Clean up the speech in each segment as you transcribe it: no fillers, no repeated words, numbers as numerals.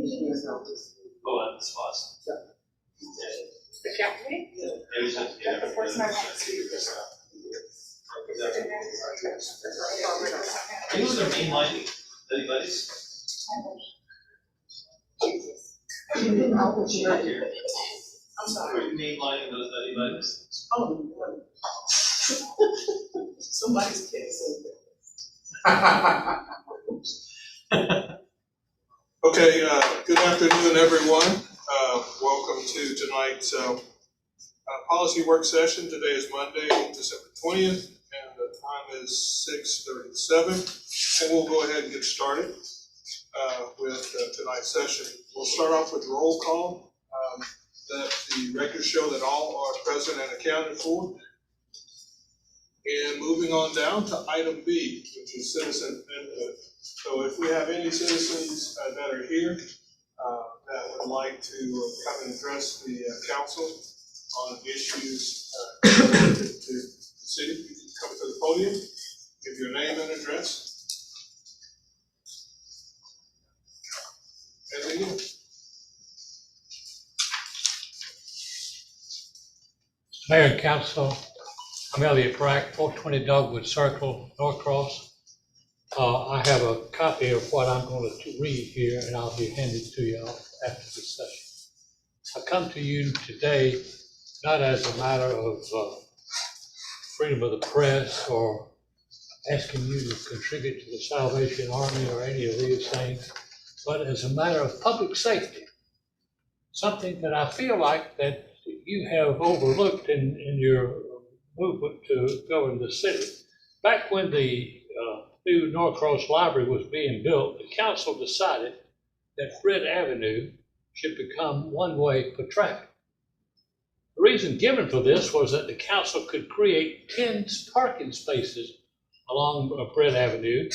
Oh, at the spots. The cafe? The first time I see this. Are you in the main line, anybody's? I'm sorry. Are you main line in those anybody's? Oh. Somebody's kid. Okay, good afternoon, everyone. Welcome to tonight's policy work session. Today is Monday, December 20th, and the time is 6:37. And we'll go ahead and get started with tonight's session. We'll start off with roll call. That the records show that all are present and accounted for. And moving on down to item B, which is citizen input. So if we have any citizens that are here that would like to come and address the council on issues related to the city, you can come to the podium, give your name and address. And begin. Mayor and Council, I'm Elliot Brack, 420 Dogwood Circle, Norcross. I have a copy of what I'm going to read here, and I'll be handing to you after this session. I come to you today not as a matter of freedom of the press or asking you to contribute to the Salvation Army or any of these things, but as a matter of public safety, something that I feel like that you have overlooked in your movement to govern the city. Back when the new Norcross Library was being built, the council decided that Britt Avenue should become one-way for traffic. The reason given for this was that the council could create 10 parking spaces along Britt Avenue,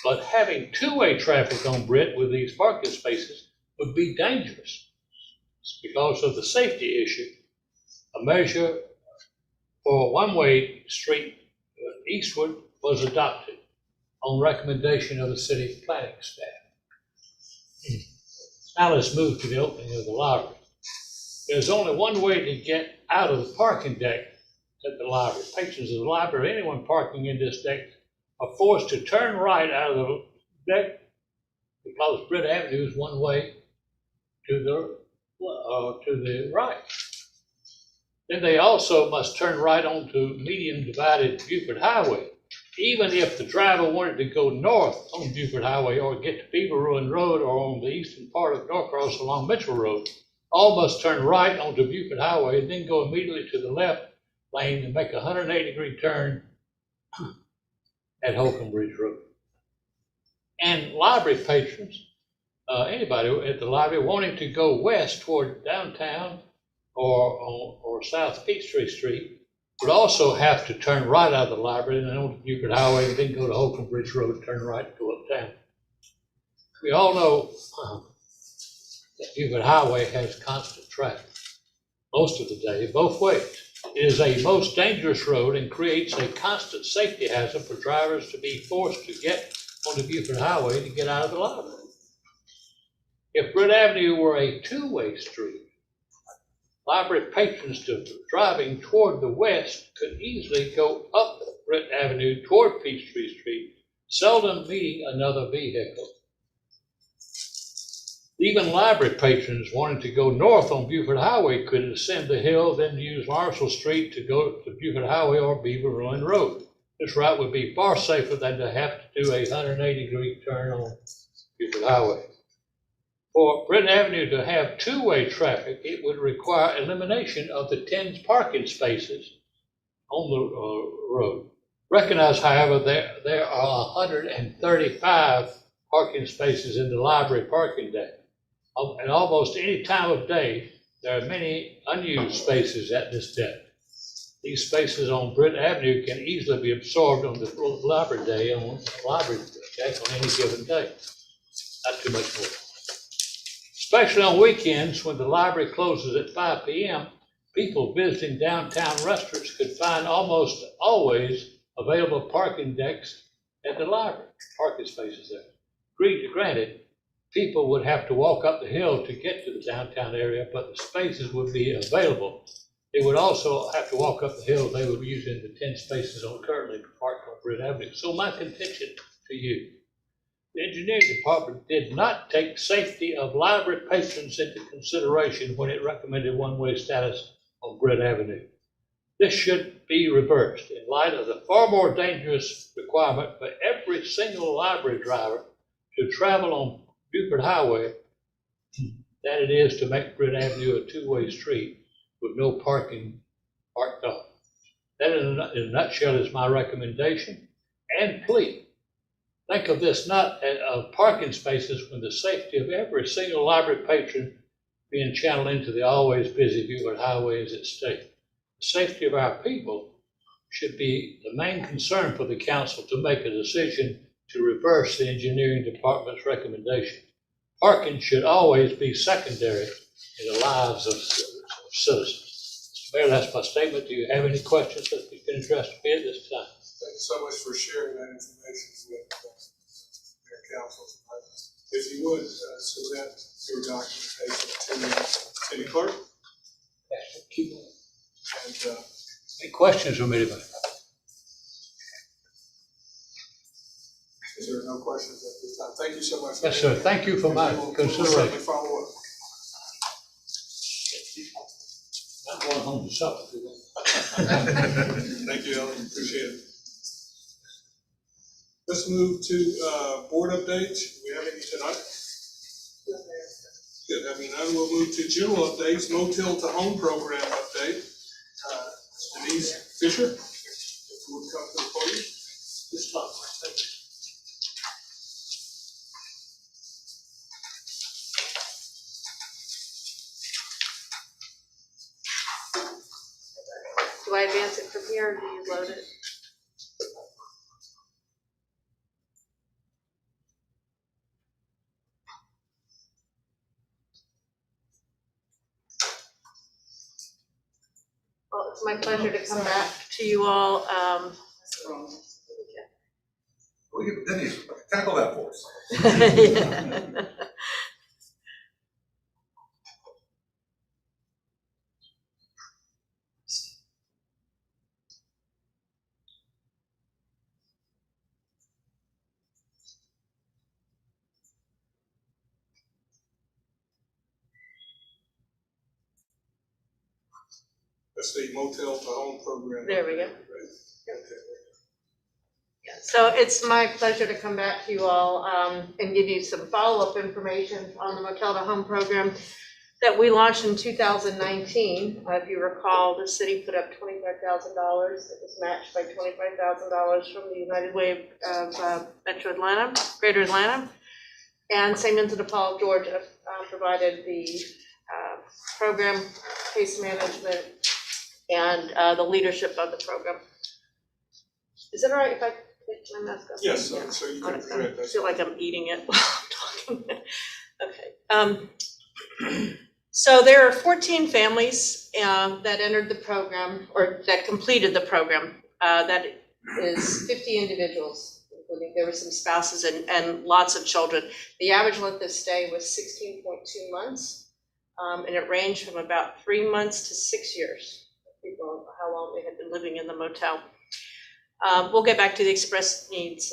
but having two-way traffic on Britt with these parking spaces would be dangerous because of the safety issue. A measure for a one-way street eastward was adopted on recommendation of the city planning staff. Now let's move to the opening of the library. There's only one way to get out of the parking deck at the library. Patrons of the library, anyone parking in this deck, are forced to turn right out of the deck because Britt Avenue is one way to the right. Then they also must turn right onto medium divided Buford Highway. Even if the driver wanted to go north on Buford Highway or get to Beaver Ruin Road or on the eastern part of Norcross along Mitchell Road, all must turn right onto Buford Highway and then go immediately to the left lane and make a 180-degree turn at Holcomb Bridge Road. And library patrons, anybody at the library wanting to go west toward downtown or South Peachtree Street would also have to turn right out of the library and then onto Buford Highway and then go to Holcomb Bridge Road, turn right and go uptown. We all know that Buford Highway has constant traffic most of the day, both ways. It is a most dangerous road and creates a constant safety hazard for drivers to be forced to get on the Buford Highway to get out of the library. If Britt Avenue were a two-way street, library patrons driving toward the west could easily go up Britt Avenue toward Peachtree Street, seldom meeting another vehicle. Even library patrons wanting to go north on Buford Highway could ascend the hill, then use Marshall Street to go to Buford Highway or Beaver Ruin Road. This route would be far safer than to have to do a 180-degree turn on Buford Highway. For Britt Avenue to have two-way traffic, it would require elimination of the 10 parking spaces on the road. Recognize, however, there are 135 parking spaces in the library parking deck. And almost any time of day, there are many unused spaces at this deck. These spaces on Britt Avenue can easily be absorbed on the library deck on any given day. Not too much more. Especially on weekends when the library closes at 5 p.m., people visiting downtown restaurants could find almost always available parking decks at the library, parking spaces there. Granted, people would have to walk up the hill to get to the downtown area, but the spaces would be available. They would also have to walk up the hill. They would be using the 10 spaces currently parked on Britt Avenue. So my contention to you, the engineering department did not take safety of library patrons into consideration when it recommended one-way status on Britt Avenue. This should be reversed in light of the far more dangerous requirement for every single library driver to travel on Buford Highway than it is to make Britt Avenue a two-way street with no parking parked off. That in a nutshell is my recommendation and plea. Think of this not as parking spaces when the safety of every single library patron being channeled into the always busy Buford Highway is at stake. The safety of our people should be the main concern for the council to make a decision to reverse the engineering department's recommendation. Parking should always be secondary in the lives of citizens. Mayor, that's my statement. Do you have any questions that you can address to me at this time? Thank you so much for sharing that information with their council tonight. If you would, submit your documentation to the city clerk. And, any questions from anybody? is there no questions at this time? Thank you so much. Yes, sir. Thank you for my consideration. We'll follow up. I'm going home to supper. Thank you, Ellen. Appreciate it. Let's move to board updates. Do we have any tonight? Good. Having none, we'll move to general updates. Motel to Home program update. Denise Fisher, if you would come to the podium. This time, thank you. Do I advance it from here or do you load it? Well, it's my pleasure to come back to you all. Denise, tackle that for us. That's the Motel to Home program. There we go. Okay. So it's my pleasure to come back to you all and give you some follow-up information on the Motel to Home program that we launched in 2019. If you recall, the city put up $25,000. It was matched by $25,000 from the United Way of Metro Atlanta, Greater Atlanta. And St. Vincent de Paul, Georgia provided the program, case management, and the leadership of the program. Is it all right if I take my mask off? Yes, Yeah. so you can present I that. feel like I'm eating it while I'm talking. Okay. So there are 14 families that entered the program, or that completed the program. That is 50 individuals, including there were some spouses and lots of children. The average length of stay was 16.2 months, and it ranged from about 3 months to 6 years. People, how long they had been living in the motel. We'll get back to the express needs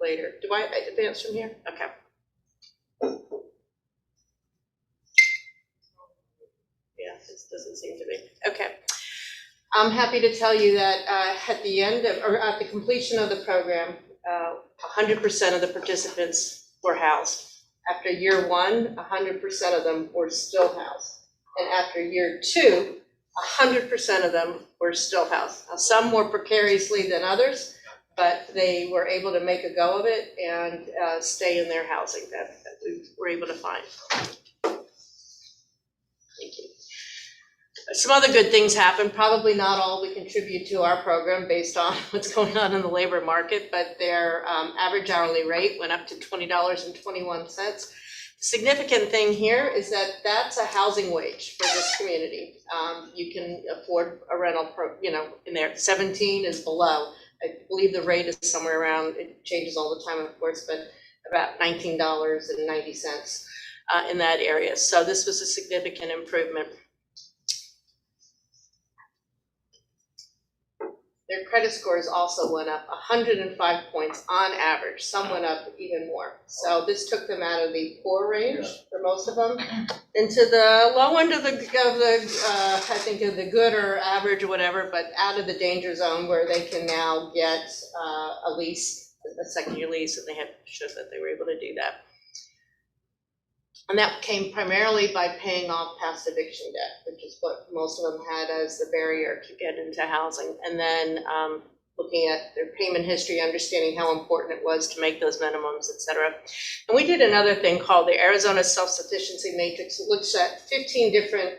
later. Do I advance from here? Okay. Yeah, this doesn't seem to be. Okay. I'm happy to tell you that at the end of, or at the completion of the program, 100% of the participants were housed. After year one, 100% of them were still housed. And after year two, 100% of them were still housed. Now, some more precariously than others, but they were able to make a go of it and stay in their housing that we were able to find. Thank you. Some other good things happened. Probably not all we contribute to our program based on what's going on in the labor market, but their average hourly rate went up to $20.21. Significant thing here is that that's a housing wage for this community. You can afford a rental, in there. 17 is below. I believe the rate is somewhere around, it changes all the time, of course, but about $19.90 in that area. So this was a significant improvement. Their credit scores also went up 105 points on average. Some went up even more. So this took them out of the poor range for most of them into the low end of the I think of the good or average or whatever, but out of the danger zone where they can now get a lease, a second-year lease, and they have showed that they were able to do that. And that came primarily by paying off past eviction debt, which is what most of them had as the barrier to get into housing. And then looking at their payment history, understanding how important it was to make those minimums, et cetera. And we did another thing called the Arizona Self-Sufficiency Matrix. It looks at 15 different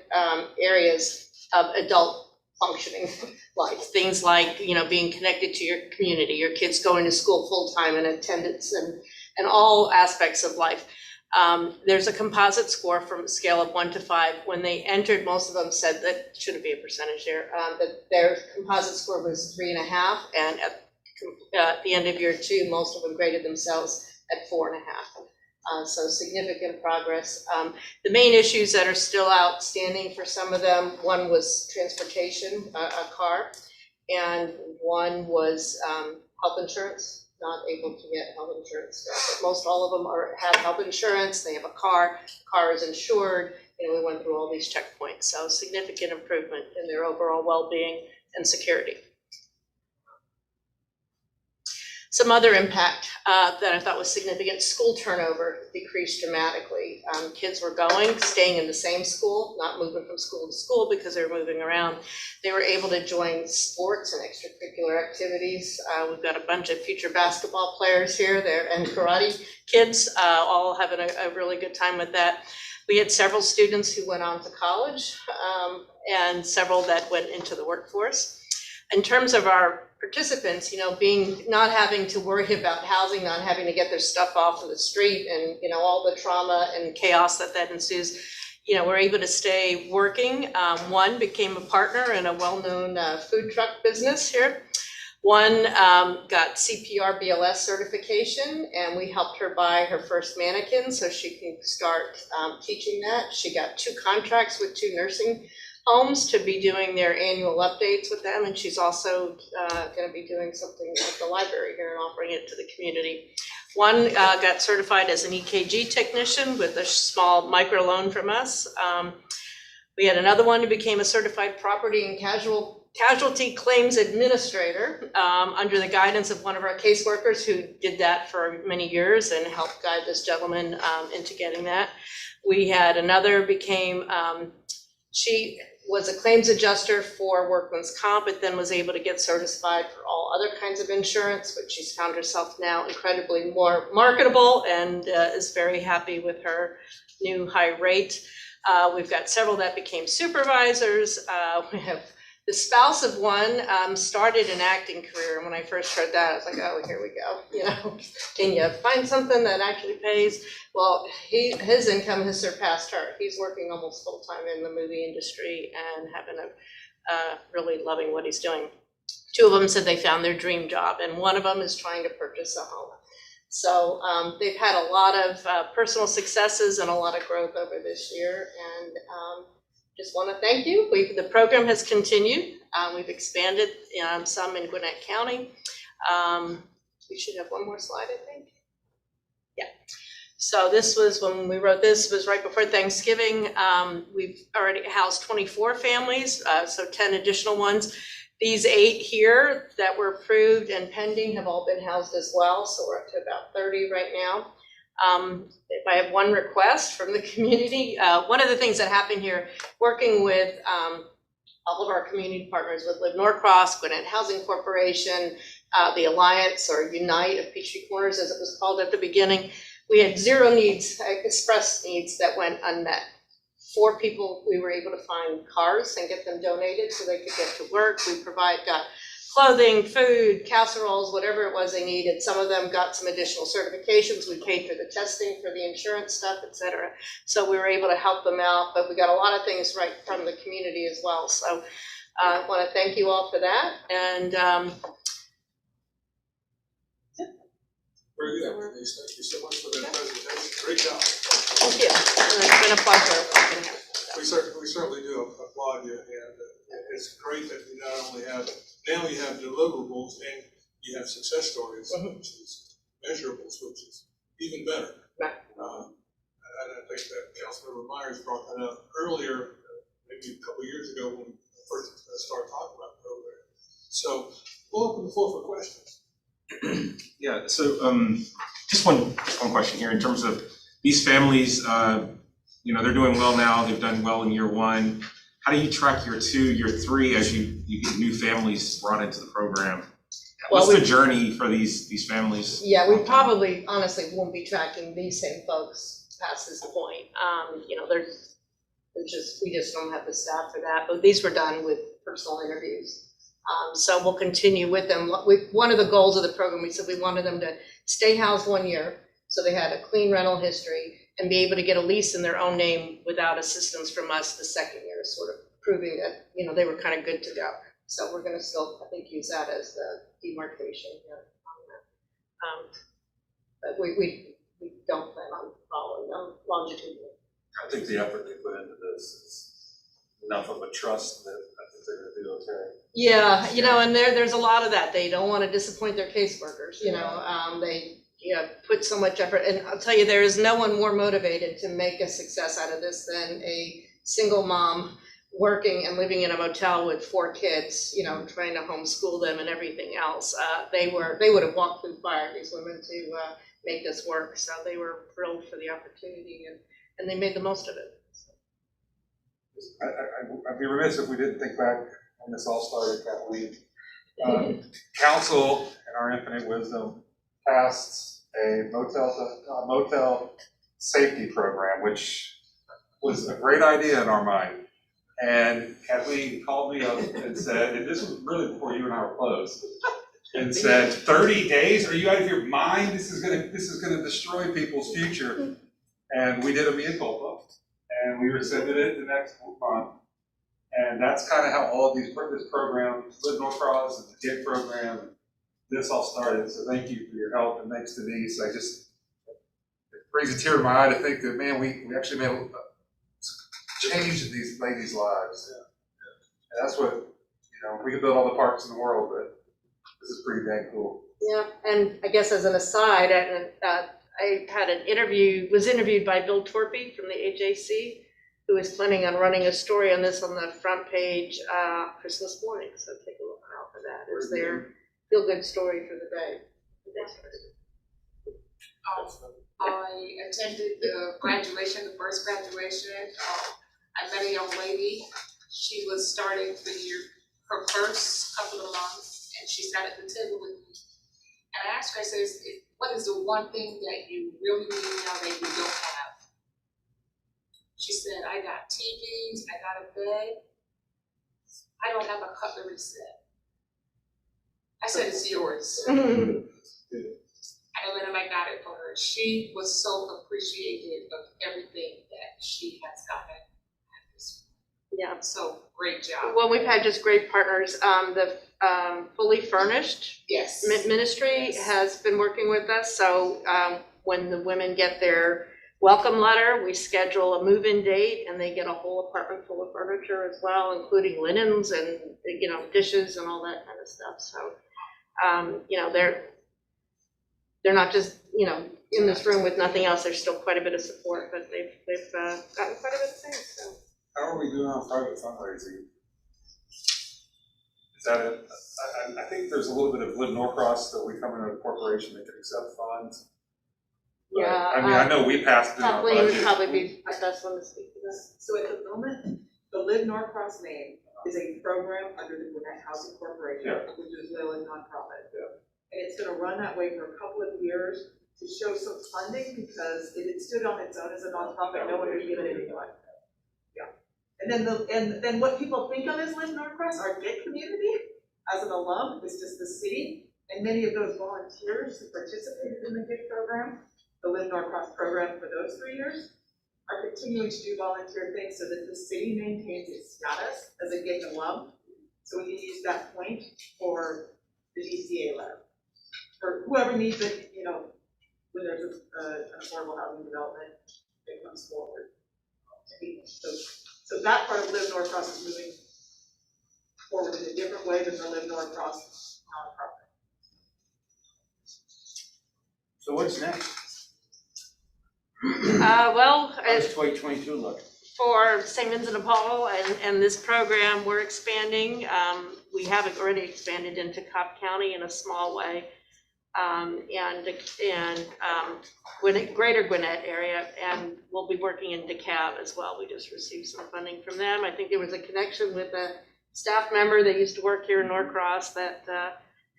areas of adult functioning life. Things like, being connected to your community, your kids going to school full-time and attendance and all aspects of life. There's a composite score from a scale of 1 to 5. When they entered, most of them said that shouldn't be a percentage there, that their composite score was 3.5, and at the end of year 2, most of them graded themselves at 4.5. So significant progress. The main issues that are still outstanding for some of them, one was transportation, a car, and one was health insurance. Not able to get health insurance. But most all of them have health insurance. They have a car. The car is insured. We went through all these checkpoints. So significant improvement in their overall well-being and security. Some other impact that I thought was significant: school turnover decreased dramatically. Kids were staying in the same school, not moving from school to school because they were moving around. They were able to join sports and extracurricular activities. We've got a bunch of future basketball players here, and karate kids, all having a really good time with that. We had several students who went on to college and several that went into the workforce. In terms of our participants, not having to worry about housing, not having to get their stuff off of the street, and all the trauma and chaos that ensues, we're able to stay working. One became a partner in a well-known food truck business here. One got CPR BLS certification, and we helped her buy her first mannequin so she can start teaching that. She got 2 contracts with 2 nursing homes to be doing their annual updates with them, and she's also going to be doing something at the library here and offering it to the community. One got certified as an EKG technician with a small micro loan from us. We had another one who became a certified property and casualty claims administrator under the guidance of one of our caseworkers who did that for many years and helped guide this gentleman into getting that. We had another she was a claims adjuster for workman's comp, but then was able to get certified for all other kinds of insurance, which she's found herself now incredibly more marketable and is very happy with her new high rate. We've got several that became supervisors. We have the spouse of one started an acting career, and when I first heard that, I was like, oh, here we go. Can you find something that actually pays? Well, his income has surpassed her. He's working almost full-time in the movie industry and really loving what he's doing. 2 of them said they found their dream job, and one of them is trying to purchase a home. So they've had a lot of personal successes and a lot of growth over this year, and just want to thank you. The program has continued. We've expanded some in Gwinnett County. We should have one more slide, I think. Yeah. So this was, when we wrote this, was right before Thanksgiving. We've already housed 24 families, so 10 additional ones. These 8 here that were approved and pending have all been housed as well, so we're up to about 30 right now. If I have one request from the community, one of the things that happened here, working with all of our community partners with Norcross, Gwinnett Housing Corporation, the Alliance or Unite of Peachtree Corners, as it was called at the beginning, we had 0 needs, express needs that went unmet. 4 people we were able to find cars and get them donated so they could get to work. We got clothing, food, casseroles, whatever it was they needed. Some of them got some additional certifications. We paid for the testing for the insurance stuff, et cetera. So we were able to help them out, but we got a lot of things right from the community as well. So I want to thank you all for that. And Very Very good, Denise, thank you so much for that presentation, great job. Thank you. It's been a pleasure working here. We certainly do applaud you, and it's great that you not only have, now you have deliverables and you have success stories, which is measurables, which is even better. Right. And I think that Councilmember Myers brought that up earlier, maybe a couple of years ago when we first started talking about the program. So we'll open the floor for questions. Yeah, so just one question here in terms of these families, you know, they're doing well now, they've done well in year one. How do you track year two, year three as you get new families brought into the program? Well, What's the journey for these families? Yeah, we probably honestly won't be tracking these same folks past this point. You know, we just don't have the staff for that, but these were done with personal interviews. So we'll continue with them. One of the goals of the program, we said we wanted them to stay housed 1 year, so they had a clean rental history, and be able to get a lease in their own name without assistance from us the second year, sort of proving that, you know, they were kind of good to go. So we're gonna still, I think, use that as the demarcation here on that. But we don't plan on following them longitudinally. I think the effort they put into this is enough of a trust that I think they're gonna do okay. Yeah, you know, and there's a lot of that. They don't want to disappoint their caseworkers, you know, they put so much effort, and I'll tell you, there is no one more motivated to make a success out of this than a single mom working and living in a motel with 4 kids, you know, trying to homeschool them and everything else. They would have walked through fire, these women, to make this work. So they were thrilled for the opportunity, and they made the most of it. I'd be remiss if we didn't think back when this all started, Kathleen. Council, in our infinite wisdom, passed a motel safety program, which was a great idea in our mind. And Kathleen called me up and said, and this was really before you and I were close, and said, 30 days? Are you out of your mind? This is gonna destroy people's future. And we did a mea culpa, and we rescinded it the next month. And that's kind of how all of this program, Live Norcross and the GIG program, this all started. So thank you for your help, and thanks Denise. It brings a tear to my eye to think that, man, we actually made a change in these ladies' lives. Yeah. And that's what, you know, we could build all the parks in the world, but this is pretty dang cool. Yeah, and I guess as an aside, I had was interviewed by Bill Torpy from the AJC, who is planning on running a story on this on the front page Christmas morning. So take a look out for that. It's their feel-good story for the day. I attended the graduation, the first graduation. I met a young lady. She was starting her first couple of months, and she sat at the table with me. And I asked her, I says, what is the one thing that you really need now that you don't have? She said, I got TVs, I got a bed, I don't have a cutlery set. I said, it's yours. And I got it for her. She was so appreciative of everything that she has gotten at this point. Yeah. So great job. Well, we've had just great partners. The Fully Furnished Ministry has been working with us. So when the women get their welcome letter, we schedule a move-in date, and they get a whole apartment full of furniture as well, including linens and, you know, dishes and all that kind of stuff. So, you know, they're not just, you know, in this room with nothing else. There's still quite a bit of support, but they've gotten quite a bit of things. So. How are we doing on private fundraising? Is that it? I think there's a little bit of Live Norcross that we come into a corporation that can accept funds. But, Yeah, I mean, I know we passed it in our Kathleen would budget. probably be the best one to speak to this. So at the moment, the Live Norcross name is a program under the Gwinnett Housing Corporation, which is a nonprofit. Yeah. And it's gonna run that way for a couple of years to show some funding, because if it stood on its own as a nonprofit, no one would give it any money. Yeah. And then what people think of as Live Norcross, our gig community, as an alum, is just the city, and many of those volunteers who participated in the gig program, the Live Norcross program for those 3 years, are continuing to do volunteer things so that the city maintains its status as a gig alum. So we can use that point for the DCA letter. For whoever needs it, you know, when there's an affordable housing development that comes forward. So that part of Live Norcross is moving forward in a different way than the Live Norcross nonprofit. So what's next? Well, How does 2022 look? for St. Vincent de Paul and this program, we're expanding. We have already expanded into Cobb County in a small way. Greater Gwinnett area, and we'll be working in DeKalb as well. We just received some funding from them. I think there was a connection with a staff member that used to work here in Norcross that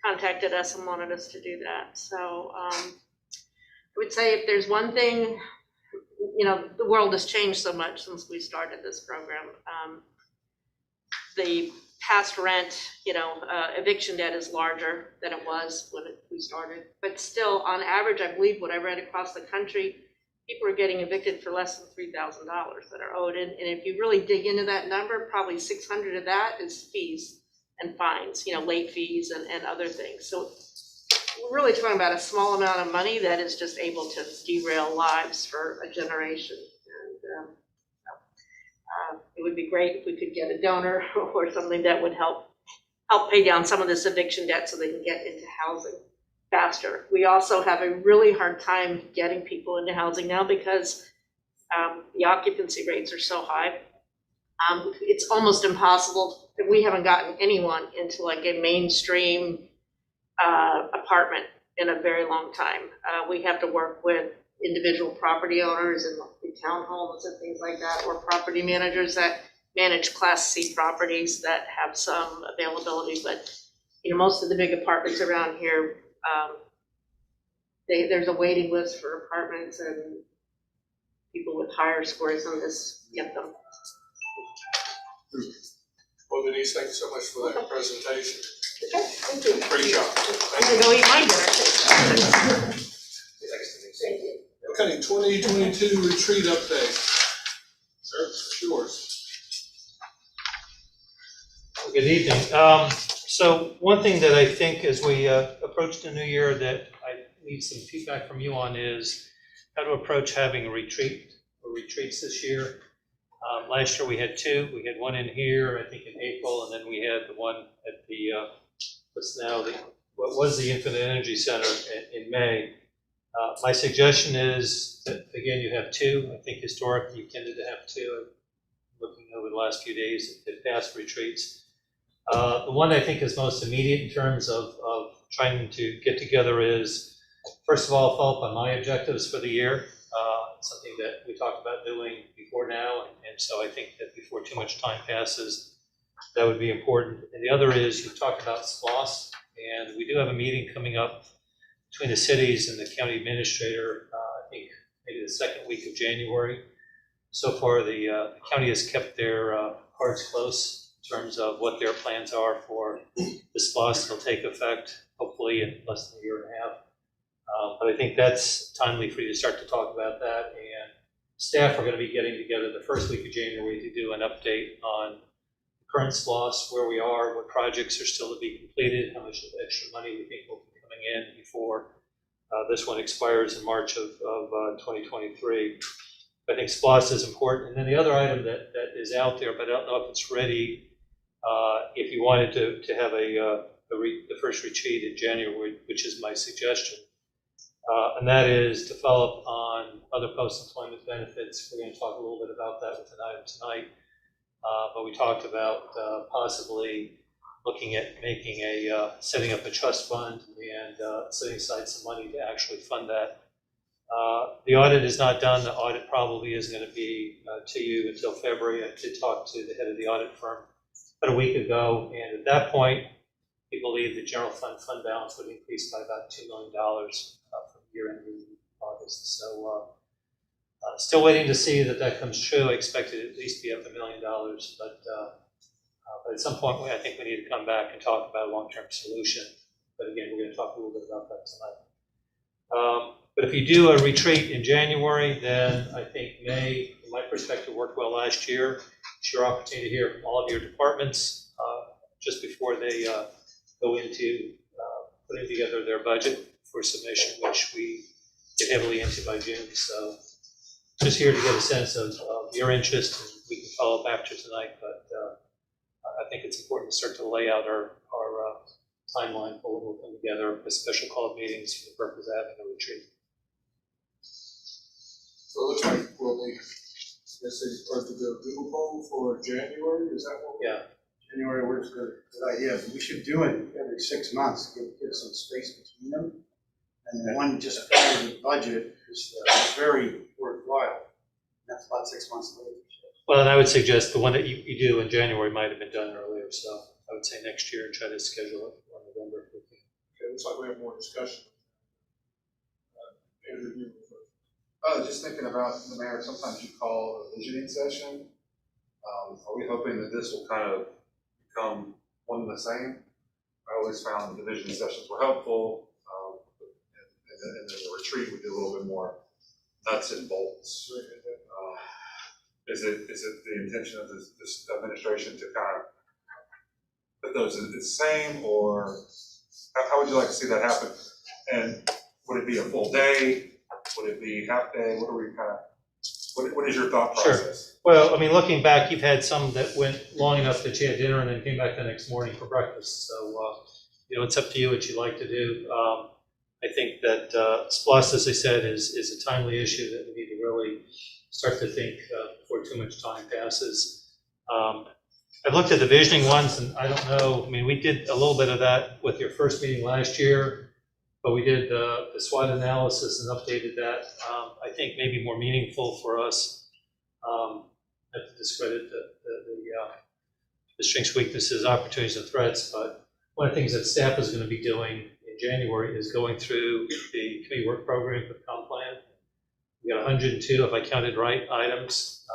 contacted us and wanted us to do that. So I would say if there's one thing, you know, the world has changed so much since we started this program. The past rent, you know, eviction debt is larger than it was when we started. But still, on average, I believe what I read across the country, people are getting evicted for less than $3,000 that are owed. And if you really dig into that number, probably 600 of that is fees and fines, you know, late fees and other things. So we're really talking about a small amount of money that is just able to derail lives for a generation. And it would be great if we could get a donor or something that would help pay down some of this eviction debt so they can get into housing faster. We also have a really hard time getting people into housing now because the occupancy rates are so high. It's almost impossible. We haven't gotten anyone into like a mainstream apartment in a very long time. We have to work with individual property owners and townhomes and things like that, or property managers that manage Class C properties that have some availability. But you know, most of the big apartments around here, there's a waiting list for apartments, and people with higher scores than this get them. Well, Denise, thank you so much for that presentation. Okay, thank you. Great job. I'm gonna go eat my dinner. Thank you. Okay, 2022 retreat update. Sir, it's yours. Good evening. So one thing that I think as we approach the new year that I need some feedback from you on is how to approach having a retreat or retreats this year. Last year we had two. We had one in here, I think in April, and then we had the one at the, what was the Infinite Energy Center in May. My suggestion is that, again, you have two. I think historically you tended to have two. Looking over the last few days at past retreats. The one I think is most immediate in terms of trying to get together is, first of all, follow up on my objectives for the year. Something that we talked about doing before now, and so I think that before too much time passes, that would be important. And the other is, you talked about SPLOST, and we do have a meeting coming up between the cities and the county administrator, I think maybe the second week of January. So far, the county has kept their cards close in terms of what their plans are for the SPLOST. It'll take effect hopefully in less than a year and a half. But I think that's timely for you to start to talk about that. And staff are going to be getting together the first week of January to do an update on the current SPLOST, where we are, what projects are still to be completed, how much extra money we think will be coming in before this one expires in March of 2023. I think SPLOST is important. And then the other item that is out there, but I don't know if it's ready, if you wanted to have the first retreat in January, which is my suggestion. And that is to follow up on other post-employment benefits. We're going to talk a little bit about that with an item tonight. But we talked about possibly looking at making setting up a trust fund and setting aside some money to actually fund that. The audit is not done. The audit probably isn't going to be to you until February. I did talk to the head of the audit firm about a week ago, and at that point, we believe the general fund balance would increase by about $2 million from year end to August. So still waiting to see that comes true. I expect it at least be up $1 million, but at some point, I think we need to come back and talk about a long-term solution. But again, we're going to talk a little bit about that tonight. But if you do a retreat in January, then I think May, from my perspective, worked well last year. It's your opportunity to hear from all of your departments just before they go into putting together their budget for submission, which we get heavily into by June. So just here to get a sense of your interest, and we can follow up after tonight, but I think it's important to start to lay out our timeline for when we'll come together with special call meetings for the purpose of having a retreat. So it looks like we'll need, let's say, start to do a Google poll for January, is that what? Yeah. January works good, good idea, but we should do it every 6 months, give some space between them. And the one just after the budget is very worthwhile. That's about 6 months later. Well, and I would suggest the one that you do in January might have been done earlier, so I would say next year and try to schedule it for November. Okay, looks like we have more discussion. Andrew, I was just thinking about, the mayor, sometimes you call a visioning session. Are we hoping that this will kind of become one and the same? I always found the visioning sessions were helpful, and then the retreat, we did a little bit more nuts and bolts. Is it the intention of this administration to kind of put those in the same, or how would you like to see that happen? And would it be a full day? Would it be half day? What are we kind of, what is your thought process? Sure. Well, I mean, looking back, you've had some that went long enough that you had dinner and then came back the next morning for breakfast. So, it's up to you what you'd like to do. I think that SPLOST, as I said, is a timely issue that we need to really start to think before too much time passes. I've looked at the visioning ones, and I don't know, I mean, we did a little bit of that with your first meeting last year, but we did the SWOT analysis and updated that. I think maybe more meaningful for us, not to discredit the strengths, weaknesses, opportunities, and threats, but one of the things that staff is going to be doing in January is going through the committee work program for the comp plan. We got 102, if I counted right, items.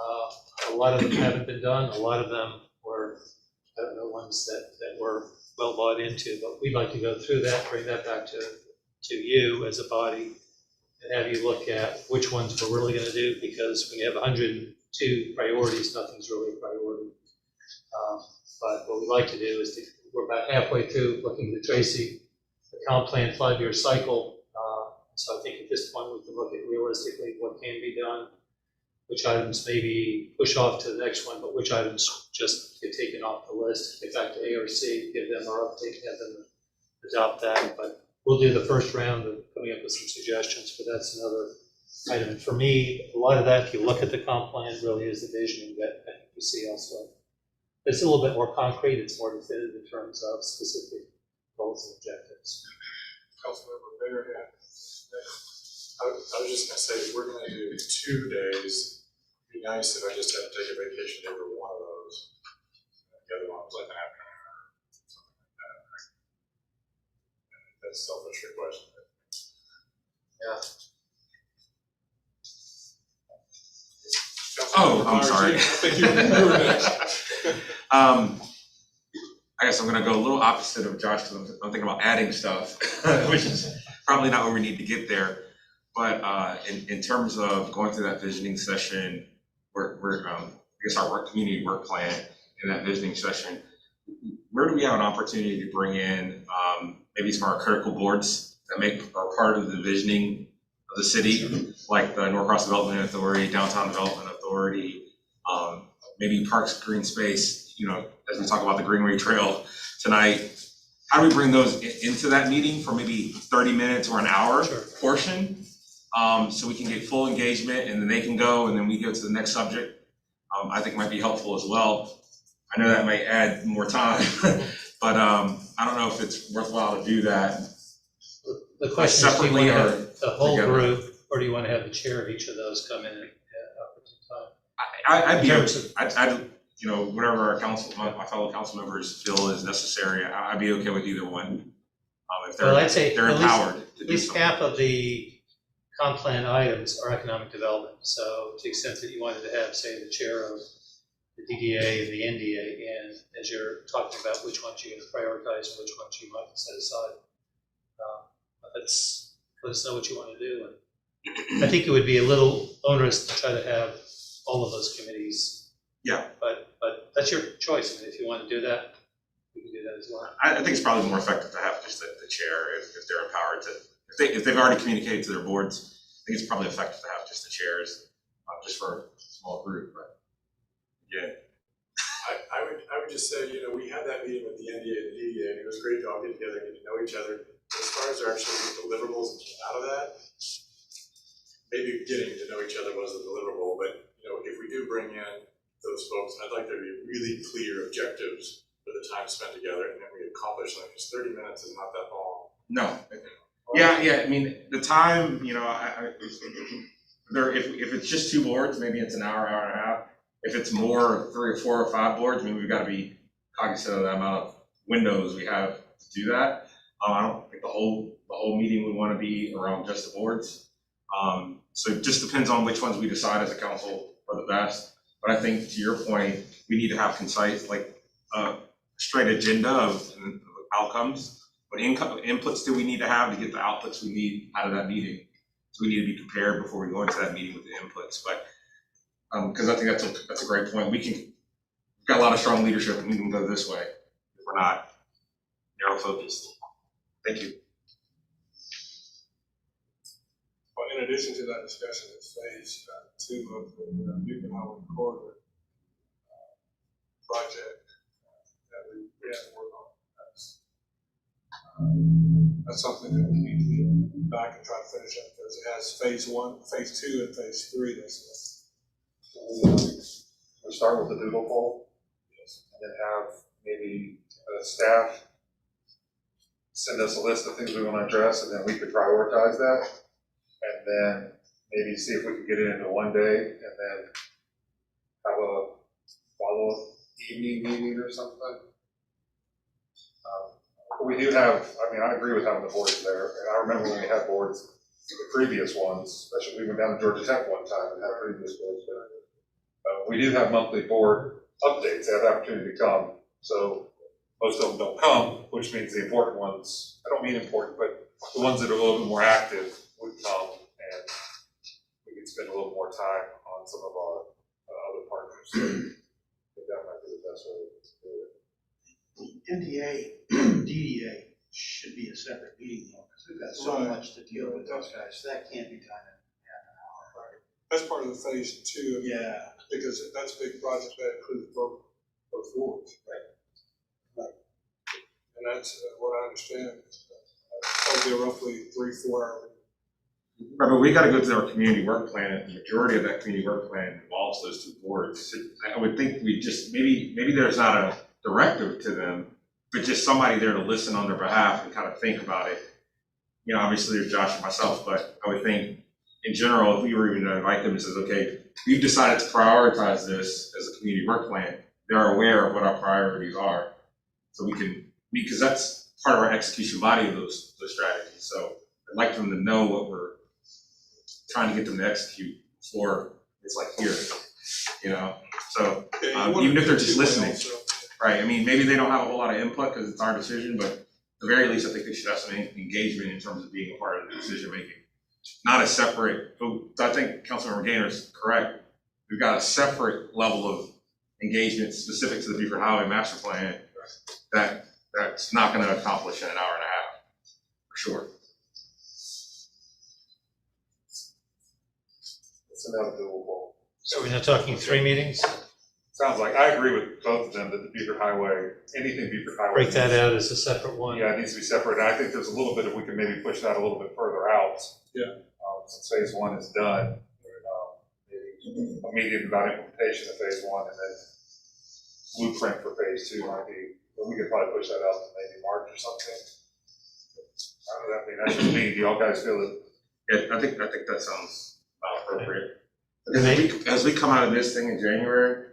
A lot of them haven't been done. A lot of them were, I don't know, ones that were well bought into, but we'd like to go through that, bring that back to you as a body, and have you look at which ones we're really going to do, because when you have 102 priorities, nothing's really a priority. But what we like to do is we're about halfway through looking to Tracy, the comp plan 5-year cycle. So I think at this point we can look at realistically what can be done, which items maybe push off to the next one, but which items just get taken off the list, get back to ARC, give them our update, have them adopt that. But we'll do the first round of coming up with some suggestions, but that's another item. And for me, a lot of that, if you look at the comp plan, really is the visioning that I think you see elsewhere. It's a little bit more concrete, it's more definitive in terms of specific goals and objectives. Councilmember Baird, yeah. I was just gonna say, we're gonna do 2 days. It'd be nice if I just had to take a vacation day for one of those. The other one was like an afternoon or something like that. That's a selfish request. Yeah. Oh, I'm sorry. I think you were next. I guess I'm gonna go a little opposite of Josh, because I'm thinking about adding stuff, which is probably not where we need to get there. But in terms of going through that visioning session, we're I guess our community work plan in that visioning session, where do we have an opportunity to bring in maybe some of our critical boards that are part of the visioning of the city, like the Norcross Development Authority, Downtown Development Authority, maybe Parks, Green Space, as we talk about the Greenway Trail tonight. How do we bring those into that meeting for maybe 30 minutes or an hour portion? So we can get full engagement, and then they can go, and then we go to the next subject. I think might be helpful as well. I know that might add more time, but I don't know if it's worthwhile to do that. The question is, do you want separately to or have the whole together? Group, or do you want to have the chair of each of those come in at opportune time? I'd be, In terms of- I'd whatever our my fellow council members feel is necessary, I'd be okay with either one. If Well, I'd say they're at least- empowered to At do least something. half of the comp plan items are economic development. So to the extent that you wanted to have, say, the chair of the DDA and the NDA, and as you're talking about which ones you're going to prioritize and which ones you might set aside, let us know what you want to do. And I think it would be a little onerous to try to have all of those committees. Yeah. But that's your choice. I mean, if you want to do that, we can do that as well. I think it's probably more effective to have just the chair if they're empowered to, if they've already communicated to their boards think it's probably effective to have just the chairs, just for a small group, but again. I would just say, you know, we had that meeting with the NDA and the DDA, and it was great to all get together and get to know each other. As far as actually the deliverables that came out of that, maybe getting to know each other was a deliverable, but, you know, if we do bring in those folks, I'd like there to be really clear objectives for the time spent together, and then we accomplish them, because 30 minutes is not that long. No. Yeah, I mean, the time, you know, if it's just 2 boards, maybe it's an hour, hour and a half. If it's more 3 or 4 or 5 boards, I mean, we've got to be cognizant of the amount of windows we have to do that. I don't think the whole meeting would want to be around just the boards. So it just depends on which ones we decide as a council are the best. But I think to your point, we need to have concise, like straight agenda of outcomes. What inputs do we need to have to get the outputs we need out of that meeting? So we need to be prepared before we go into that meeting with the inputs. But because I think that's a great point. We've got a lot of strong leadership, and we can go this way if we're not narrow focused. Thank you. Well, in addition to that discussion, it's phase 2 of the Beacon Highway corridor project that we have to work on. That's something that we need to get back and try to finish up, because it has phase 1, phase 2, and phase 3. We'll start with the doodle poll, and then have maybe staff send us a list of things we want to address, and then we could prioritize that, and then maybe see if we can get it into one day, and then have a follow-up evening meeting or something. We do have, I mean, I agree with having the boards there, and I remember when we had boards, the previous ones, especially we went down to Georgia Tech one time and had previous boards there. We do have monthly board updates. They have the opportunity to come. So most of them don't come, which means the important ones, I don't mean important, but the ones that are a little bit more active would come, and we could spend a little more time on some of our other partners. So I think that might be the best way to do it. The NDA, DDA should be a separate meeting though, because we've got so much to deal with those guys. That can't be done in half an hour. That's part of the phase 2. Yeah. Because that's a big project that includes both boards. Right. And that's what I understand. That'll be a roughly 3-4 hour. Right, but we got to go to our community work plan. The majority of that community work plan involves those 2 boards. So I would think we just maybe there's not a directive to them, but just somebody there to listen on their behalf and kind of think about it. You know, obviously there's Josh and myself, but I would think in general, if we were even to invite them and says, okay, we've decided to prioritize this as a community work plan, they're aware of what our priorities are. So because that's part of our execution body of those strategies. So I'd like them to know what we're trying to get them to execute before it's like here, you know? So even if they're just listening, right? I mean, maybe they don't have a whole lot of input because it's our decision, but at the very least, I think they should have some engagement in terms of being a part of the decision making. Not a separate, I think Councilmember Gaynor is correct. We've got a separate level of engagement specific to the Beaufort Highway Master Plan that's not going to accomplish in an hour and a half, for sure. It's another doable. So we're not talking 3 meetings? Sounds like, I agree with both of them that the Beaufort Highway, anything Beaufort Highway. Break that out as a separate one. Yeah, it needs to be separate. And I think there's a little bit, if we can maybe push that a little bit further out. Yeah. Since phase 1 is done, maybe a meeting about implementation of phase 1 and then blueprint for phase 2 might be, but we could probably push that out to maybe March or something. I mean, that's just me. Do y'all guys feel it? Yeah, I think that sounds appropriate. As we come out of this thing in January,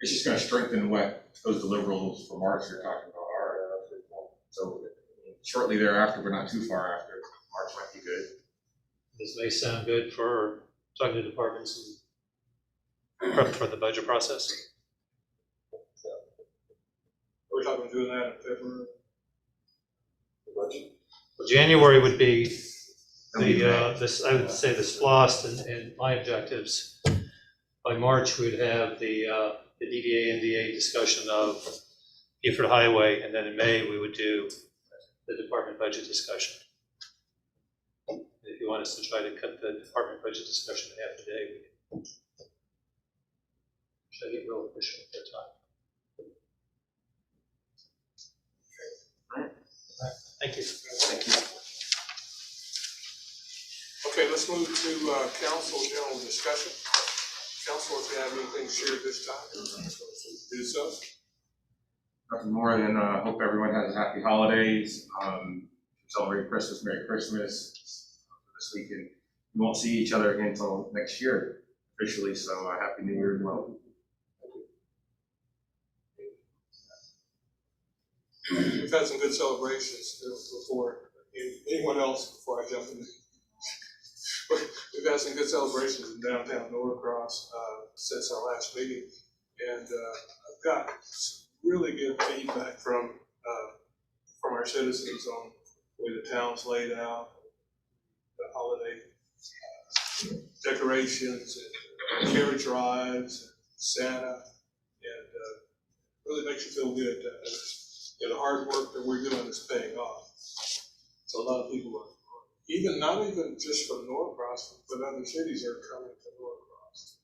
it's just going to strengthen what those deliverables for March you're talking about are. So shortly thereafter, but not too far after, March might be good. This may sound good for talking to departments and prep for the budget process. We're talking doing that in February. The budget? Well, January would be this, I would say the SPLOST and my objectives. By March, we'd have the DDA, NDA discussion of Beaufort Highway, and then in May, we would do the department budget discussion. If you you want us to try to cut the department budget discussion in half a day, we can. Should I get real efficient at that time? Thank you. Thank you. Okay, let's move to council general discussion. Council, if you have anything to share this time, do so. Nothing more than hope everyone has a happy holidays. Celebrate Christmas, Merry Christmas this weekend. We won't see each other again until next year officially, so Happy New Year as well. We've had some good celebrations before, anyone else before I jump in? We've had some good celebrations in downtown Norcross since our last meeting, and I've got some really good feedback from our citizens on the way the town's laid out, the holiday decorations, and carriage rides, and Santa, and really makes you feel good. The hard work that we're doing is paying off. So a lot of people are, not even just from Norcross, but other cities are coming to Norcross,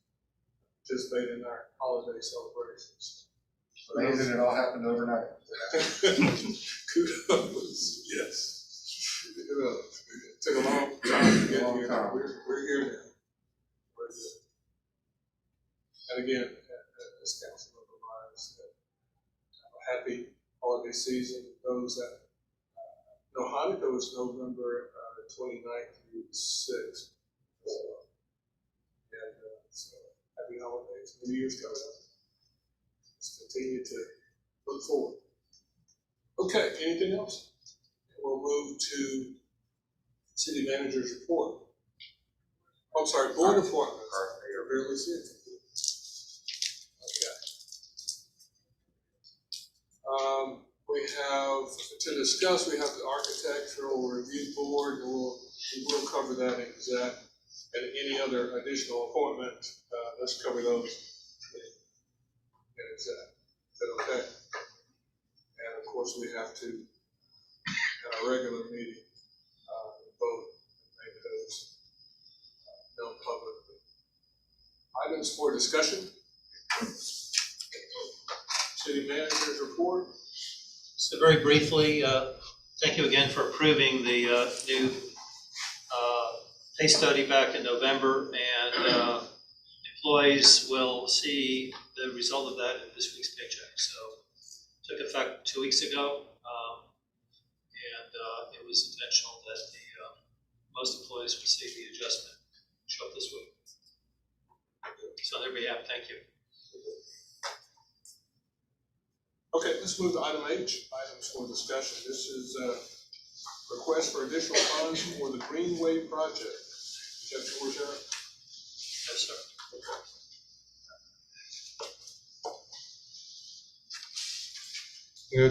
participate in our holiday celebrations. Amazing, it all happened overnight. Kudos, yes. It took a long time to get here. We're here now. We're good. And again, as council reminds, have a happy holiday season. Those that know Hanukkah is November 29th through the 6th. So happy holidays. New Year's coming up. Let's continue to look forward. Okay, anything else? We'll move to city manager's report. I'm sorry, board appointments. Barely see it. Okay. We have to discuss, we have the architectural review board, and we will cover that in exec, and any other additional appointment, let's cover those in exec. Is that okay? And of course, we have to, at our regular meeting, vote and make those known publicly. Items for discussion. City manager's report. So very briefly, thank you again for approving the new pay study back in November, and employees will see the result of that in this week's paycheck. So it took effect 2 weeks ago, and it was intentional that most employees would see the adjustment show up this week. So on their behalf, thank you. Okay, let's move to item H, items for discussion. This is a request for additional funds for the Greenway project. Is that yours, Eric? Yes, sir.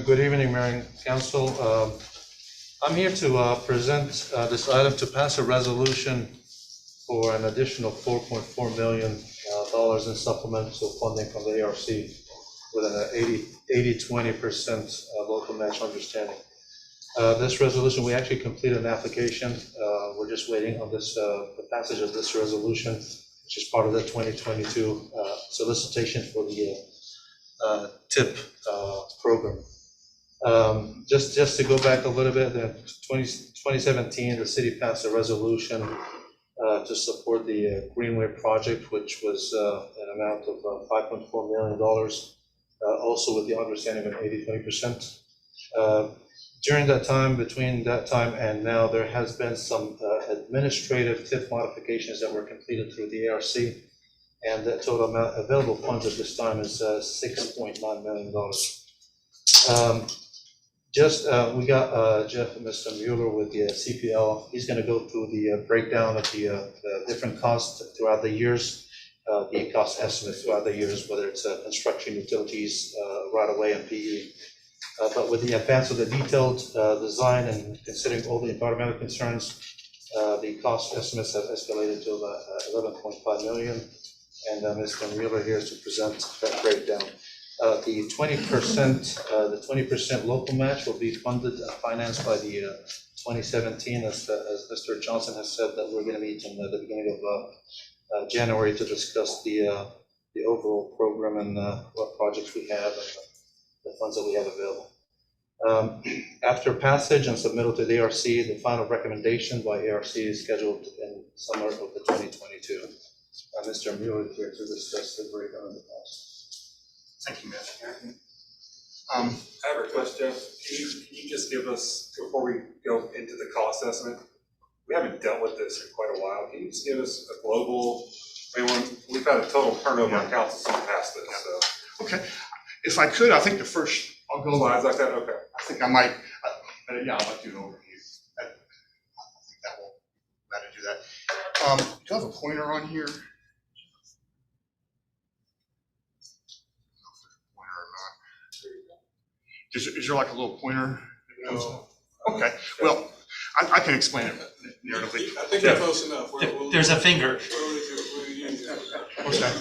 Good evening, Mayor and Council. I'm here to present this item to pass a resolution for an additional $4.4 million in supplemental funding from the ARC with an 80-20% local match understanding. This resolution, we actually completed an application. We're just waiting on this the passage of this resolution, which is part of the 2022 solicitation for the TIP program. Just to go back a little bit, in 2017, the city passed a resolution to support the Greenway project, which was an amount of $5.4 million. Also with the understanding of 80-20%. During that time, between that time and now, there has been some administrative TIF modifications that were completed through the ARC, and the total amount available funds at this time is $6.9 million. We got Jeff and Mr. Mueller with the CPL. He's going to go through the breakdown of the different costs throughout the years. The cost estimates throughout the years, whether it's construction, utilities, right-of-way, and PE. But with the advance of the detailed design and considering all the environmental concerns, the cost estimates have escalated to about $11.5 million. And Mr. Mueller here is to present that breakdown. The 20% local match will be funded, financed by the 2017, as Mr. Johnson has said, that we're going to meet in the beginning of January to discuss the overall program and what projects we have and the funds that we have available. After passage and submittal to the ARC, the final recommendation by ARC is scheduled in summer of the 2022. Mr. Mueller is here to discuss the breakdown of the cost. Thank you, Matt. I have a question. Can you just give us, before we go into the cost estimate, we haven't dealt with this in quite a while. Can you just give us a global, we've had a total turnover on council since past this, so. Okay, if I could, I think the first, I'll go. Slides like that, okay. I think I might, yeah, I'd like to do an overview. I think that will, glad to do that. Do I have a pointer on here? Is there like a little pointer? No. Okay, well, I can explain it narratively. I think you're close enough. There's a finger. We'll use it. Okay.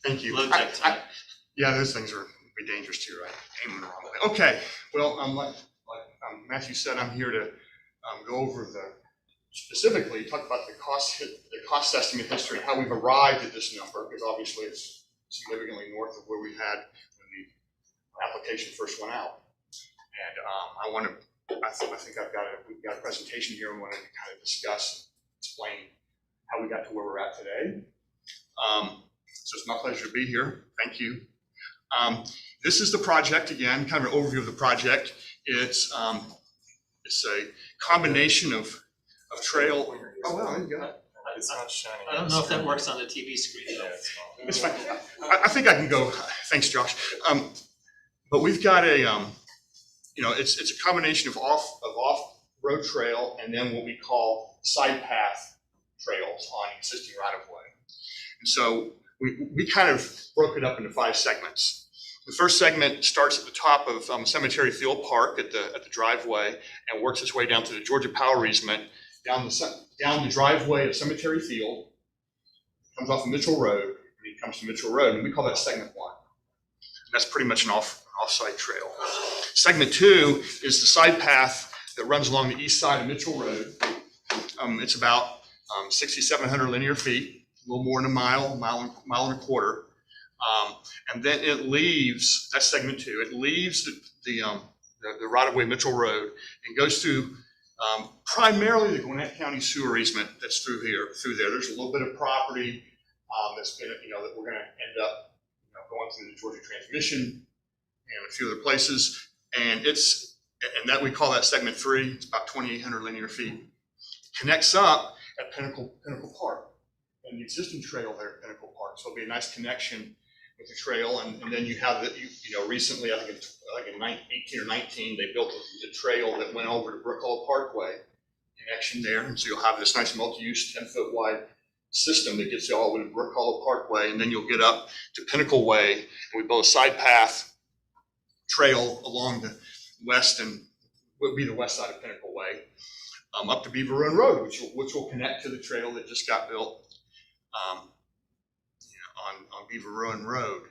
Thank you. Low tech time. Yeah, those things are be dangerous too, right? Aiming the wrong way. Okay, well, like Matthew said, I'm here to go over specifically talk about the cost estimate history, how we've arrived at this number, because obviously it's significantly north of where we had when the application first went out. And I think we've got a presentation here. We want to kind of discuss, explain how we got to where we're at today. So it's my pleasure to be here. Thank you. This is the project again, kind of an overview of the project. It's a combination of trail. Oh, well, there you go. It's not shining. I don't know if that works on the TV screen. It's fine. I think I can go. Thanks, Josh. But we've got it's a combination of off-road trail and then what we call side path trails on existing right-of-way. And so we kind of broke it up into 5 segments. The first segment starts at the top of Cemetery Field Park at the driveway and works its way down to the Georgia Power easement, down the driveway of Cemetery Field, comes off of Mitchell Road, and it comes to Mitchell Road, and we call that segment 1. And that's pretty much an off-site trail. Segment 2 is the side path that runs along the east side of Mitchell Road. It's about 6,700 linear feet, a little more than a mile and a quarter. And then it leaves, that's segment 2, it leaves the right-of-way Mitchell Road and goes through primarily the Gwinnett County sewer easement that's through there. There's a little bit of property that's been, that we're going to end up going through the Georgia Transmission and a few other places. And that we call that segment 3. It's about 2,800 linear feet. It connects up at Pinnacle Park and the existing trail there at Pinnacle Park. So it'll be a nice connection with the trail. And then you have recently, I think in 18 or 19, they built the trail that went over to Brook Hollow Parkway connection there. And so you'll have this nice multi-use 10-foot wide system that gets you all the way to Brook Hollow Parkway. And then you'll get up to Pinnacle Way, and we build a side path trail along the west and would be the west side of Pinnacle Way, up to Beaver Run Road, which will connect to the trail that just got built on Beaver Run Road,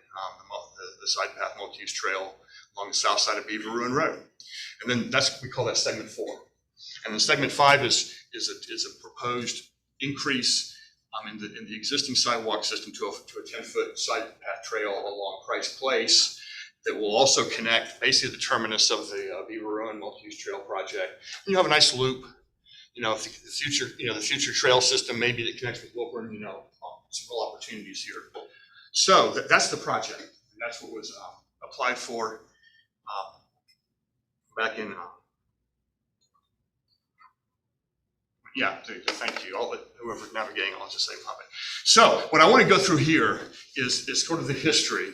the side path multi-use trail along the south side of Beaver Run Road. And then we call that segment 4. And then segment 5 is a proposed increase in the existing sidewalk system to a 10-foot side path trail along Price Place that will also connect basically the terminus of the Beaver Run multi-use trail project. And you have a nice loop, the future trail system maybe that connects with Wilburn, some real opportunities here. So that's the project, and that's what was applied for back in. Thank you. I'll let whoever's navigating, I'll just say public. So what I want to go through here is sort of the history.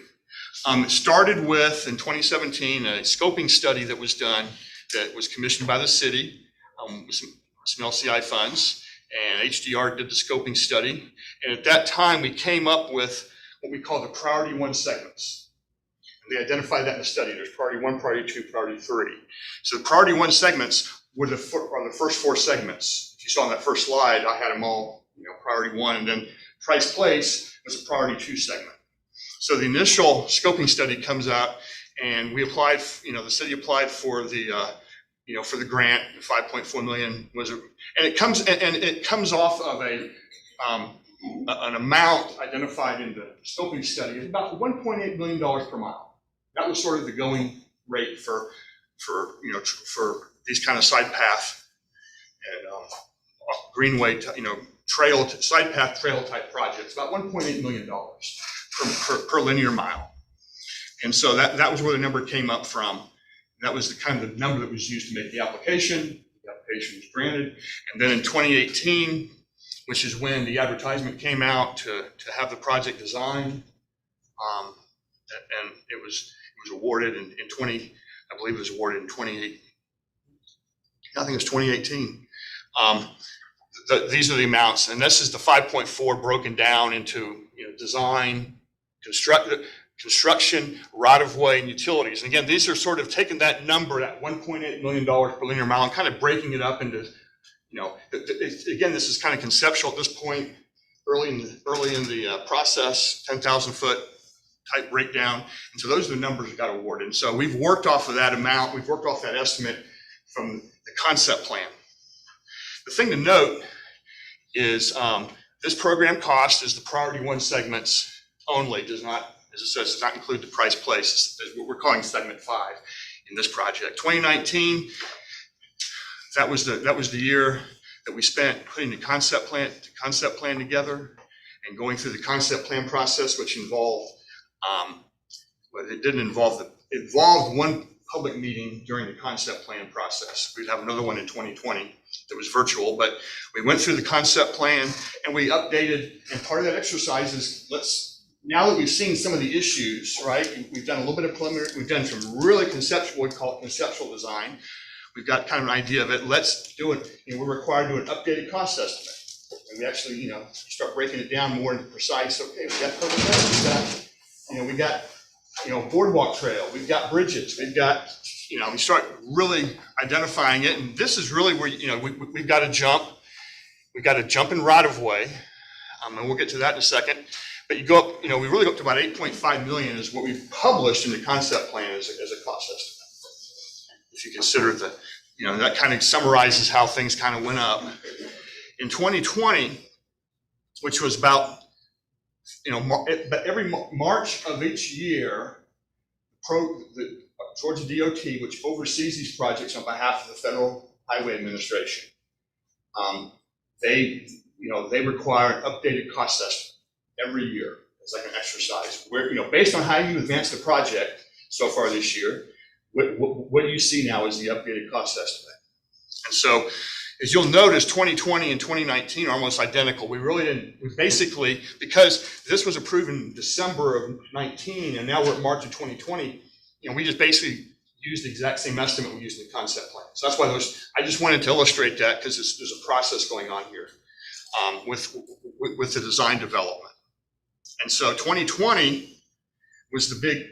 It started with, in 2017, a scoping study that was done that was commissioned by the city with some LCI funds, and HDR did the scoping study. And at that time, we came up with what we call the priority 1 segments. And they identified that in the study. There's priority 1, priority 2, priority 3. So the priority 1 segments are the first 4 segments. If you saw on that first slide, I had them all, priority 1, and then Price Place was a priority 2 segment. So the initial scoping study comes out, and we applied, the city applied for the, for the grant, 5.4 million was, and it comes off of an amount identified in the scoping study of about $1.8 million per mile. That was sort of the going rate for these kind of side path and greenway, side path trail type projects, about $1.8 million per linear mile. And so that was where the number came up from. That was the kind of the number that was used to make the application. The application was granted. And then in 2018, which is when the advertisement came out to have the project designed, and it was awarded in 20, I believe it was awarded in 28, I think it was 2018. These are the amounts, and this is the 5.4 broken down into design, construction, right-of-way, and utilities. And again, these are sort of taking that number, that $1.8 million per linear mile, and kind of breaking it up into, again, this is kind of conceptual at this point, early in the process, 10,000 foot type breakdown. And so those are the numbers that got awarded. And so we've worked off of that amount, we've worked off that estimate from the concept plan. The thing to note is this program cost is the priority one segments only, does not, as it says, does not include the price place, is what we're calling segment 5 in this project. 2019, that was the year that we spent putting the concept plan together and going through the concept plan process, which involved, but it didn't involve it involved one public meeting during the concept plan process. We'd have another one in 2020 that was virtual, but we went through the concept plan and we updated, and part of that exercise is now that we've seen some of the issues, right? We've done a little bit of preliminary, we've done some really conceptual, we call it conceptual design. We've got kind of an idea of it. Let's do it. We're required to do an updated cost estimate. And we actually, start breaking it down more into precise. Okay, we got public roads, we got boardwalk trail, we've got bridges, we've got, we start really identifying it. And this is really where, we've got to jump. We've got to jump in right of way. And we'll get to that in a second. But you go up, we really go up to about 8.5 million is what we've published in the concept plan as a cost estimate. If you consider that kind of summarizes how things kind of went up. In 2020, which was about, every March of each year, the Georgia DOT, which oversees these projects on behalf of the Federal Highway Administration, they require an updated cost estimate every year. It's like an exercise where, based on how you advance the project so far this year, what you see now is the updated cost estimate. And so, as you'll notice, 2020 and 2019 are almost identical. We basically, because this was approved in December of 19, and now we're at March of 2020, we just basically used the exact same estimate we used in the concept plan. So that's why I just wanted to illustrate that, because there's a process going on here with the design development. And so 2020 was the big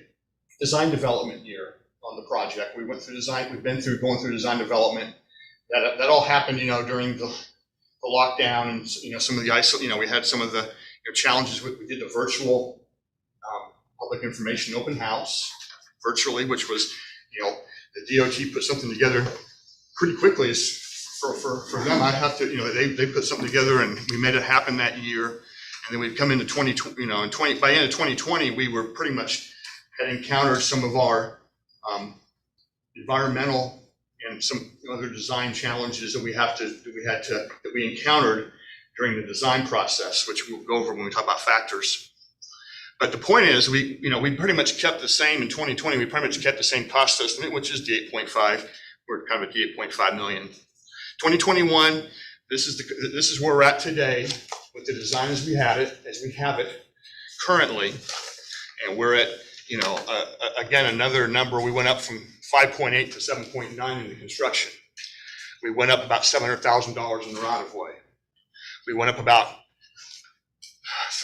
design development year on the project. We went through design, we've been through going through design development. That all happened, during the lockdown and, some of the we had some of the challenges we did the virtual public information open house virtually, which was, the DOT put something together pretty quickly for them. I have to, they put something together and we made it happen that year. And then we've come into 2020, by the end of 2020, we were pretty much had encountered some of our environmental and some other design challenges that we encountered during the design process, which we'll go over when we talk about factors. But the point is, we pretty much kept the same in 2020. We pretty much kept the same cost estimate, which is the 8.5. We're kind of at the 8.5 million. 2021, this is where we're at today with the design as we have it currently, and we're at again another number. We went up from 5.8 to 7.9 in the construction. We went up about $700,000 in the right of way. We went up about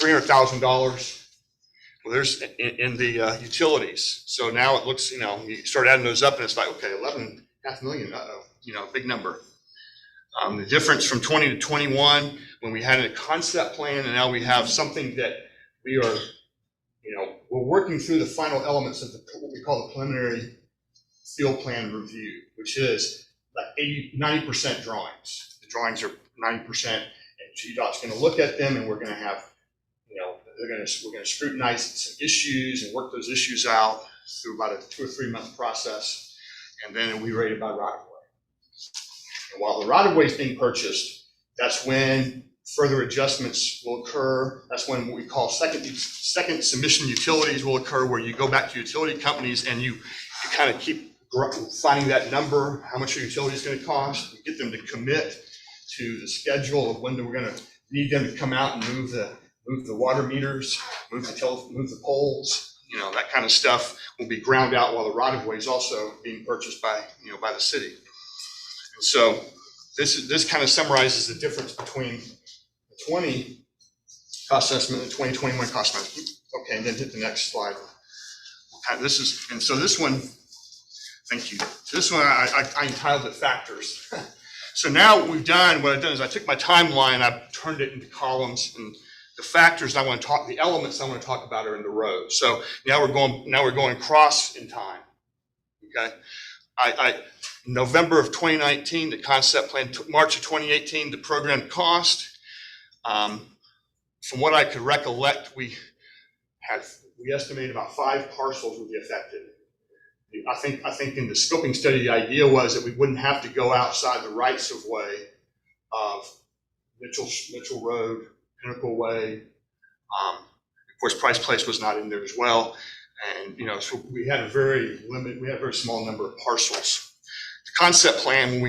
$300,000. Well, there's in the utilities. So now it looks, you start adding those up and it's like, okay, 11.5 million, big number. The difference from 20 to 21, when we had a concept plan and now we have something that we are, we're working through the final elements of what we call the preliminary field plan review, which is 90% drawings. The drawings are 90%, and GDOT's gonna look at them, and we're gonna have, we're gonna scrutinize some issues and work those issues out through about a 2 or 3 month process, and then it'll be rated by right-of-way. And while the right-of-way is being purchased, that's when further adjustments will occur. That's when what we call second submission utilities will occur, where you go back to utility companies and you kind of keep finding that number, how much your utility is going to cost. You get them to commit to the schedule of when we're going to need them to come out and move the water meters, move the poles, that kind of stuff will be ground out while the right-of-way is also being purchased by the city. And so this kind of summarizes the difference between the 20 cost estimate and the 2021 cost estimate. Okay, and then hit the next slide. So this one, thank you. This one I entitled it factors. So now what I've done is I took my timeline, I've turned it into columns, and the factors the elements I want to talk about are in the rows. So now we're going cross in time. Okay, November of 2019, the concept plan. March of 2018, the program cost. From what I could recollect, we estimated about 5 parcels would be affected. I think in the scoping study, the idea was that we wouldn't have to go outside the rights of way of Mitchell Road, Pinnacle Way. Of course, Price Place was not in there as well. And, so we had a very small number of parcels. The concept plan,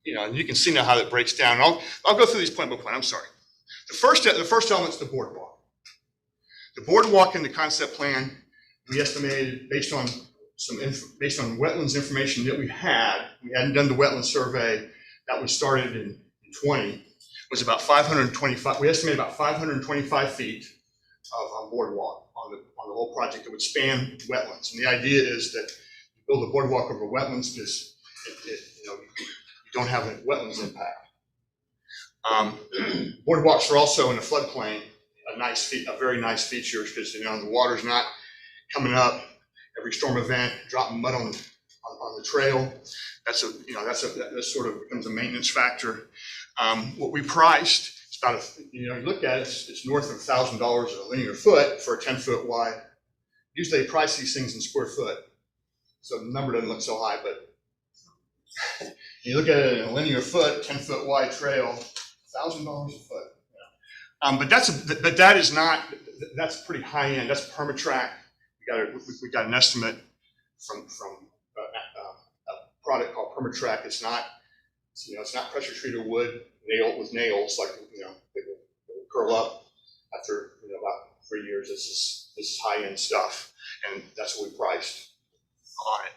and you can see now how that breaks down. And I'll go through these point by point. I'm sorry. The first element is the boardwalk. The boardwalk in the concept plan, we estimated based on wetlands information that we hadn't done the wetland survey that was started in 20, was about 525. We estimated about 525 feet of boardwalk on the whole project that would span wetlands. And the idea is that you build a boardwalk over wetlands because you don't have a wetlands impact. Boardwalks are also in the floodplain a very nice feature because the water's not coming up every storm event, dropping mud on the trail. That sort of becomes a maintenance factor. What we priced is about you look at it, it's north of $1,000 a linear foot for a 10-foot wide. Usually they price these things in square foot, so the number doesn't look so high, but you look at it in a linear foot, 10-foot wide trail, $1,000 a foot. That's pretty high end. That's permatrack. We got an estimate from a product called permatrack. It's not pressure treated wood with nails like they will curl up after about 3 years. This is high end stuff, and that's what we priced on it.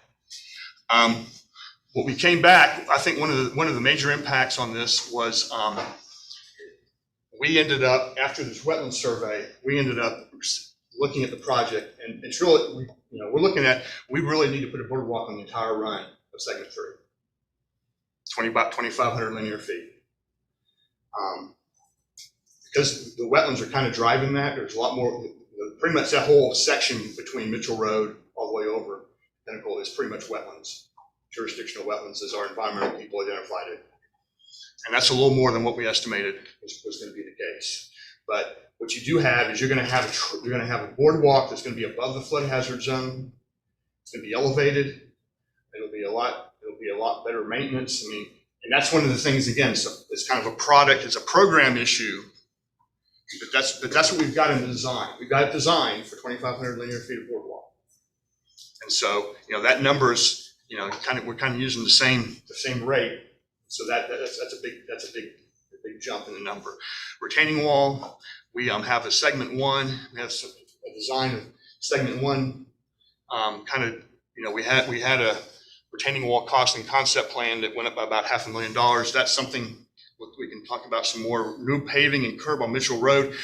What we came back, I think one of the major impacts on this was we ended up, after this wetland survey, looking at the project, and it's really, we're looking at, we really need to put a boardwalk on the entire run of segment 3, about 2,500 linear feet. Because the wetlands are kind of driving that, there's a lot more, pretty much that whole section between Mitchell Road all the way over Pinnacle is pretty much wetlands. Jurisdictional wetlands, as our environmental people identified it. And that's a little more than what we estimated was going to be the case. But what you do have is you're going to have a boardwalk that's going to be above the flood hazard zone. It's going to be elevated. It'll be a lot better maintenance. And that's one of the things, again, so it's kind of a product, it's a program issue, but that's what we've got in the design. We've got it designed for 2,500 linear feet of boardwalk. And so, that number is, we're kind of using the same rate. So that's a big jump in the number. Retaining wall, we have a segment 1. We have a design of segment 1. We had a retaining wall cost and concept plan that went up by about $500,000. That's something we can talk about some more. New paving and curb on Mitchell Road.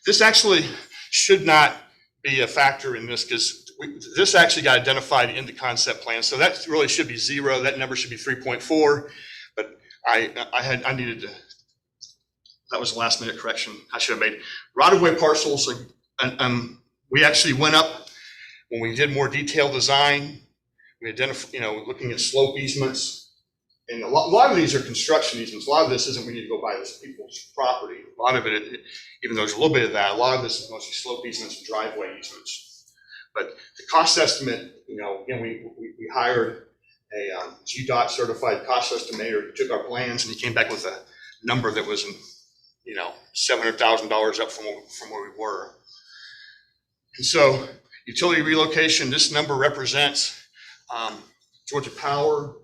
This actually should not be a factor in this because this actually got identified in the concept plan. So that really should be 0. That number should be 3.4. But I needed to, that was a last minute correction I should have made. Right-of-way parcels, we actually went up when we did more detailed design. We identified, looking at slope easements. And a lot of these are construction easements. A lot of this isn't we need to go buy this people's property. A lot of it, even though there's a little bit of that, a lot of this is mostly slope easements and driveway easements. But the cost estimate, again, we hired a GDOT certified cost estimator who took our plans and he came back with a number that was, $700,000 up from where we were. And so utility relocation, this number represents Georgia Power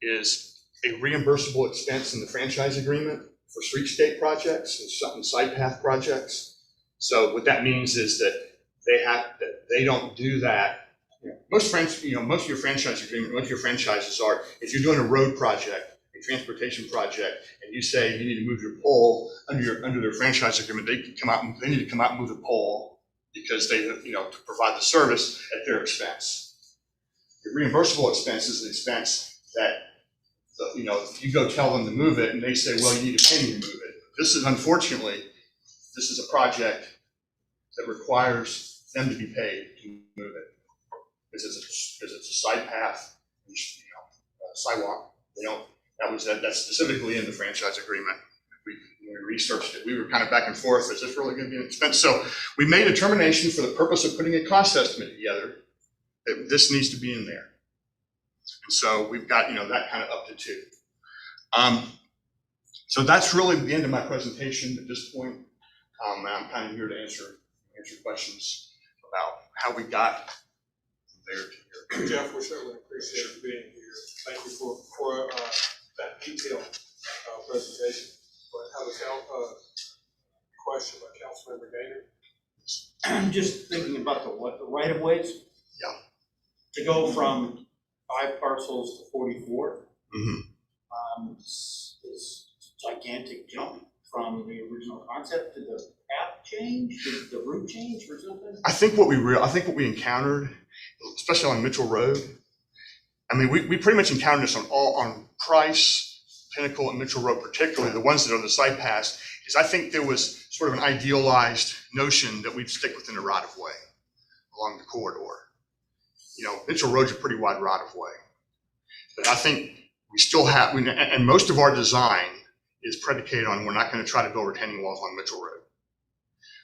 is a reimbursable expense in the franchise agreement for streetscape projects and side path projects. So what that means is that they don't do that. Most of your franchise agreement, most of your franchises are, if you're doing a road project, a transportation project, and you say you need to move your pole under their franchise agreement, they need to come out and move the pole because they, to provide the service at their expense. The reimbursable expense is an expense that, if you go tell them to move it and they say, well, you need to pay me to move it. This is a project that requires them to be paid to move it. Because it's a side path, sidewalk. That's specifically in the franchise agreement. When we researched it, we were kind of back and forth. Is this really going to be an expense? So we made a determination for the purpose of putting a cost estimate together that this needs to be in there. And so we've got, that kind of up to 2. So that's really the end of my presentation at this point. And I'm kind of here to answer questions about how we got from there to here. Jeff, we certainly appreciate you being here. Thank you for that detailed presentation. But have a question by Councilmember Gaynor. I'm just thinking about the right of ways. Yeah. To go from 5 parcels to 44. Mm-hmm. Is a gigantic jump from the original concept. Did the path change? Did the route change or something? I think what we encountered, especially on Mitchell Road, we pretty much encountered this on Price, Pinnacle, and Mitchell Road, particularly the ones that are the side paths, is I think there was sort of an idealized notion that we'd stick within the right of way along the corridor. Mitchell Road's a pretty wide right of way, but I think we still have, and most of our design is predicated on we're not going to try to build retaining walls on Mitchell Road.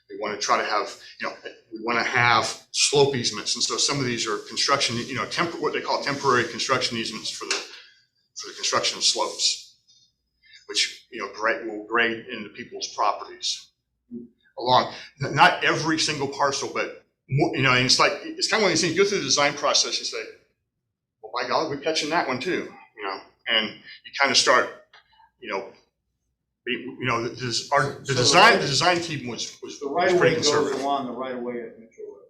We want to try to have, we want to have slope easements, and so some of these are construction, what they call temporary construction easements for the construction of slopes, which will grade into people's properties along. Not every single parcel, but and it's kind of one of these things. You go through the design process, you say, "Well, by God, we're catching that one too," and you kind of start, the design team was the right of pretty way conservative. goes along the right of way at Mitchell Road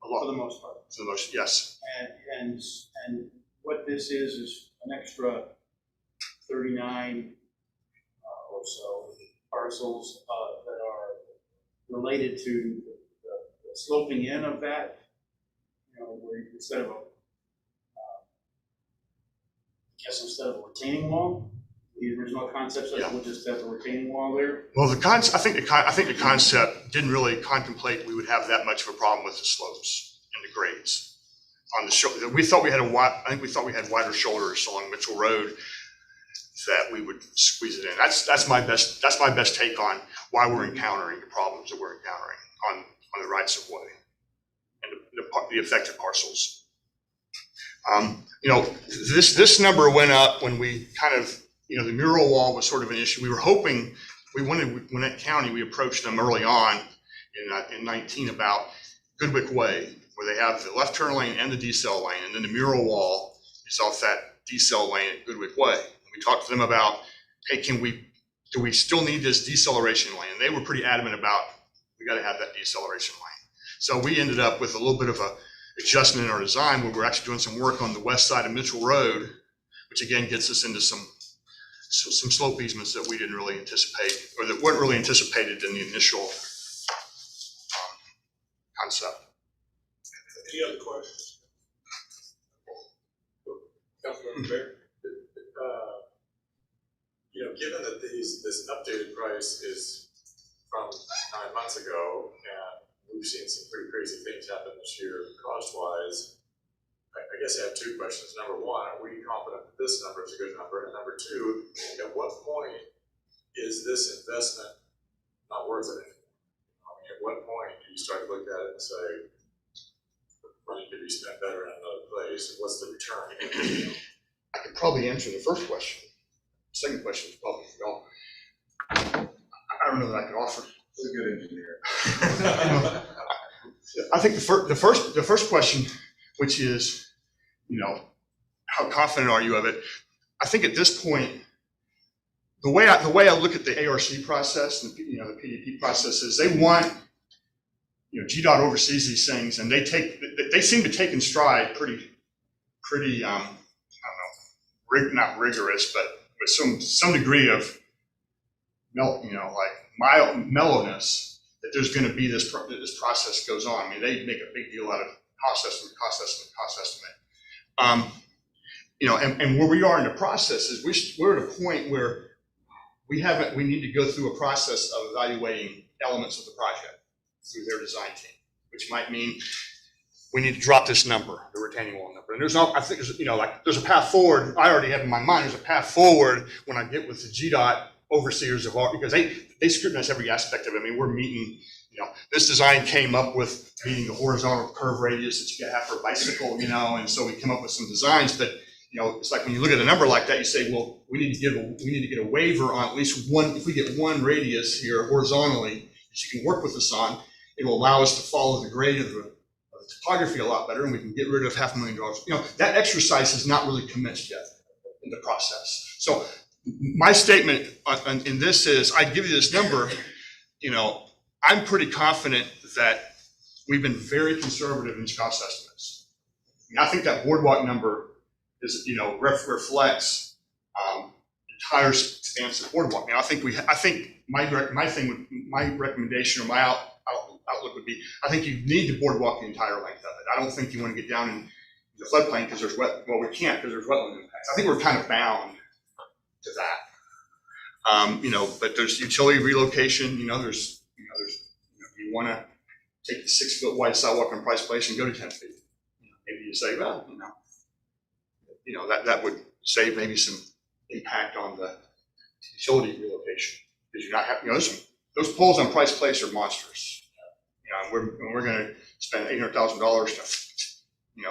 for the most part. For the most, yes. And what this is an extra 39 or so parcels that are related to the sloping in of that. Where instead of instead of a retaining wall, the original concept said we'll just have a retaining wall there. Well, I think the concept didn't really contemplate we would have that much of a problem with the slopes and the grades on the shoulder. We thought we had wider shoulders along Mitchell Road that we would squeeze it in. That's my best take on why we're encountering the problems that we're encountering on the rights of way and the affected parcels. This number went up when we kind of, the mural wall was sort of an issue. We were hoping, Gwinnett County, we approached them early on in 19 about Goodwick Way, where they have the left turn lane and the decel lane, and then the mural wall is off that decel lane at Goodwick Way. And we talked to them about, hey, do we still need this deceleration lane? And they were pretty adamant about, we got to have that deceleration lane. So we ended up with a little bit of a adjustment in our design where we're actually doing some work on the west side of Mitchell Road, which again gets us into some slope easements that we didn't really anticipate, or that weren't really anticipated in the initial concept. Any other questions? Councilmember Baer? Given that this updated price is from 9 months ago, and we've seen some pretty crazy things happen this year cost-wise, I guess I have two questions. Number one, are we confident that this number is a good number? And number two, at what point is this investment not worth it anymore? I mean, at what point do you start to look at it and say, money could be spent better in another place? What's the return? I could probably answer the first question. Second question is probably for y'all. I don't know that I could offer. He's a good engineer. I think the first question, which is, how confident are you of it? I think at this point, the way I look at the ARC process and the PDP process is they want, GDOT oversees these things and they seem to take in stride pretty I don't know, not rigorous, but with some degree of mild mellowness that there's going to be this process goes on. I mean, they make a big deal out of cost estimate. And where we are in the process is we're at a point where we need to go through a process of evaluating elements of the project through their design team, which might mean we need to drop this number, the retaining wall number. And there's a path forward. I already have in my mind, there's a path forward when I get with the GDOT overseers of because they scrutinize every aspect of it. I mean, we're meeting, this design came up with meeting the horizontal curve radius that you have for a bicycle, and so we came up with some designs, but it's like when you look at a number like that, you say, well, we need to get a waiver on at least one. If we get one radius here horizontally that you can work with us on, it will allow us to follow the grade of the topography a lot better, and we can get rid of $500,000. That exercise has not really commenced yet in the process. So my statement in this is, I give you this number, I'm pretty confident that we've been very conservative in cost estimates. I think that boardwalk number is, reflects entire stance of boardwalk. Now, I think my recommendation or my outlook would be, I think you need to boardwalk the entire length of it. I don't think you want to get down in the floodplain because there's we can't because there's wetland impacts. I think we're kind of bound to that. But there's utility relocation, you want to take the 6-foot wide sidewalk on Price Place and go to 10 feet. Maybe you say, well, that would save maybe some impact on the utility relocation because you're not having, those poles on Price Place are monstrous. And we're going to spend $800,000 to,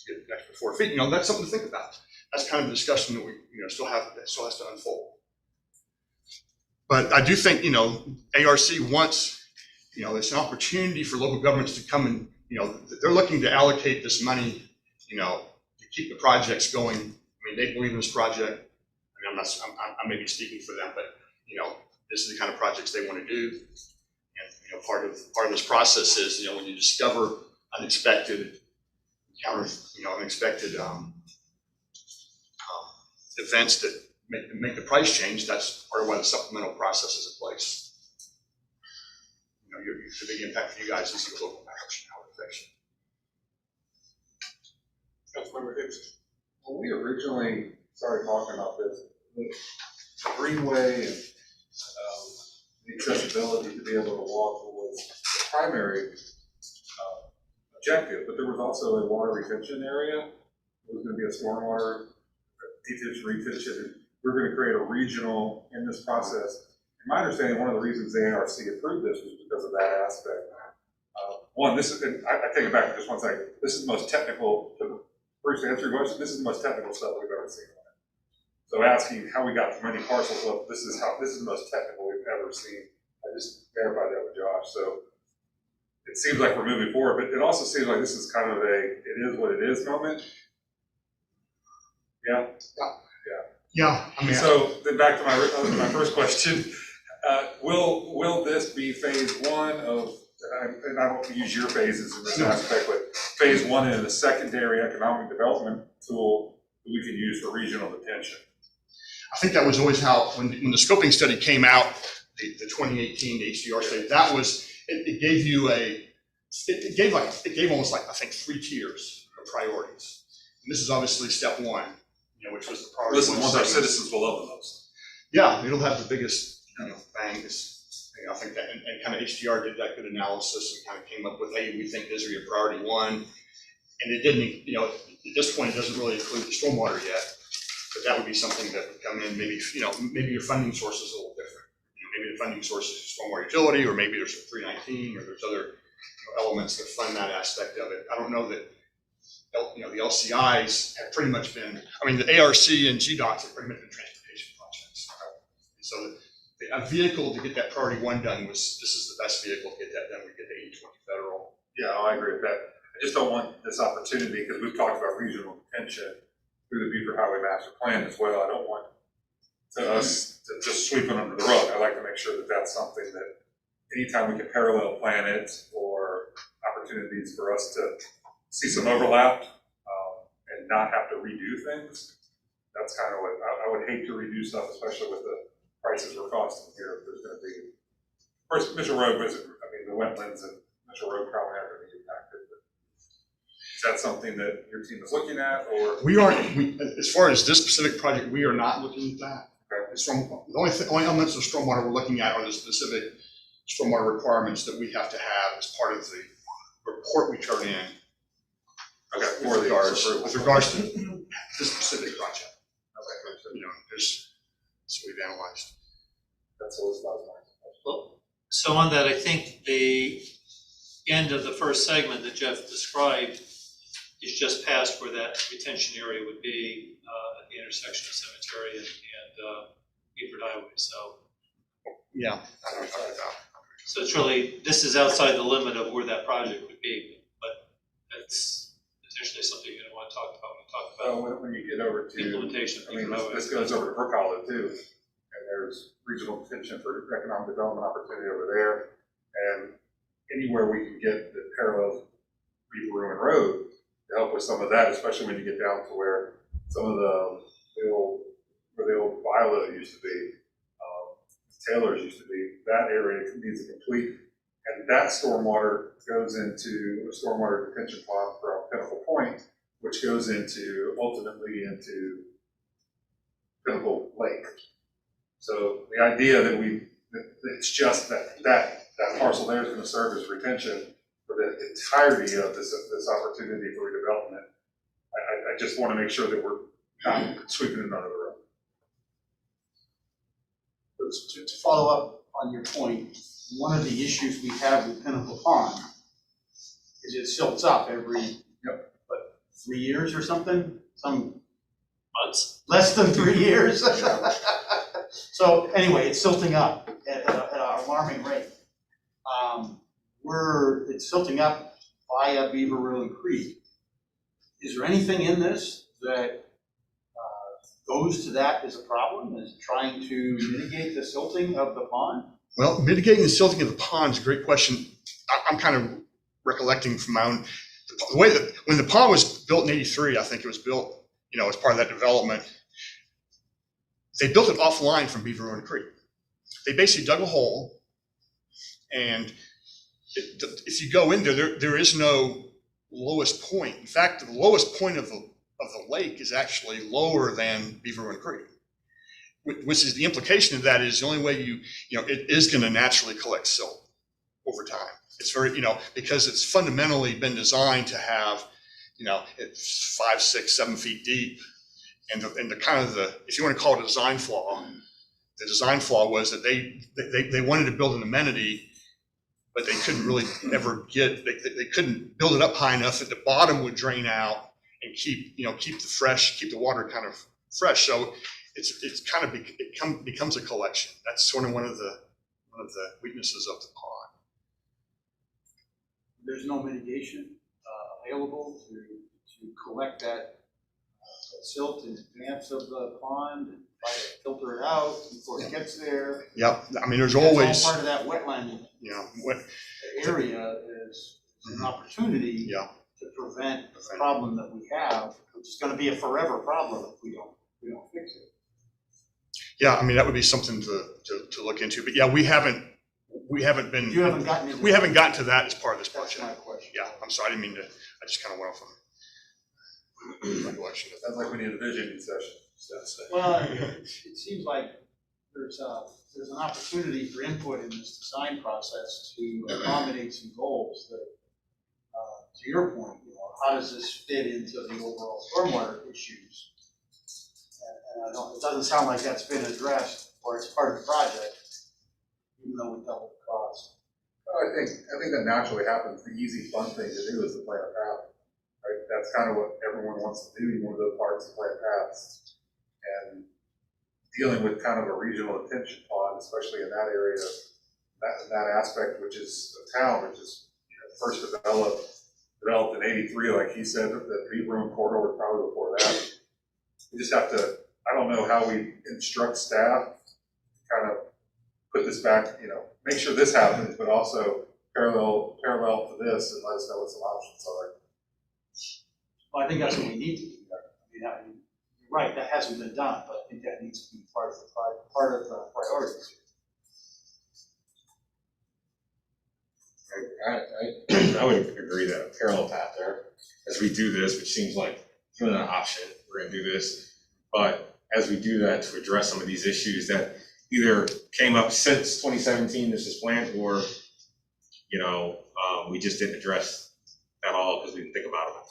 get an extra 4 feet. That's something to think about. That's kind of the discussion that we, still has to unfold. But I do think, ARC wants, it's an opportunity for local governments to come and, they're looking to allocate this money, to keep the projects going. I mean, they believe in this project. I mean, I may be speaking for them, but, this is the kind of projects they want to do. And, part of this process is, when you discover unexpected encounters, unexpected events that make the price change, that's part of why the supplemental process is in place. The big impact for you guys is the local matters and how it affects you. Councilmember Hicks. When we originally started talking about this, the greenway and the accessibility to be able to walk was the primary objective, but there was also a water retention area. There was going to be a stormwater detention, retention, and we were going to create a regional in this process. In my understanding, one of the reasons the ARC approved this was because of that aspect. One, and I take it back for just 1 second. This is the most technical, first to answer your question, this is the most technical stuff we've ever seen. So asking how we got so many parcels up, this is the most technical we've ever seen. I just verified that with Josh. So it seems like we're moving forward, but it also seems like this is kind of it is what it is moment. Yeah. Yeah. I mean, so then back to my first question. Will this be phase one of, and I won't use your phases in this aspect, but phase one in the secondary economic development tool that we can use for regional detention? I think that was always how, when the scoping study came out, the 2018 HDR study, that was, it gave you it gave almost like, I think, 3 tiers of priorities. And this is obviously step one, which was the priority. This is one our citizens will love the most. Yeah, it'll have the biggest, bang. I think that, and kind of HDR did that good analysis and kind of came up with, hey, we think this is your priority one. And it didn't, at this point, it doesn't really include the stormwater yet, but that would be something that would come in, maybe, maybe your funding source is a little different. Maybe the funding source is stormwater utility, or maybe there's a 319, or there's other elements that fund that aspect of it. I don't know that, the LCIs have pretty much been, the ARC and GDOTs have pretty much been transportation projects. And so a vehicle to get that priority one done this is the best vehicle to get that done. We get the 80/20 federal. Yeah, I agree with that. I just don't want this opportunity, because we've talked about regional detention through the Beaver Highway Master Plan as well. I don't want us to just sweep it under the rug. I like to make sure that that's something that anytime we can parallel plan it, or opportunities for us to see some overlap and not have to redo things, that's kind of what, I would hate to redo stuff, especially with the prices we're costing here. If there's going to be, of course, Mitchell Road the wetlands and Mitchell Road probably aren't going to be impacted. But is that something that your team is looking at, or? As far as this specific project, we are not looking at that. Okay. The only elements of stormwater we're looking at are the specific stormwater requirements that we have to have as part of the report we turn in. Okay, with regards to this specific project. Okay. So we've analyzed. That's always about Well, so on that, I think the end of the first segment that Jeff described is just past where that retention area would be at the intersection of Cemetery and Beaver Highway. So yeah, I don't know about that. So it's really, this is outside the limit of where that project would be, but that's potentially something you're going to want to talk about when we talk about when you get over to implementation. This goes over to Brook Hollow too, and there's regional detention for economic development opportunity over there, and anywhere we can get that parallels Beaver Ruin Road to help with some of that, especially when you get down to where some of the old Viola used to be, Taylor's used to be. That area needs a complete, and that stormwater goes into a stormwater detention pond from Pinnacle Point, which goes ultimately into Pinnacle Lake. So the idea that it's just that parcel there is going to serve as retention for the entirety of this opportunity for redevelopment. I just want to make sure that we're not sweeping it under the rug. To follow up on your point, one of the issues we have with Pinnacle Pond is it silts up every, 3 years or something? Some months. Less than 3 years. So anyway, it's silting up at an alarming rate. It's silting up via Beaver Ruin Creek. Is there anything in this that goes to that as a problem, is trying to mitigate the silting of the pond? Well, mitigating the silting of the pond is a great question. I'm kind of recollecting from my own, the way that when the pond was built in '83, I think it was built, as part of that development. They built it offline from Beaver Ruin Creek. They basically dug a hole, and if you go in there is no lowest point. In fact, the lowest point of the lake is actually lower than Beaver Ruin Creek, which is the implication of that is the only way it is going to naturally collect silt over time. It's very, because it's fundamentally been designed to have, it's 5, 6, 7 feet deep. And the kind of if you want to call it a design flaw, the design flaw was that they wanted to build an amenity, but they couldn't really ever they couldn't build it up high enough that the bottom would drain out and keep the water kind of fresh. So it becomes a collection. That's sort of one of the weaknesses of the pond. There's no mitigation available to collect that silt in advance of the pond and try to filter it out before it gets there. Yep. There's always. That's all part of that wetland area is an opportunity to prevent the problem that we have, which is going to be a forever problem if we don't fix it. Yeah, that would be something to look into. But yeah, we haven't been. You haven't gotten into. We haven't gotten to that as part of this project. That's my question. Yeah, I'm sorry, I didn't mean to. I just kind of went off on recollection. Sounds like we need a visioning session. Well, it seems like there's an opportunity for input in this design process to accommodate some goals that, to your point, how does this fit into the overall stormwater issues? And I don't, it doesn't sound like that's been addressed, or it's part of the project, even though we doubled the cost. I think that naturally happens. The easy, fun thing to do is to plan a path, right? That's kind of what everyone wants to do. You want to go parks and plan paths. And dealing with kind of a regional attention pond, especially in that area, that aspect, which is a town, which is, first developed in '83, like he said, the Beaver Room corridor was probably before that. We just have to, I don't know how we instruct staff to kind of put this back, make sure this happens, but also parallel to this, and let us know what some options are. Well, I think that's what we need to do. I mean, you're right, that hasn't been done, but I think that needs to be part of the priorities. I would agree that a parallel path there, as we do this, which seems like an option, we're gonna do this. But as we do that, to address some of these issues that either came up since 2017, this is planned, or, we just didn't address at all because we didn't think about them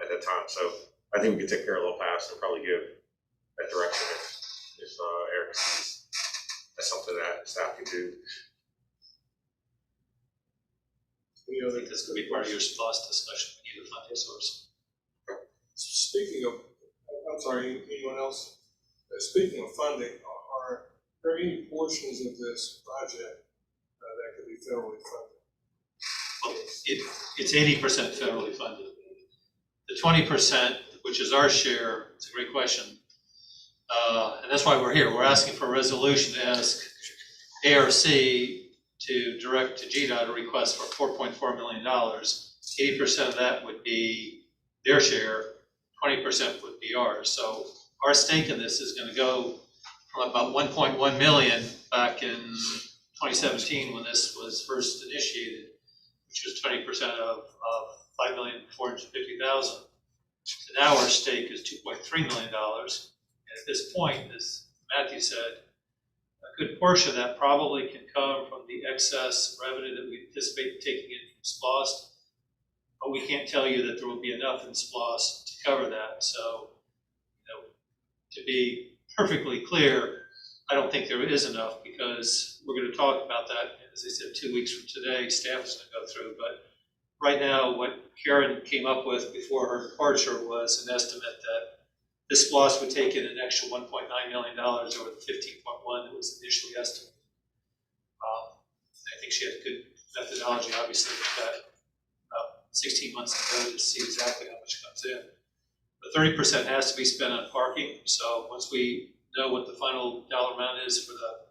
at that time. So I think we could take parallel paths and probably give that direction if Eric sees that's something that staff can do. I think this could be part of your SPOS discussion, we need a funding source. Speaking of, I'm sorry, anyone else? Speaking of funding, are there any portions of this project that could be federally funded? Well, it's 80% federally funded. The 20%, which is our share, it's a great question. And that's why we're here. We're asking for a resolution to ask ARC to direct to GDOT a request for $4.4 million. 80% of that would be their share, 20% would be ours. So our stake in this is gonna go from about 1.1 million back in 2017 when this was first initiated, which was 20% of 5,450,000. So now our stake is $2.3 million. And at this point, as Matthew said, a good portion of that probably can come from the excess revenue that we anticipate taking in from SPOS, but we can't tell you that there will be enough in SPOS to cover that. So, to be perfectly clear, I don't think there is enough because we're going to talk about that, as I said, 2 weeks from today, staff is going to go through. But right now, what Karen came up with before her departure was an estimate that this SPOS would take in an extra $1.9 million over the 15.1 that was initially estimated. I think she had a good methodology, obviously, with that about 16 months ago to see exactly how much comes in. But 30% has to be spent on parking. So once we know what the final dollar amount is for the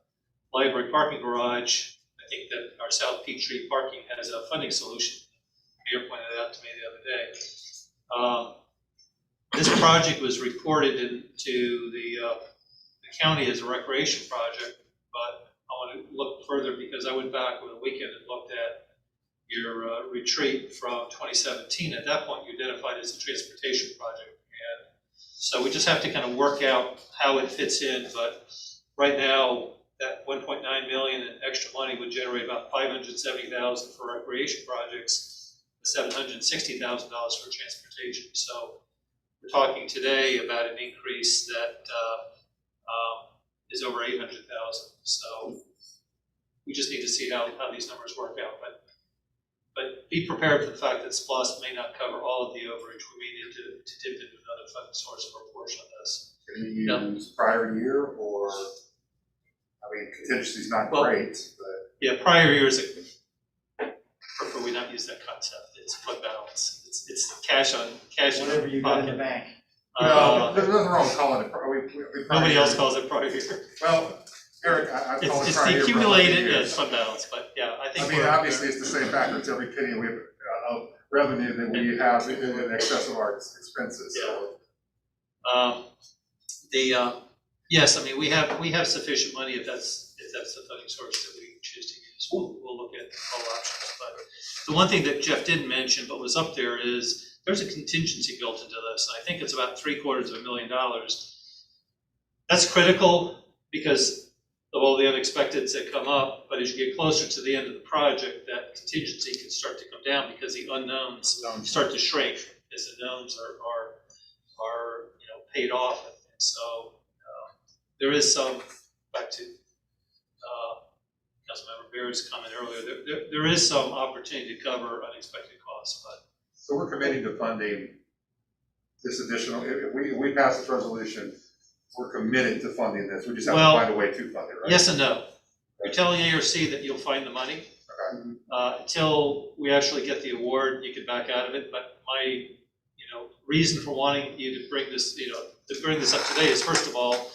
library parking garage, I think that our South Peachtree parking has a funding solution. Mayor pointed out to me the other day. This project was reported into the county as a recreation project, but I want to look further because I went back over the weekend and looked at your retreat from 2017. At that point, you identified as a transportation project. And so we just have to kind of work out how it fits in. But right now, that 1.9 million in extra money would generate about 570,000 for recreation projects, $760,000 for transportation. So we're talking today about an increase that is over 800,000. So we just need to see how these numbers work out. But be prepared for the fact that SPOS may not cover all of the overage. We may need to dip into another funding source for a portion of this. Can you use prior year, or, I mean, contingency's not great, but. Yeah, prior years, prefer we not use that concept. It's fund balance. It's cash on Whatever you got in the pocket. bank. No, there's nothing wrong with calling it, Nobody else calls it prior year. Well, Eric, I call it It's prior the year. accumulated, yeah, it's fund balance, but yeah, I think. I mean, obviously, it's the same backwards every penny we have, of revenue that we have in excess of our expenses, so. Yes, I mean, we have sufficient money if that's the funding source that we choose to use. We'll look at all options. But the one thing that Jeff didn't mention, but was up there, is there's a contingency built into this. And I think it's about $750,000. That's critical because of all the unexpecteds that come up, but as you get closer to the end of the project, that contingency can start to come down because the unknowns start to shrink as the knowns are paid off. And so there is some, back to Councilmember Beard's comment earlier, there is some opportunity to cover unexpected costs, but. So we're committing to funding this additional, if we pass this resolution, we're committed to funding this, we just have to Well, find a way to fund it, right? Yes and no. You're telling ARC that you'll find the money. Until we actually get the award, you can back out of it, but my, reason for wanting you to bring this, to bring this up today is, first of all,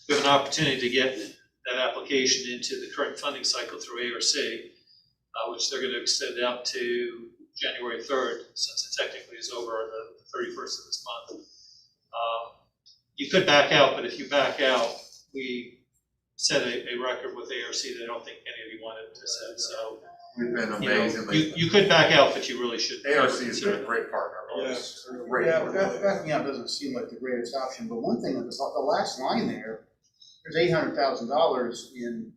we have an opportunity to get that application into the current funding cycle through ARC, which they're gonna extend out to January 3rd, since it technically is over on the 31st of this month. You could back out, but if you back out, we set a record with ARC that I don't think any of you wanted to set, so. We've been amazingly. You could back out, but you really should. ARC has been a great partner of ours. Great Yeah, partner. backing out doesn't seem like the greatest option, but one thing, the last line there's $800,000 in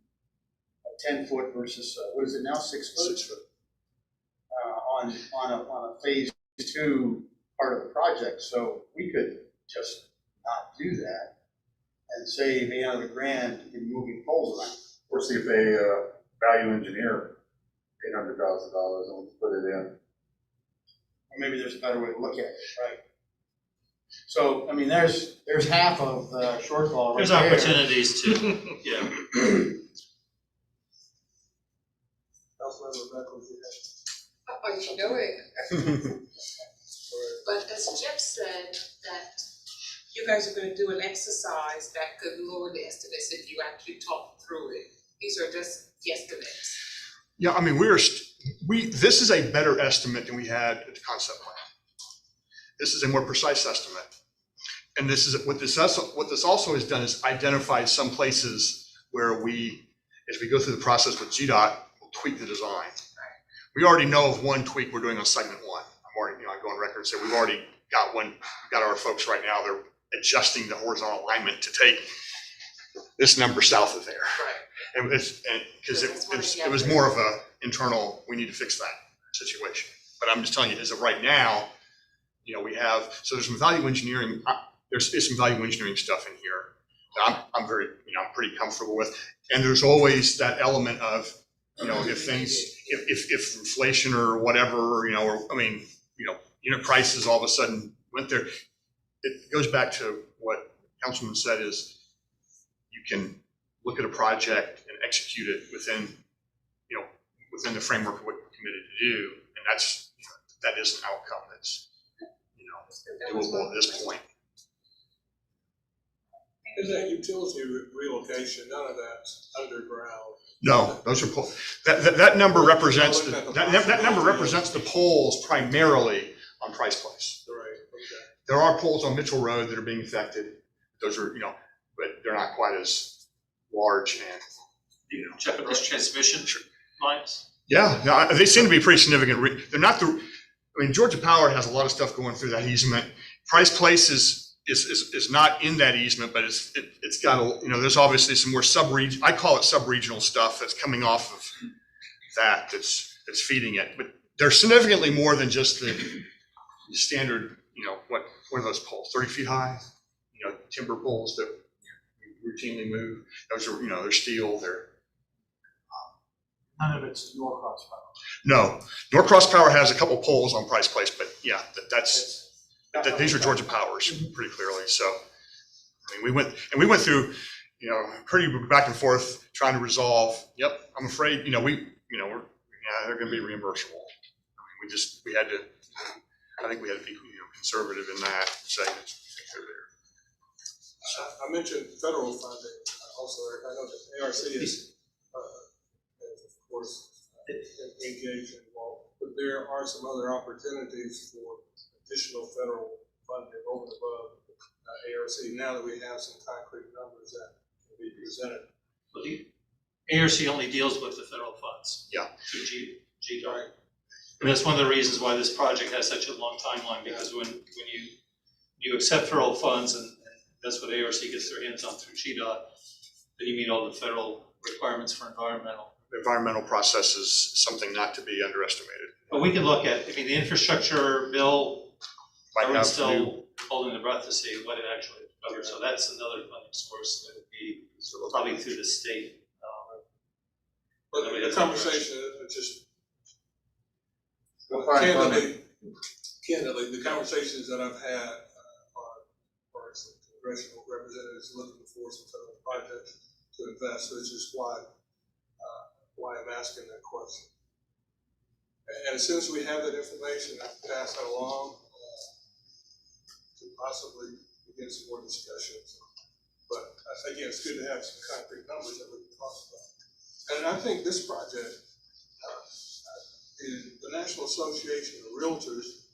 a 10-foot versus, what is it now, 6 foot? 6 foot. On a phase 2 part of the project, so we could just not do that and save $800,000 in moving poles around. Or see if they value engineer $800,000 and we put it in. Or maybe there's a better way to look at it, right? So, I mean, there's half of the shortfall right There's there. opportunities to, yeah. Councilmember Beckles, you Oh, you know it. But as Jeff said, that you guys are gonna do an exercise that could lower the estimates if you actually talk through it. These are just guesstimates. Yeah, I mean, this is a better estimate than we had at the concept plan. This is a more precise estimate. And this is, what this also has done is identified some places where we, as we go through the process with GDOT, will tweak the design. We already know of one tweak we're doing on segment 1. I'm already, I go on record and say we've already got one, we've got our folks right now, they're adjusting the horizontal alignment to take this number south of there. Right. And it's, because it was more of a internal, we need to fix that situation. But I'm just telling you, as of right now, we have, so there's some value engineering, there's some value engineering stuff in here that I'm very, I'm pretty comfortable with. And there's always that element of, if things, if inflation or whatever, unit prices all of a sudden went there, it goes back to what Councilman said is you can look at a project and execute it within the framework of what you're committed to do. And that is an outcome that's, doable at this point. And that utility relocation, none of that's underground. No, those are poles. That number represents that number represents the poles primarily on Price Place. Right, okay. There are poles on Mitchell Road that are being affected. Those are, but they're not quite as large and, Check with this transmission lines. Yeah, no, they seem to be pretty significant. They're not Georgia Power has a lot of stuff going through that easement. Price Place is not in that easement, but it's got there's obviously some more I call it sub-regional stuff that's coming off of that's feeding it. But they're significantly more than just the standard, what are those poles, 30 feet high? Timber poles that we routinely move. Those are, they're steel, None of it's Norcross power. No, Norcross Power has a couple poles on Price Place, but yeah, these are Georgia Powers pretty clearly. So, I mean, we went through, pretty back and forth trying to resolve. Yep, I'm afraid, they're going to be reimbursable. I mean, I think we had to be, conservative in that, say that they're there. So. I mentioned federal funding also. I know that ARC is, of course, engaged and involved, but there are some other opportunities for additional federal funding over and above ARC now that we have some concrete numbers that can be presented. But the ARC only deals with the federal funds. Yeah. Through GDOT. And that's one of the reasons why this project has such a long timeline, because when you accept federal funds, and that's what ARC gets their hands on through GDOT, That you meet all the federal requirements for environmental. Environmental process is something not to be underestimated. But we can look at, I mean, the infrastructure bill, Might everyone's have new, still holding their breath to see what it actually covers. So that's another funding source that would be probably through the state. But I mean, the that's conversation, just We'll find funding. candidly, the conversations that I've had are some congressional representatives looking for some federal projects to invest, which is why I'm asking that question. And as soon as we have that information, I can pass that along to possibly begin some more discussions. But again, it's good to have some concrete numbers that we can talk about. And I think this project, the National Association of Realtors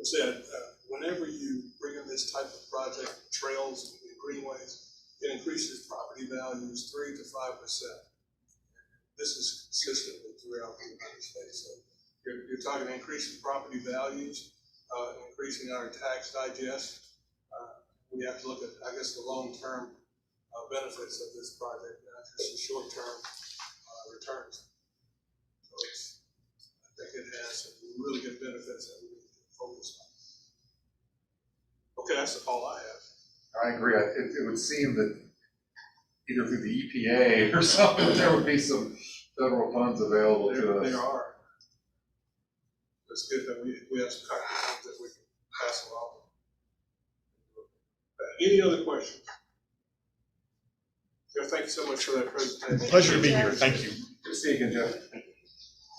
said, whenever you bring in this type of project, trails and greenways, it increases property values 3 to 5%. This is consistently throughout the United States. So you're talking increasing property values, increasing our tax digest. We have to look at, I guess, the long-term benefits of this project, not just the short-term returns. So I think it has some really good benefits that we need to focus on. Okay, that's all I have. I agree. It would seem that either through the EPA or something, there would be some federal funds available to us. There are. It's good that we have some concrete things that we can pass along. Any other questions? Jeff, thank you so much for that presentation. Pleasure to be here, thank you. Good to see you again, Jeff.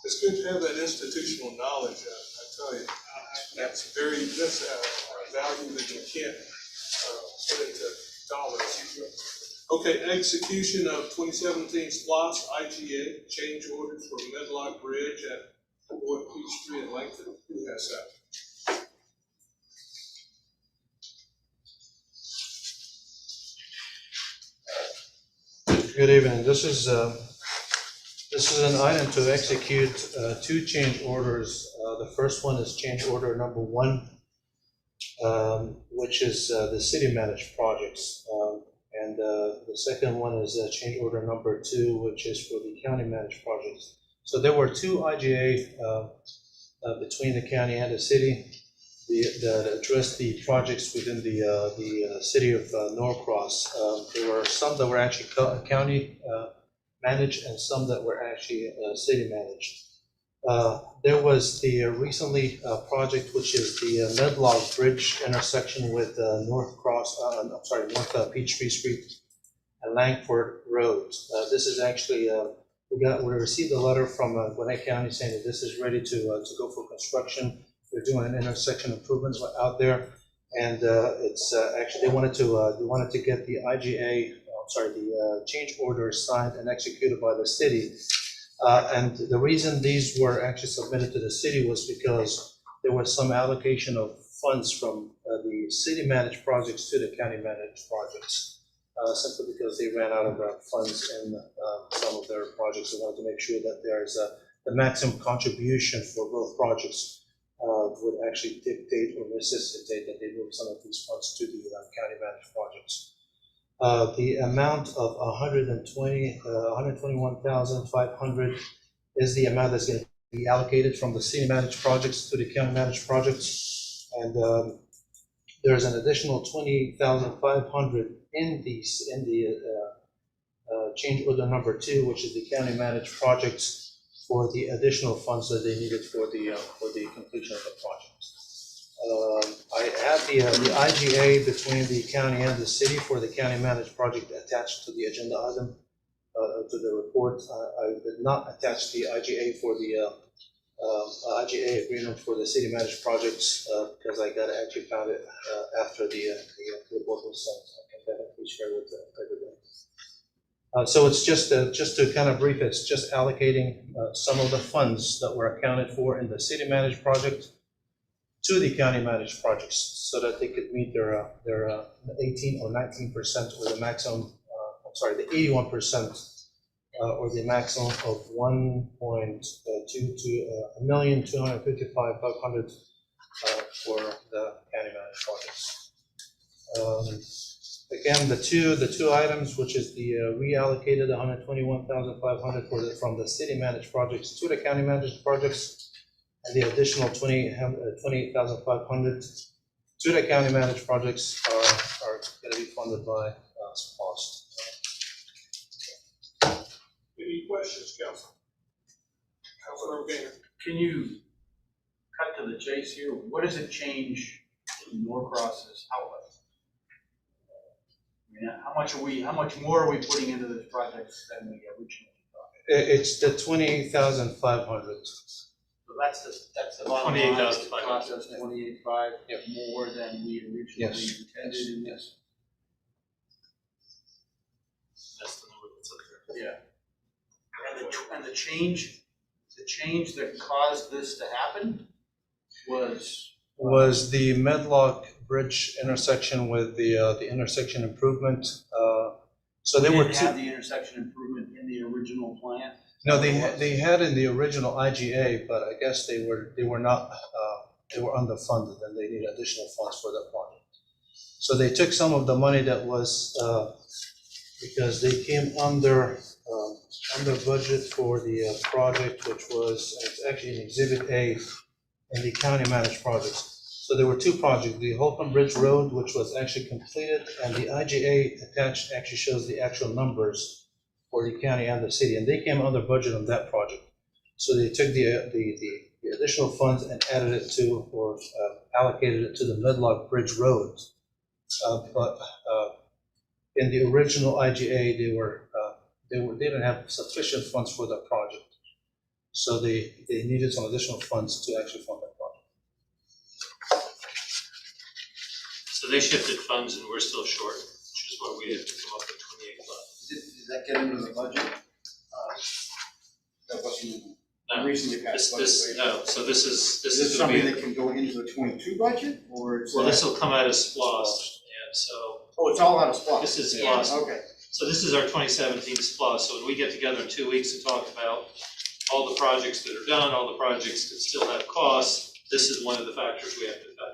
It's good to have that institutional knowledge, I tell you. That's a value that you can't put into dollars. Okay, execution of 2017 SPLOST IGA change orders for Medlock Bridge at Fort Peachtree and Langford. Who has that? Good evening. This is an item to execute two change orders. The first one is change order number 1, which is the city managed projects. And the second one is change order number 2, which is for the county managed projects. So there were two IGA between the county and the city that addressed the projects within the city of Norcross. There were some that were actually county managed and some that were actually city managed. There was the recently project, which is the Medlock Bridge intersection with North Peachtree Street and Langford Road. This is actually, we received a letter from Gwinnett County saying that this is ready to go for construction. They're doing an intersection improvements out there, and it's actually they wanted to get the IGA, the change order signed and executed by the city. And the reason these were actually submitted to the city was because there was some allocation of funds from the city managed projects to the county managed projects, simply because they ran out of funds in some of their projects. They wanted to make sure that there's the maximum contribution for both projects would actually dictate or necessitate that they move some of these funds to the county managed projects. The amount of $121,500 is the amount that's going to be allocated from the city managed projects to the county managed projects, and there's an additional $28,500 in the change order number 2, which is the county managed projects, for the additional funds that they needed for the completion of the project. I have the IGA between the county and the city for the county managed project attached to the agenda item to the report. I did not attach the IGA for the IGA agreement for the city managed projects because I actually found it after the report was sent. I can definitely share with everybody. So it's just to kind of brief, it's just allocating some of the funds that were accounted for in the city managed project to the county managed projects so that they could meet their 18 or 19% or the maximum, the 81% or the maximum of $1,255,500 for the county managed projects. again, the two items, which is the reallocated 121,500 from the city managed projects to the county managed projects, and the additional 28,500 to the county managed projects are going to be funded by cost. Any questions, council? Councilor Gainer? Can you cut to the chase here? What does it change in Norcross's outlet? I mean, how much more are we putting into this project than we originally thought? It's the 28,500. So that's the bottom line. 28,500. Cost us 28.5 more than we originally Yes. intended in this. That's the number that's up there. Yeah. And the change that caused this to happen was The Medlock Bridge intersection with the intersection improvement. So they were didn't have the intersection improvement in the original plan. no, they had in the original IGA, but I guess they were not they were underfunded and they needed additional funds for that project. So they took some of the money that was because they came under budget for the project, which was it's actually in Exhibit A in the county managed projects. So there were two projects, the Holcomb Bridge Road, which was actually completed, and the IGA attached actually shows the actual numbers for the county and the city, and they came under budget on that project. So they took the additional funds and added it to, or allocated it to the Medlock Bridge Road. But in the original IGA, they didn't have sufficient funds for the project. So they needed some additional funds to actually fund that project. So they shifted funds and we're still short, which is why we have to come up with 28.5. Does that get into the budget? That wasn't No, recently passed budget. right? no, so this is Is this gonna be, something that can go into the 22 budget, or is well, that? this will come out as SPOS, and so Oh, it's all out of spot. this is Yeah. SPOS. Okay. So this is our 2017 SPOS, so when we get together in 2 weeks and talk about all the projects that are done, all the projects that still have costs, this is one of the factors we have to factor in.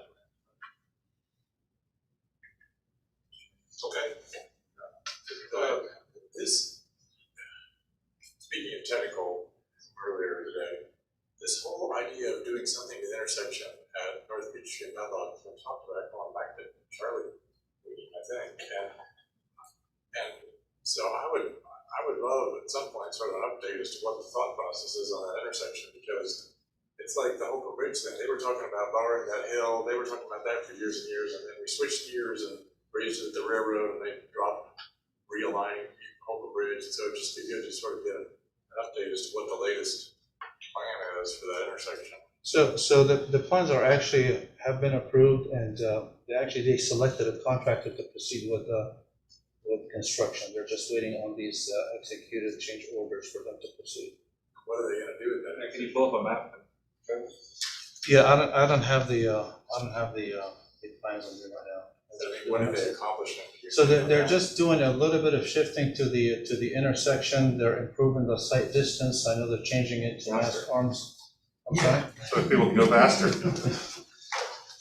Okay. Speaking of technical earlier today, this whole idea of doing something with intersection at North Beach Street, Medlock, we talked about going back to Charlie, I think, and so I would love at some point sort of an update as to what the thought process is on that intersection, because it's like the Holcomb Bridge thing, they were talking about lowering that hill, they were talking about that for years and years, and then we switched gears and raised it at the railroad, and they dropped realigning Holcomb Bridge, so it'd just be good to sort of get an update as to what the latest plan is for that intersection. So the plans are actually have been approved, and they selected a contractor to proceed with construction. They're just waiting on these executed change orders for them to proceed. What are they gonna do with that? Can you pull up a map? Yeah, I don't have the plans on there right now. What have they accomplished? So they're just doing a little bit of shifting to the intersection. They're improving the sight distance. I know they're changing it to mass arms. I'm sorry. So people can go faster.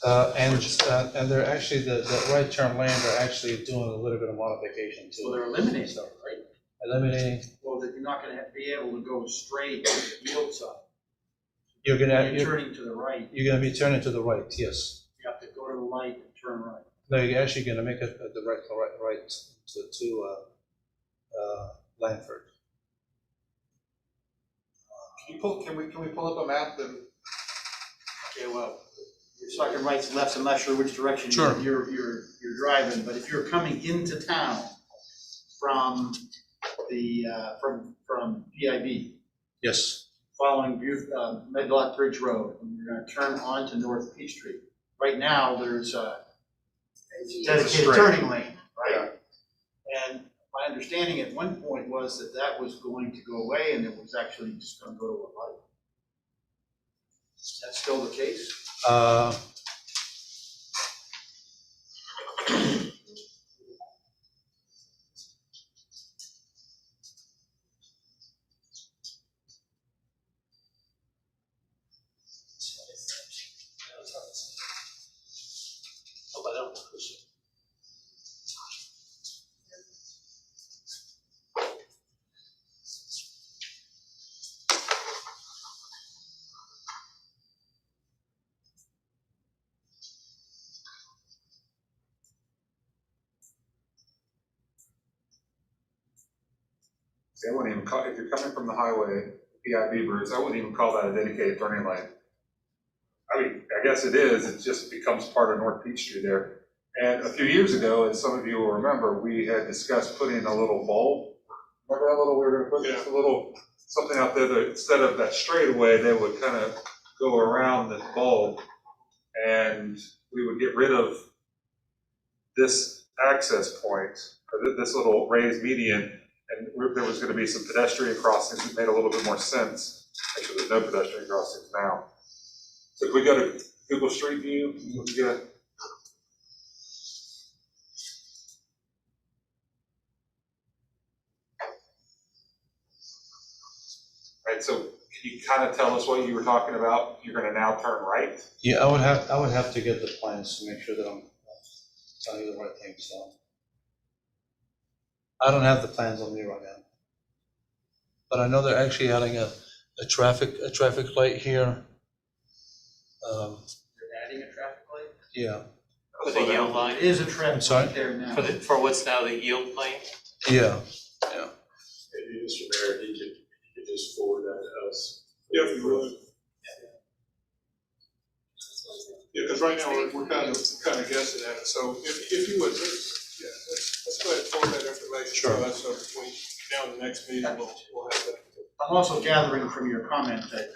And they're actually the right turn lane. They're actually doing a little bit of modification So to they're eliminating stuff, right? eliminating. Well, that you're not gonna be able to go straight to the field side. You're You're gonna turning to the right, you're gonna be turning to the right. Yes. you have to go to the light and turn right. No, you're actually gonna make it the right to Langford. Can we pull up a map that? Okay, well, you're talking rights and lefts, I'm not sure which direction Sure. you're driving, but if you're coming into town from the, from PIB, Yes. following Medlock Bridge Road, and you're gonna turn onto North Peach Street. Right now, there's a dedicated straight. turning lane, right? And my understanding at one point was that was going to go away and it was actually just gonna go to a light. Is that still the case? I wouldn't even call, if you're coming from the highway, PI Beavers, I wouldn't even call that a dedicated turning lane. I mean, I guess it is, it just becomes part of North Peachtree there. And a few years ago, as some of you will remember, we had discussed putting a little bulb. Remember that little, we were gonna put just a little, something out there that instead of that straightaway, they would kind of go around this bulb. And we would get rid of this access point, or this little raised median, and there was gonna be some pedestrian crossings that made a little bit more sense. Actually, there's no pedestrian crossings now. So if we go to Google Street View, we can get right, so can you kind of tell us what you were talking about? You're gonna now turn right? Yeah, I would have to get the plans to make sure that I'm telling you the right thing, so. I don't have the plans on me right now. But I know they're actually adding a traffic light here. You're adding a traffic light? Yeah, For the yield line, It is a I'm trend sorry? there now. for what's now the yield lane? yeah. Maybe Mr. Mayor, he could just forward that to us. Yeah, if you would. Yeah, because right now, we're kind of guessing at it, so if you would, let's go ahead and forward that information to us, so between now and the next meeting, we'll have that. I'm also gathering from your comment that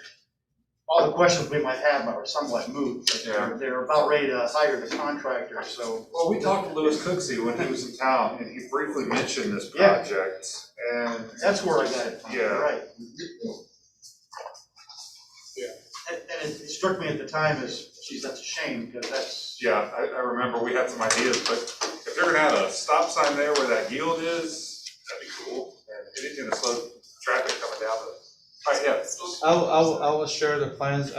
all the questions we might have are somewhat moot, but they're about ready to hire the contractor, so. Well, we talked to Louis Cooksey when he was in town, and he briefly mentioned this Yeah. project, and. That's where I got it from, Yeah. you're right. Yeah. And it struck me at the time as, geez, that's a shame, because that's. Yeah, I remember we had some ideas, but if they're gonna have a stop sign there where that yield is, that'd be cool. And anything to slow traffic coming down the, I will share the plans.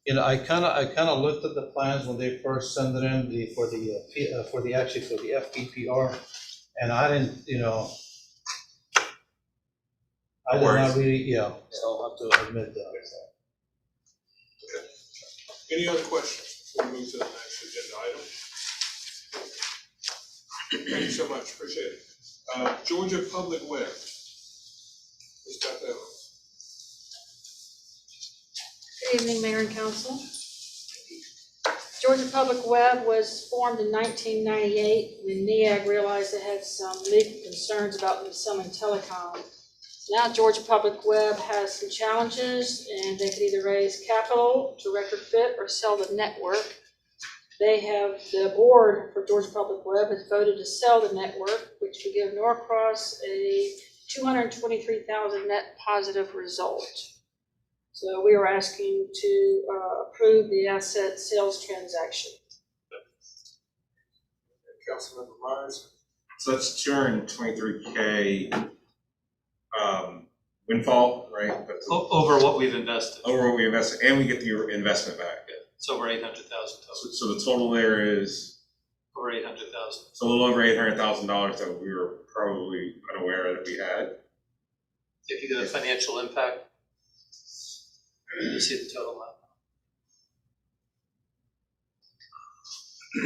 You know, I kind of looked at the plans when they first sent it in for the FPPR, and I didn't, you know, I did not really, so I'll have to admit that. Okay. Any other questions before we move to the next agenda item? Thank you so much, appreciate it. Georgia Public Web. Ms. Beth Evans. Good evening, Mayor and Council. Georgia Public Web was formed in 1998 when NEAG realized it had some legal concerns about them selling telecom. Now Georgia Public Web has some challenges, and they could either raise capital to retrofit or sell the network. The board for Georgia Public Web has voted to sell the network, which would give Norcross a 223,000 net positive result. So we are asking to approve the asset sales transaction. Councilmember Myers. So that's 223K windfall, right? That's Over what we've invested, over what we invested, and we get the investment back. it's over 800,000 total, So the total there is over 800,000. a little over $800,000 that we were probably unaware that we had. If you go to financial impact, you see the total amount.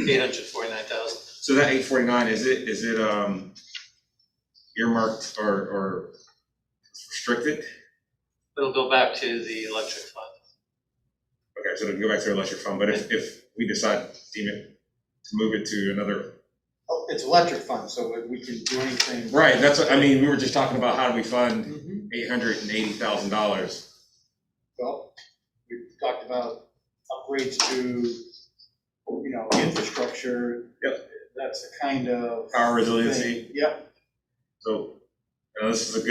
849,000. So that 849, is it earmarked or restricted? It'll go back to the electric fund. Okay, so it'll go back to the electric fund, but if we decide to move it to another. Oh, it's electric fund, so we can do anything. Right, that's what, I mean, we were just talking about how do we fund $880,000. Well, we talked about upgrades to, infrastructure. Yep. That's the kind of. Power resiliency. thing. Yep. So, this is a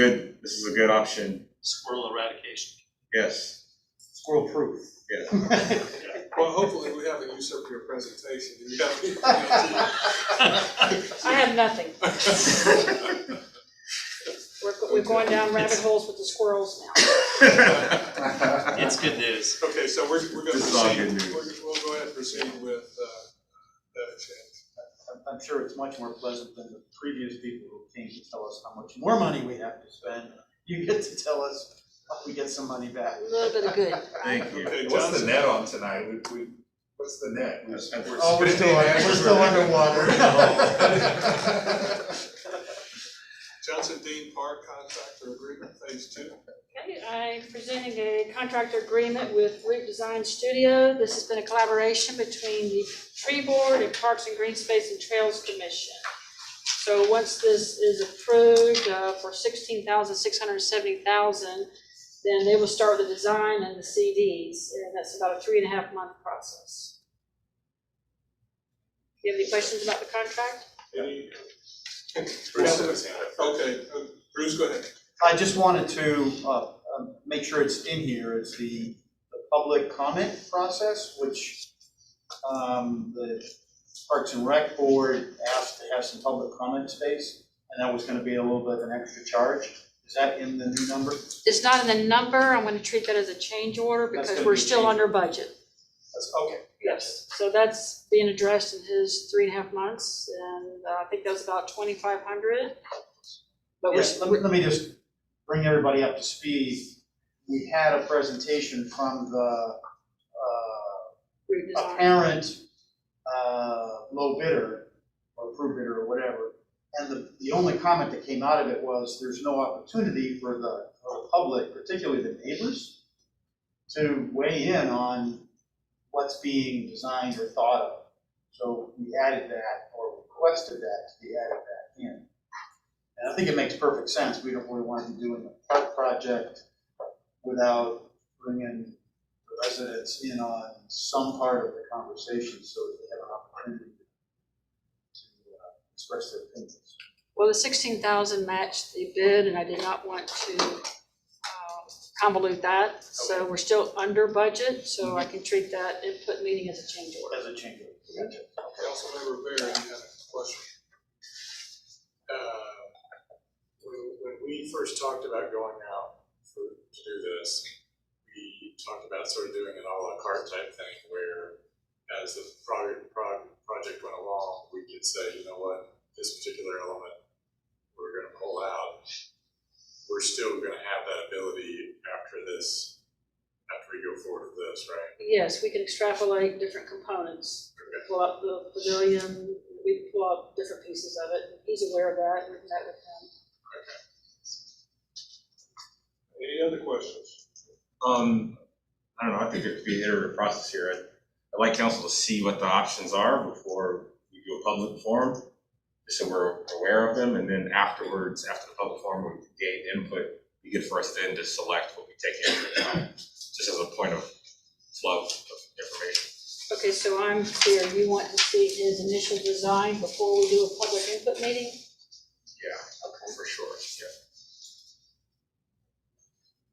good option. Squirrel eradication. Yes. Squirrel proof. Yes. Well, hopefully we haven't usurped your presentation. Do you have anything else? I have nothing. We're going down rabbit holes with the squirrels now. It's good news. Okay, so we're going to This is all proceed, good news. we'll go ahead and proceed with that exchange. I'm sure it's much more pleasant than the previous people who came to tell us how much more money we have to spend. You get to tell us we get some money back. A little bit of good. Thank you. Okay, What's the Johnson. net on tonight? What's the net? Oh, we're still underwater. Johnson Dean Park Contractor Agreement Phase 2. Okay, I'm presenting a contractor agreement with Root Design Studio. This has been a collaboration between the Tree Board and Parks and Green Space and Trails Commission. So once this is approved for $16,670,000, then they will start the design and the CDs, and that's about a 3.5-month process. Do you have any questions about the contract? Any? Bruce has his hand up. Okay, Bruce, go ahead. I just wanted to make sure it's in here, it's the public comment process, which the Parks and Rec Board asked to have some public comment space, and that was gonna be a little bit of an extra charge. Is that in the new number? It's not in the number. I'm going to treat that as a change order That's because gonna we're be still change under budget. That's, okay. Yes, so that's being addressed in his 3.5 months, and I think that was about 2,500. But Yes, we're, let me just bring everybody up to speed. We had a presentation from the redesign. apparent low bidder, or approved bidder, or whatever. And the only comment that came out of it was there's no opportunity for the public, particularly the neighbors, to weigh in on what's being designed or thought of. So we added that, or requested that to be added back in. And I think it makes perfect sense. We don't really want to be doing a park project without bringing the residents in on some part of the conversation so that they have an opportunity to express their opinions. Well, the 16,000 matched the bid, and I did not want to convolute that. So we're still under budget, so I can treat that input meeting as a change order. As a change order. Gotcha. Councilmember Barron, you had a question. When we first talked about going out to do this, we talked about sort of doing an a la carte type thing where as the project went along, we could say, you know what, this particular element we're gonna pull out. We're still gonna have that ability after this, after we go forward with this, right? Yes, we can extrapolate different components. Okay. Pull up the pavilion, we can pull up different pieces of it. He's aware of that, and we've met with him. Any other questions? I don't know, I think it could be an iterative process here. I'd like council to see what the options are before we do a public forum, just so we're aware of them, and then afterwards, after the public forum, we gain input, it'd be good for us then to select what we take into account, just as a point of flow of information. Okay, so I'm clear, you want to see his initial design before we do a public input meeting? Yeah, Okay. for sure, yeah.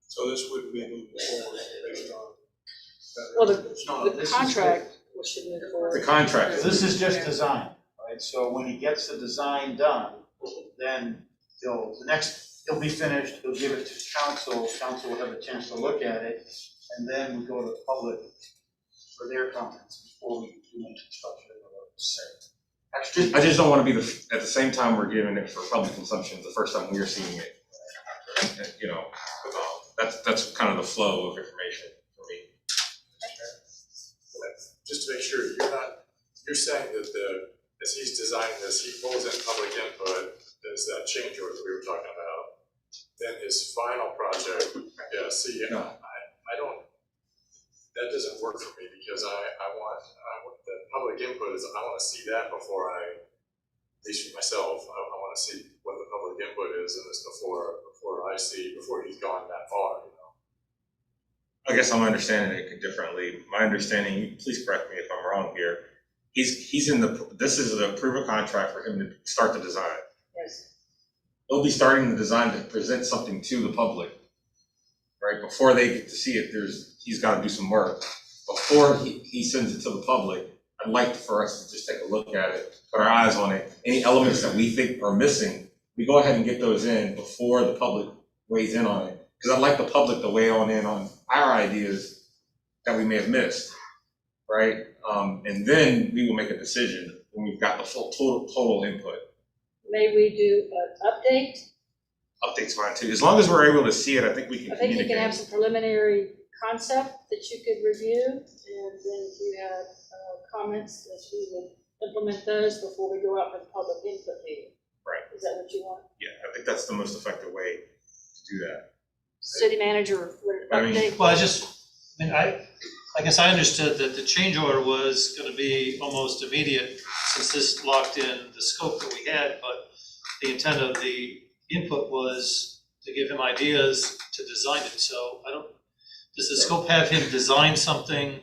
So this would be moving forward based on that. Well, No, the this is contract should move The forward. contract. This is just design, right? So when he gets the design done, then he'll be finished, he'll give it to council will have a chance to look at it, and then we go to the public for their comments before we do any construction or say. I just don't want to be at the same time we're giving it for public consumption, the first time we're seeing it. You know, that's kind of the flow of information for me. Just to make sure, you're saying that as he's designing this, he pulls in public input, there's that change order that we were talking about. Then his final project, yeah, see, I don't, that doesn't work for me because I want the public input is, I want to see that before at least for myself, I want to see what the public input is in this before he's gone that far, you know? I guess I'm understanding it differently. My understanding, please correct me if I'm wrong here, this is the approval contract for him to start the design. Yes. He'll be starting the design to present something to the public, right? Before they get to see it, he's got to do some work. Before he sends it to the public, I'd like for us to just take a look at it, put our eyes on it. Any elements that we think are missing, we go ahead and get those in before the public weighs in on it. Because I'd like the public to weigh in on our ideas that we may have missed, right? And then we will make a decision when we've got the full total input. May we do an update? Update's fine too. As long as we're able to see it, I think we can I think you communicate. can have some preliminary concept that you could review, and then if you have comments, that we would implement those before we go out for the public input meeting. Right. Is that what you want? Yeah, I think that's the most effective way to do that. City manager would I mean, update. Well, I guess I understood that the change order was gonna be almost immediate, since this locked in the scope that we had, but the intent of the input was to give him ideas to design it, so does the scope have him design something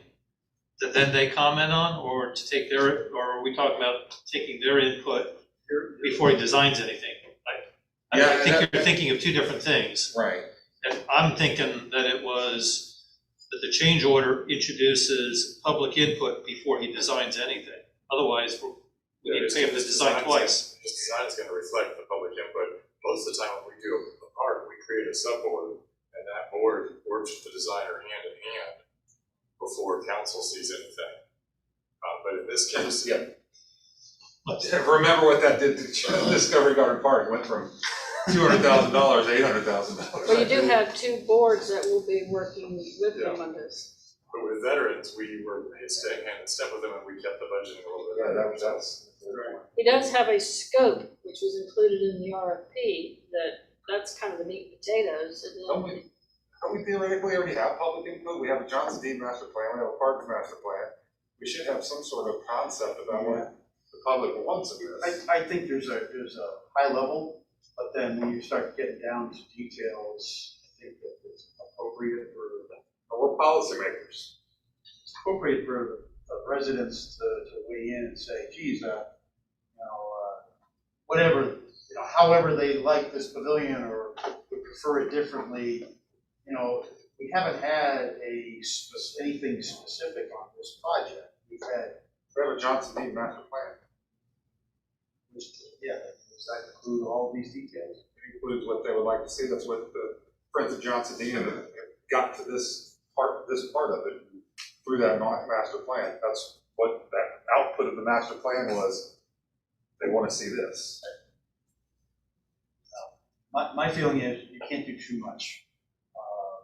that then they comment on, or to take or are we talking about taking their input before he designs anything? I think you're thinking of two different things. Right. And I'm thinking that it was that the change order introduces public input before he designs anything. Otherwise, we need to pay him to design twice. His design is gonna reflect the public input. Most of the time when we do a park, we create a subboard, and that board works with the designer hand in hand before council sees anything. But in this case, Remember what that did to Discovery Garden Park, went from $200,000 to $800,000. Well, you do have two boards that will be working with them on this. but with veterans, we were staying hand in step with them, and we kept the budgeting a little bit. Yeah, that's. He does have a scope, which was included in the RFP, that's kind of the meat and potatoes, and then. Don't we theoretically already have public input? We have a Johnson Dean master plan, we have a Parks master plan. We should have some sort of concept about what the public wants of this. I think there's a high level, but then when you start getting down to details, I think that it's appropriate We're policymakers. it's appropriate for the residents to weigh in and say, geez, whatever, however they like this pavilion or would prefer it differently, we haven't had anything specific on this project. We have a Johnson Dean master plan. Yeah, does that include all of these details? It includes what they would like to see. That's what the Friends of Johnson Dean got to this part of it through that master plan. That's what that output of the master plan was. They want to see this. My feeling is you can't do too much.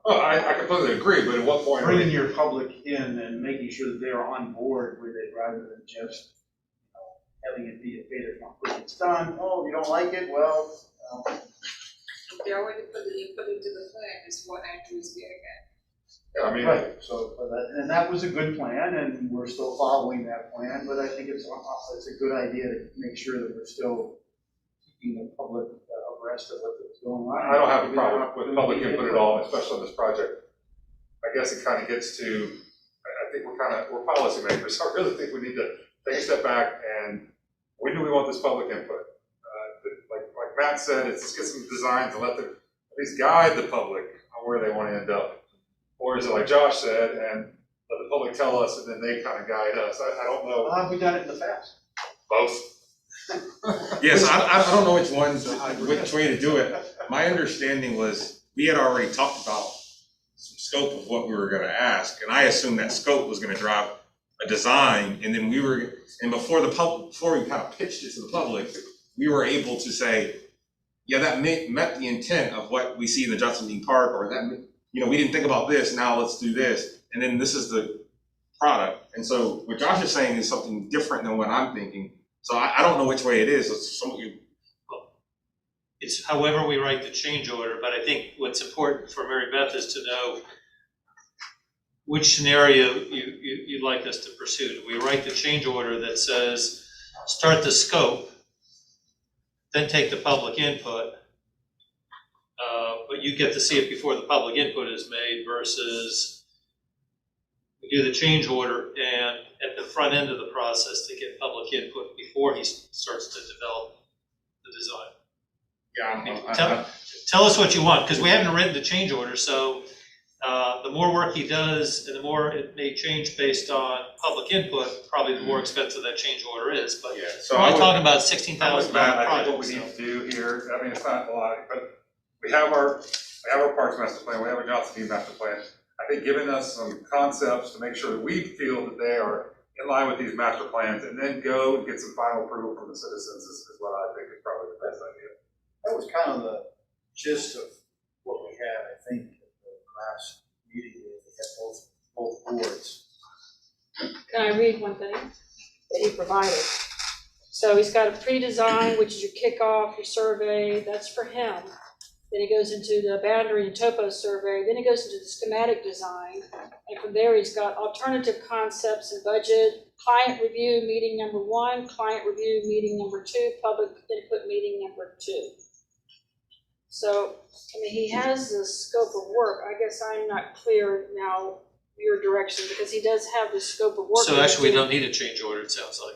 I completely agree, but at what point? Bringing your public in and making sure that they're on board with it rather than just, having it be a fait accompli. It's done, oh, you don't like it, well. They already put the input into the plan, is what Andrew is getting at. Yeah, I mean. Right, so, and that was a good plan, and we're still following that plan, but I think it's a good idea to make sure that we're still keeping the public abreast of what's going on. I don't have a problem with public input at all, especially on this project. I guess it kind of gets to, I think we're policymakers, so I really think we need to take a step back and when do we want this public input? Like Matt said, let's get some designs and let them at least guide the public on where they want to end up. Or is it like Josh said, and let the public tell us and then they kind of guide us? I don't know. How have we done it in the past? Both. Yes, I don't know which way to do it. My understanding was we had already talked about some scope of what we were gonna ask, and I assumed that scope was gonna drive a design, and then before we kind of pitched it to the public, we were able to say, yeah, that met the intent of what we see in the Johnson Dean Park, or that, we didn't think about this, now let's do this, and then this is the product. And so what Josh is saying is something different than what I'm thinking. So I don't know which way it is. It's however we write the change order, but I think what's important for Mary Beth is to know which scenario you'd like us to pursue. Do we write the change order that says, start the scope, then take the public input, but you get to see it before the public input is made, versus we do the change order and at the front end of the process to get public input before he starts to develop the design? Yeah, Tell us what you want, because we haven't written the change order, so the more work he does and the more it may change based on public input, probably the more expensive that change order is, but so we're only talking about $16,000 I think what project. we need to do here, I mean, it's not a lot, but we have our Parks Master Plan, we have our Johnson Dean Master Plan. I think giving us some concepts to make sure that we feel that they are in line with these master plans, and then go and get some final approval from the citizens is what I think is probably the best idea. That was kind of the gist of what we had, I think, at the last meeting, we had both boards. Can I read one thing that he provided? So he's got a pre-design, which is your kickoff, your survey, that's for him. Then he goes into the boundary and topo survey, then he goes into the schematic design. And from there, he's got alternative concepts and budget, client review meeting number 1, client review meeting number 2, public input meeting number 2. So, I mean, he has the scope of work. I guess I'm not clear now your direction, because he does have the scope of work. So actually, we don't need a change order, it sounds like.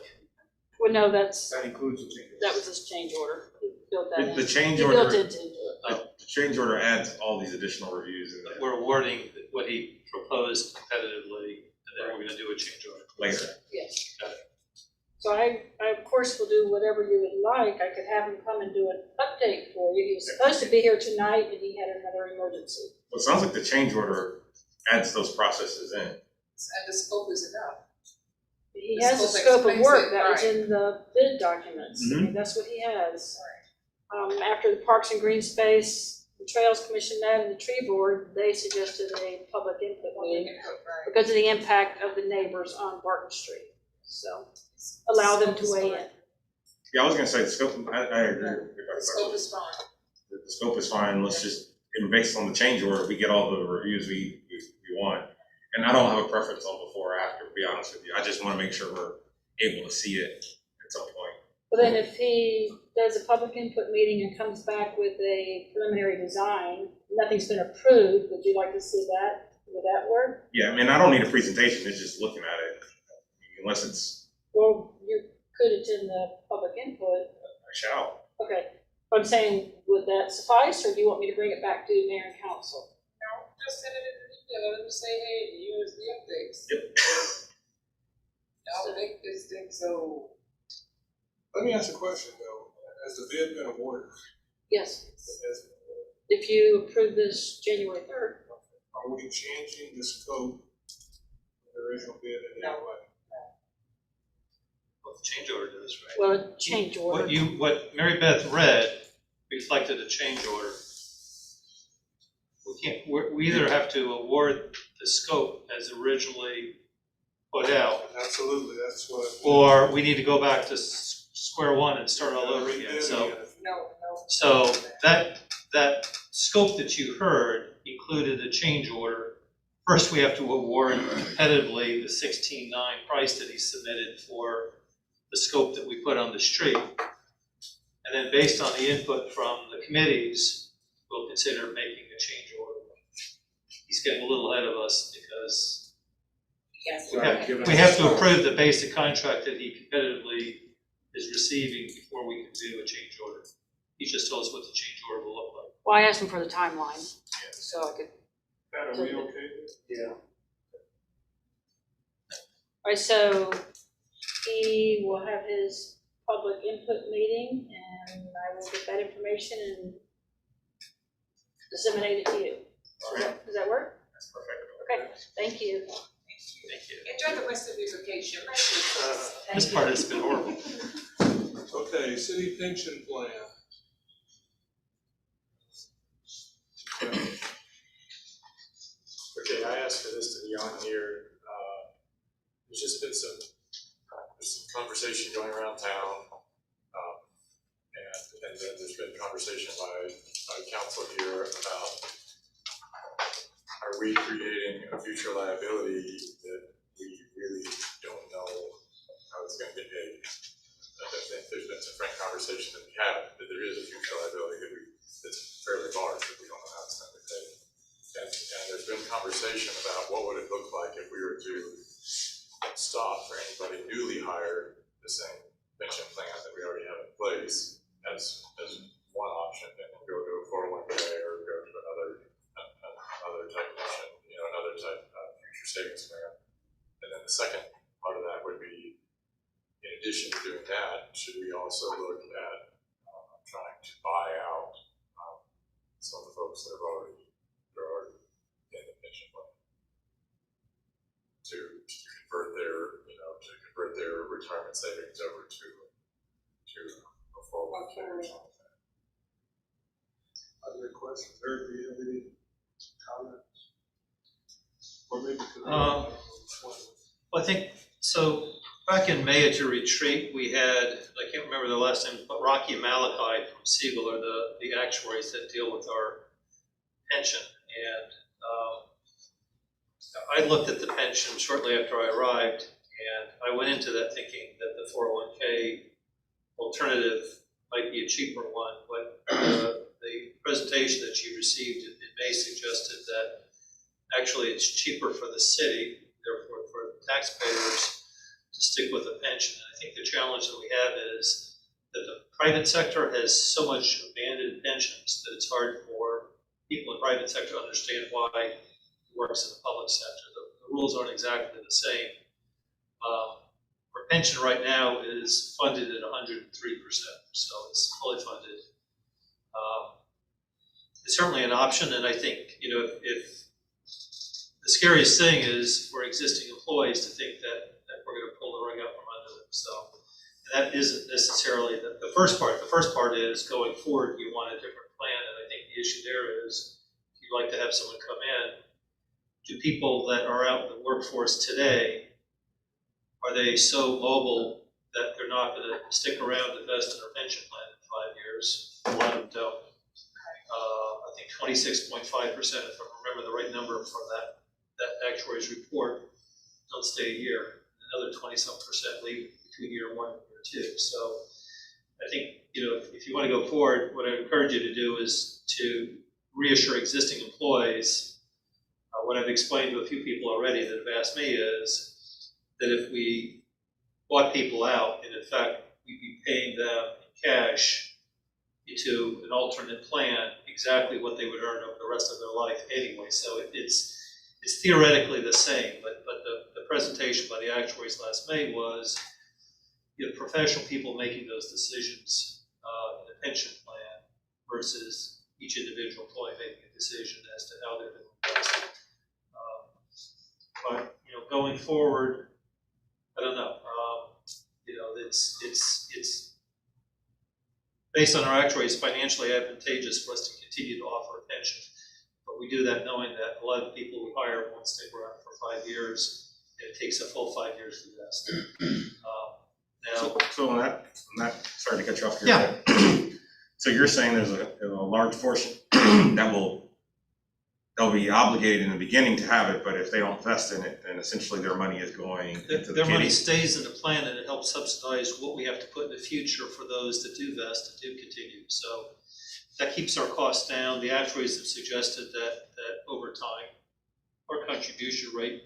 Well, no, that includes the change order. that was his change order. He built that in. The change He order, built it into it. the change order adds all these additional reviews in there We're awarding what he proposed competitively, and then we're gonna do a change order. later. Yes. Got it. So I of course will do whatever you would like. I could have him come and do an update for you. He was supposed to be here tonight, and he had another emergency. Well, it sounds like the change order adds those processes in. And the scope is enough. He The has a scope scope of explains work it, that was right. in the bid documents. I mean, that's what he has. After the Parks and Green Space, the Trails Commission met, and the Tree Board, they suggested a public input meeting because of the impact of the neighbors on Barton Street. So allow them to weigh in. Yeah, I was gonna say the scope, I agree with The scope is fine. The scope is fine, let's just, and based on the change order, we get all the reviews we want. And I don't have a preference on before or after, to be honest with you, I just wanna make sure we're able to see it at some point. But then if he does a public input meeting and comes back with a preliminary design, nothing's been approved, would you like to see that? Would that work? Yeah, I mean, I don't need a presentation, it's just looking at it, unless it's, Well, you could attend the public input. I shall. Okay, I'm saying, would that suffice, or do you want me to bring it back to mayor and council? No, just send it in the email and say, hey, here's the updates. Yep. Y'all make this thing so. Let me ask a question though, has the bid been awarded? Yes, Has- if you approve this January 3rd. Are we changing the scope of the original bid in any way? Well, the change order does, right? Well, change order. What Mary Beth read reflected a change order. We either have to award the scope as originally put out, Absolutely, that's what. or we need to go back to square one and start all over again, so. No. So that scope that you heard included a change order. First, we have to award competitively the 16.9 price that he submitted for the scope that we put on the street. And then based on the input from the committees, we'll consider making a change order. He's getting a little ahead of us because Yes. we have to approve the basic contract that he competitively is receiving before we can do a change order. He just told us what the change order will look like. Well, I asked him for the timeline, so I could. Pat, are we okay with? Yeah. All right, so he will have his public input meeting, and I will get that information and disseminate it to you. Does that work? That's perfect. Okay, thank you. Thank you. Enjoy the rest of your vacation. This part has been horrible. Okay, city pension plan. Okay, I asked for this to be on here. There's just been some conversation going around town. And then there's been conversation by council here about, are we creating a future liability that we really don't know how it's gonna get paid? I think there's been some frank conversation that we have, that there is a future liability that's fairly large, that we don't know how it's gonna be paid. And there's been conversation about what would it look like if we were to stop for anybody newly hired the same pension plan that we already have in place as one option, and then go to a 401k or go to another type of pension, another type of future savings plan. And then the second part of that would be, in addition to doing that, should we also look at trying to buy out some of the folks that are already in the pension plan to convert their retirement savings over to a 401k or something. Other questions, Eric, do you have any comments? Or maybe. Well, I think, so Back in May at your retreat, we had, I can't remember the last name, but Rocky and Malachi from Siegel are the actuaries that deal with our pension. And I looked at the pension shortly after I arrived, and I went into that thinking that the 401k alternative might be a cheaper one, but the presentation that you received in May suggested that actually it's cheaper for the city, therefore for the taxpayers, to stick with a pension. And I think the challenge that we have is that the private sector has so much abandoned pensions that it's hard for people in the private sector to understand why it works in the public sector. The rules aren't exactly the same. Our pension right now is funded at 103%, so it's fully funded. It's certainly an option, and I think, you know, if the scariest thing is for existing employees to think that we're going to pull the rug out from under them. So that isn't necessarily the first part. The first part is going forward, you want a different plan, and I think the issue there is if you'd like to have someone come in, do people that are out in the workforce today, are they so mobile that they're not going to stick around to invest in their pension plan in 5 years? A lot of them don't. I think 26.5%, if I remember the right number for that actuary's report, don't stay a year. Another 20-some% leave between year 1 and year 2. So I think, you know, if you want to go forward, what I encourage you to do is to reassure existing employees. What I've explained to a few people already that have asked me is that if we bought people out, and in fact, we'd be paying them in cash into an alternate plan exactly what they would earn over the rest of their life anyway. So it's theoretically the same, but the presentation by the actuaries last May was, you know, professional people making those decisions in the pension plan versus each individual employee making a decision as to how they're going to invest. But, you know, going forward, I don't know. You know, it's based on our actuaries, financially advantageous for us to continue to offer a pension. But we do that knowing that a lot of people we hire won't stick around for 5 years. And it takes a full 5 years to invest. Now, So on that, sorry to cut you off here. Yeah. So you're saying there's a large portion they'll be obligated in the beginning to have it, but if they don't invest in it, then essentially their money is going into the their money kitty. stays in the plan, and it helps subsidize what we have to put in the future for those that do vest and do continue. So that keeps our costs down. The actuaries have suggested that over time, our contribution rate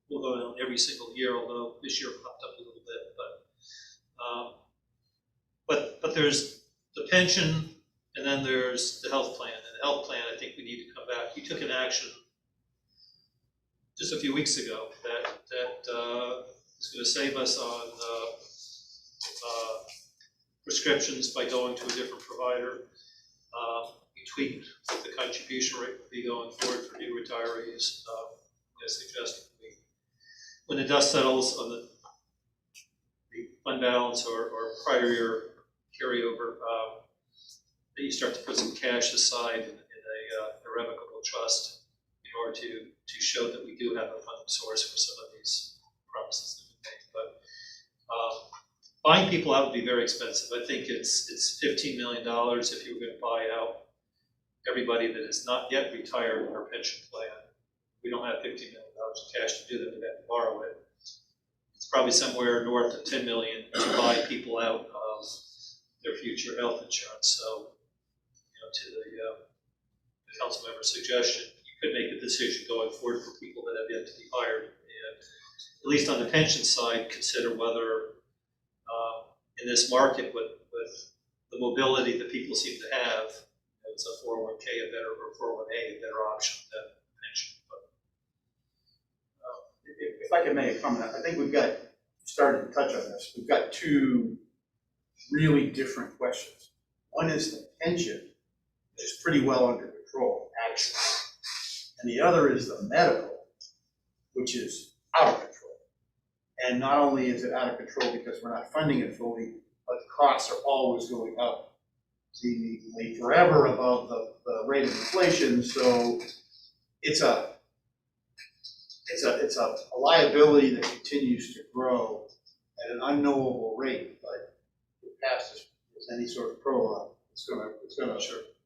will go down every single year, although this year popped up a little bit. But there's the pension, and then there's the health plan. And the health plan, I think we need to come back. We took an action just a few weeks ago that is going to save us on prescriptions by going to a different provider. We tweaked what the contribution rate would be going forward for new retirees. I suggest when the dust settles on the fund balance or prior year carryover, that you start to put some cash aside in a irrevocable trust in order to show that we do have a funding source for some of these promises that we made. But buying people out would be very expensive. I think it's $15 million if you were going to buy out everybody that is not yet retired in our pension plan. We don't have $15 million in cash to do that. We'd have to borrow it. It's probably somewhere north of $10 million to buy people out of their future health insurance. So, you know, to the council member's suggestion, you could make a decision going forward for people that have yet to be hired, and at least on the pension side, consider whether in this market with the mobility that people seem to have, it's a 401k or 401a a better option than pension. If I can make a comment, I think we've got, started to touch on this, we've got two really different questions. One is the pension, which is pretty well under control, actually. And the other is the medical, which is out of control. And not only is it out of control because we're not funding it fully, but the costs are always going up, seemingly forever above the rate of inflation. So it's a liability that continues to grow at an unknowable rate, but if past is any sort of prologue, it's gonna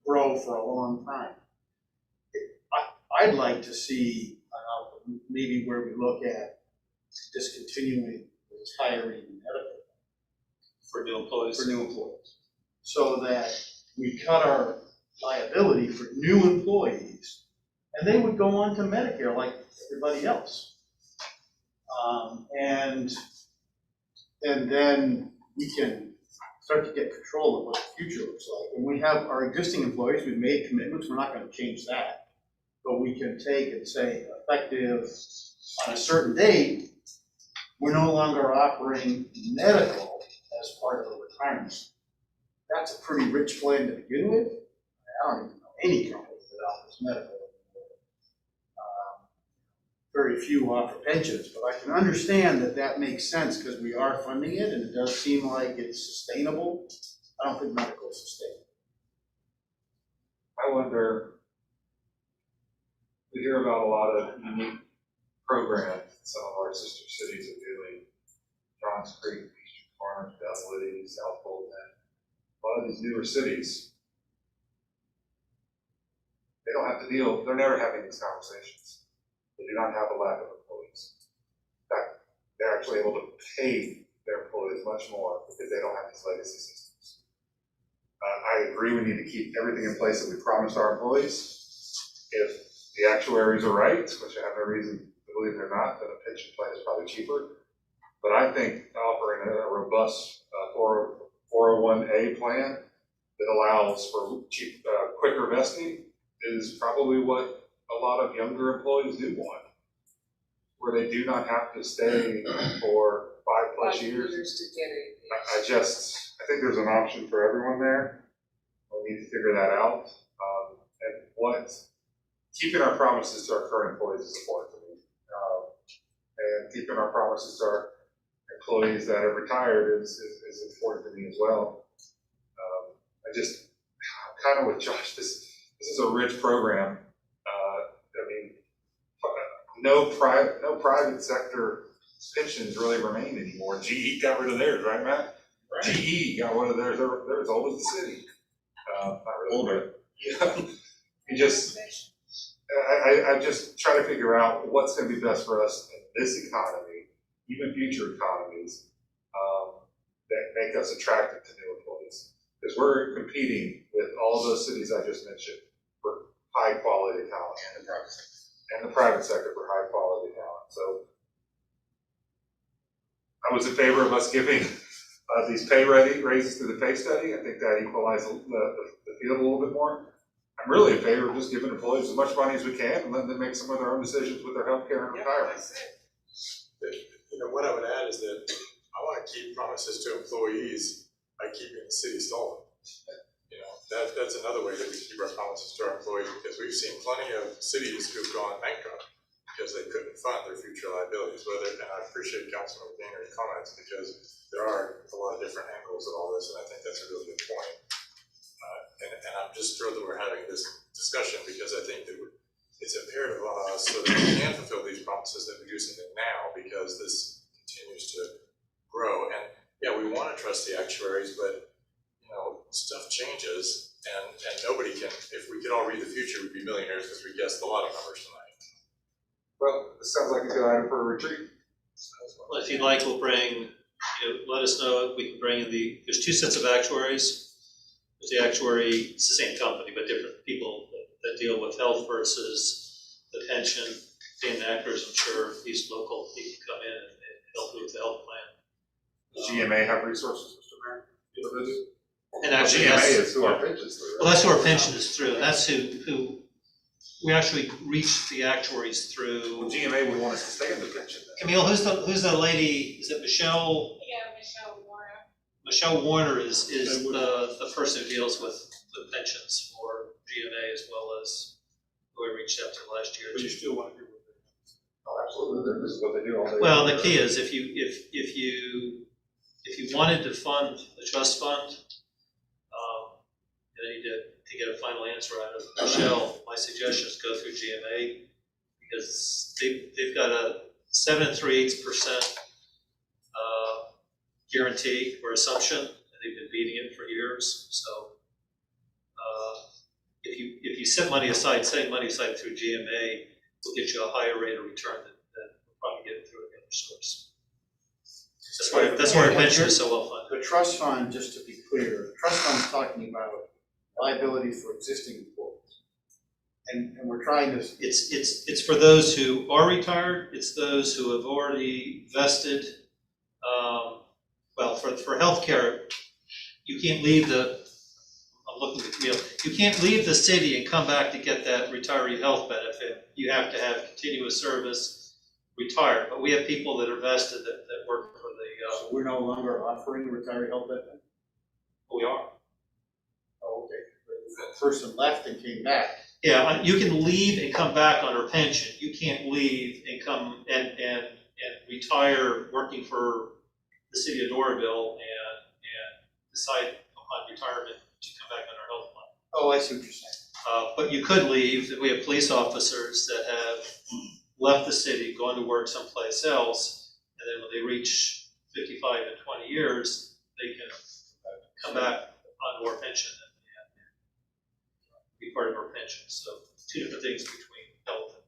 grow for a long time. I'd like to see maybe where we look at discontinuing retiring medical For new employees. so that we cut our liability for new employees, and they would go on to Medicare like everybody else. And then we can start to get control of what the future looks like. And we have our existing employees, we've made commitments, we're not gonna change that. But we can take and say, effective on a certain date, we're no longer offering medical as part of a retirement. That's a pretty rich plan to begin with. I don't even know any company that offers medical. Very few offer pensions, but I can understand that that makes sense because we are funding it and it does seem like it's sustainable. I don't think medical is sustainable. I wonder, we hear about a lot of unique programs that some of our sister cities are doing. Johns Creek, Eastern Farms, Dunwoody, South Fulton. A lot of these newer cities, they don't have to deal, they're never having these conversations. They do not have a lack of employees. In fact, they're actually able to pay their employees much more because they don't have these legacy systems. I agree we need to keep everything in place that we promised our employees. If the actuaries are right, which I have no reason to believe they're not, then a pension plan is probably cheaper. But I think offering a robust 401A plan that allows for cheap, quicker vesting is probably what a lot of younger employees do want, where they do not have to stay for 5+ years. To get it. I think there's an option for everyone there. We need to figure that out. And keeping our promises to our current employees is important to me. And keeping our promises to our employees that have retired is important to me as well. I'm kind of with Josh, this is a rich program. No private sector pensions really remain anymore. GE got rid of theirs, right, Matt? Right. GE got one of theirs. They're as old as the city. Not really older. Yeah. I just try to figure out what's going to be best for us in this economy, even future economies, that make us attractive to new employees. Because we're competing with all those cities I just mentioned for high quality talent. And the private sector for high quality talent. So I was in favor of us giving these pay raises through the pay study. I think that equalizes the field a little bit more. I'm really in favor of just giving employees as much money as we can and letting them make some of their own decisions with their health care and retirement. What I would add is that I want to keep promises to employees by keeping the city solvent. That's another way that we keep our promises to our employees, because we've seen plenty of cities who've gone bankrupt because they couldn't fund their future liabilities. And I appreciate Councilman Gainer's comments, because there are a lot of different angles of all this, and I think that's a really good point. And I'm just thrilled that we're having this discussion, because I think that it's imperative on us so that we can fulfill these promises that we're using it now, because this continues to grow. And yeah, we want to trust the actuaries, but stuff changes, and nobody can, if we could all read the future, we'd be millionaires because we guessed a lot of numbers tonight. Well, this sounds like a good item for a retreat. Well, if you'd like, we'll bring, let us know, we can bring in there's 2 sets of actuaries. There's the actuary, it's the same company, but different people that deal with health versus the pension. Dan Ackers, I'm sure he's local, he can come in and help you with the health plan. Does GMA have resources, Mr. Mayor? And actually, GMA is who our pension's through, right? Well, that's who our pension is through, and that's who we actually reach the actuaries through. Well, GMA would want us to stay in the pension then. Camille, who's the lady, is it Michelle? Yeah, Michelle Warner. Michelle Warner is the person who deals with the pensions for GMA, as well as who I reached out to last year. But you still want to hear what they're doing. Oh, absolutely, this is what they do all day. Well, the key is if you wanted to fund the trust fund, you need to get a final answer out of Michelle. My suggestion is go through GMA, because they've got a 7 3/8% guarantee or assumption, and they've been beating it for years. So if you set money aside, setting money aside through GMA will get you a higher rate of return than we'll probably get through another source. That's why our pension is so well funded. The trust fund, just to be clear, the trust fund is talking about liability for existing employees. And we're trying to. It's for those who are retired, it's those who have already vested. Well, for healthcare, you can't leave I'm looking at Camille, you can't leave the city and come back to get that retiree health benefit. You have to have continuous service, retired. But we have people that are vested that work for the. So we're no longer offering retiree health benefit? We are. Oh, okay. The person left and came back. Yeah, you can leave and come back on her pension. You can't leave and come and retire working for the city of Doraville and decide upon retirement to come back on our health plan. Oh, I see what you're saying. But you could leave. We have police officers that have left the city, gone to work someplace else, and then when they reach 55 and 20 years, they can come back onto our pension and be part of our pension. So two different things between health and.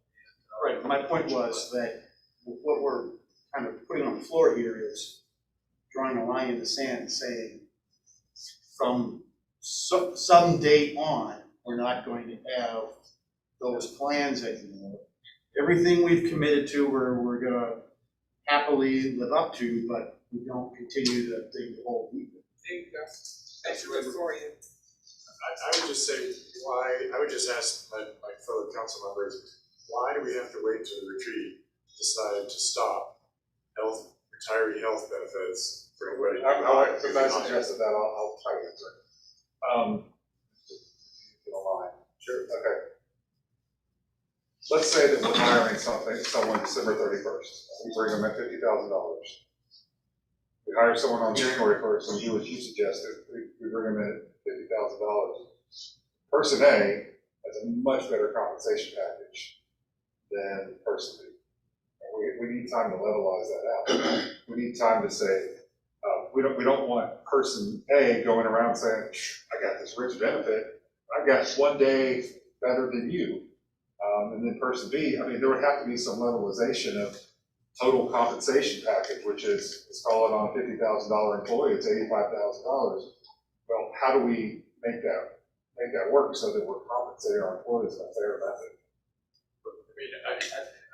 Right, my point was that what we're kind of putting on the floor here is drawing a line in the sand and saying, from some date on, we're not going to have those plans anymore. Everything we've committed to, we're gonna happily live up to, but we don't continue to dig the whole deep. That's good for you. I would just say, I would just ask my fellow council members, why do we have to wait till the retreat to decide to stop retiree health benefits for anybody? Since I suggested that, I'll try to answer it. If you don't mind. Sure. Okay. Let's say that we're hiring someone December 31st. We bring them at $50,000. We hire someone on January 1st, and do what you suggested. We bring them in at $50,000. Person A has a much better compensation package than person B. We need time to levelize that out. We need time to say, we don't want person A going around saying, I got this rich benefit, I've got 1 day better than you. And then person B, I mean, there would have to be some levelization of total compensation package, which is, let's call it on a $50,000 employee, it's $85,000. Well, how do we make that work so that we're compensating our employees in a fair method?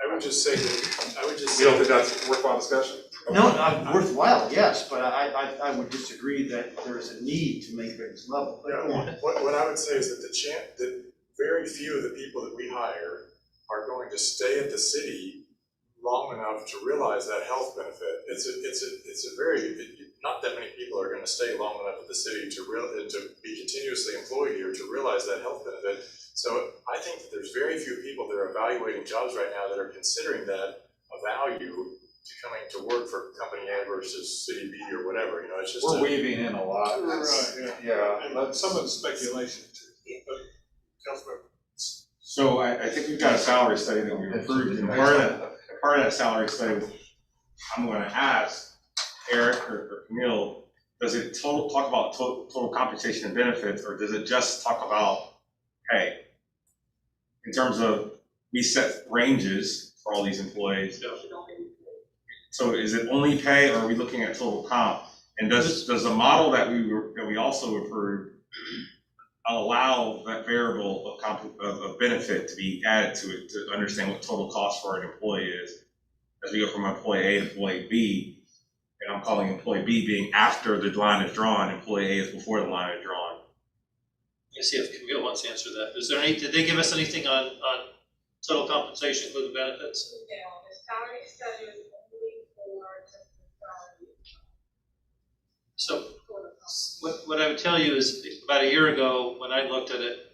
I would just say that, You don't think that's worthwhile discussion? No, worthwhile, yes, but I would disagree that there's a need to make things level. what I would say is that very few of the people that we hire are going to stay at the city long enough to realize that health benefit. Not that many people are going to stay long enough at the city to be continuously employed here to realize that health benefit. So I think that there's very few people that are evaluating jobs right now that are considering that a value to coming to work for company A versus city B or whatever. You know, it's just we're weaving in a lot. Right, Yeah. And some of the speculation too. But, Councilmember. So I think we've got a salary study that we approved, and part of that salary study, I'm gonna ask Eric or Camille, does it talk about total compensation and benefits, or does it just talk about pay? In terms of, we set ranges for all these employees. So is it only pay, or are we looking at total comp? And does the model that we also approved allow that variable of benefit to be added to it to understand what total cost for an employee is? As we go from employee A to employee B, and I'm calling employee B being after the line is drawn, employee A is before the line is drawn. Let's see if Camille wants to answer that. Did they give us anything on total compensation, including benefits? No, the salary study is only for just the salary. So what I would tell you is about a year ago, when I looked at it,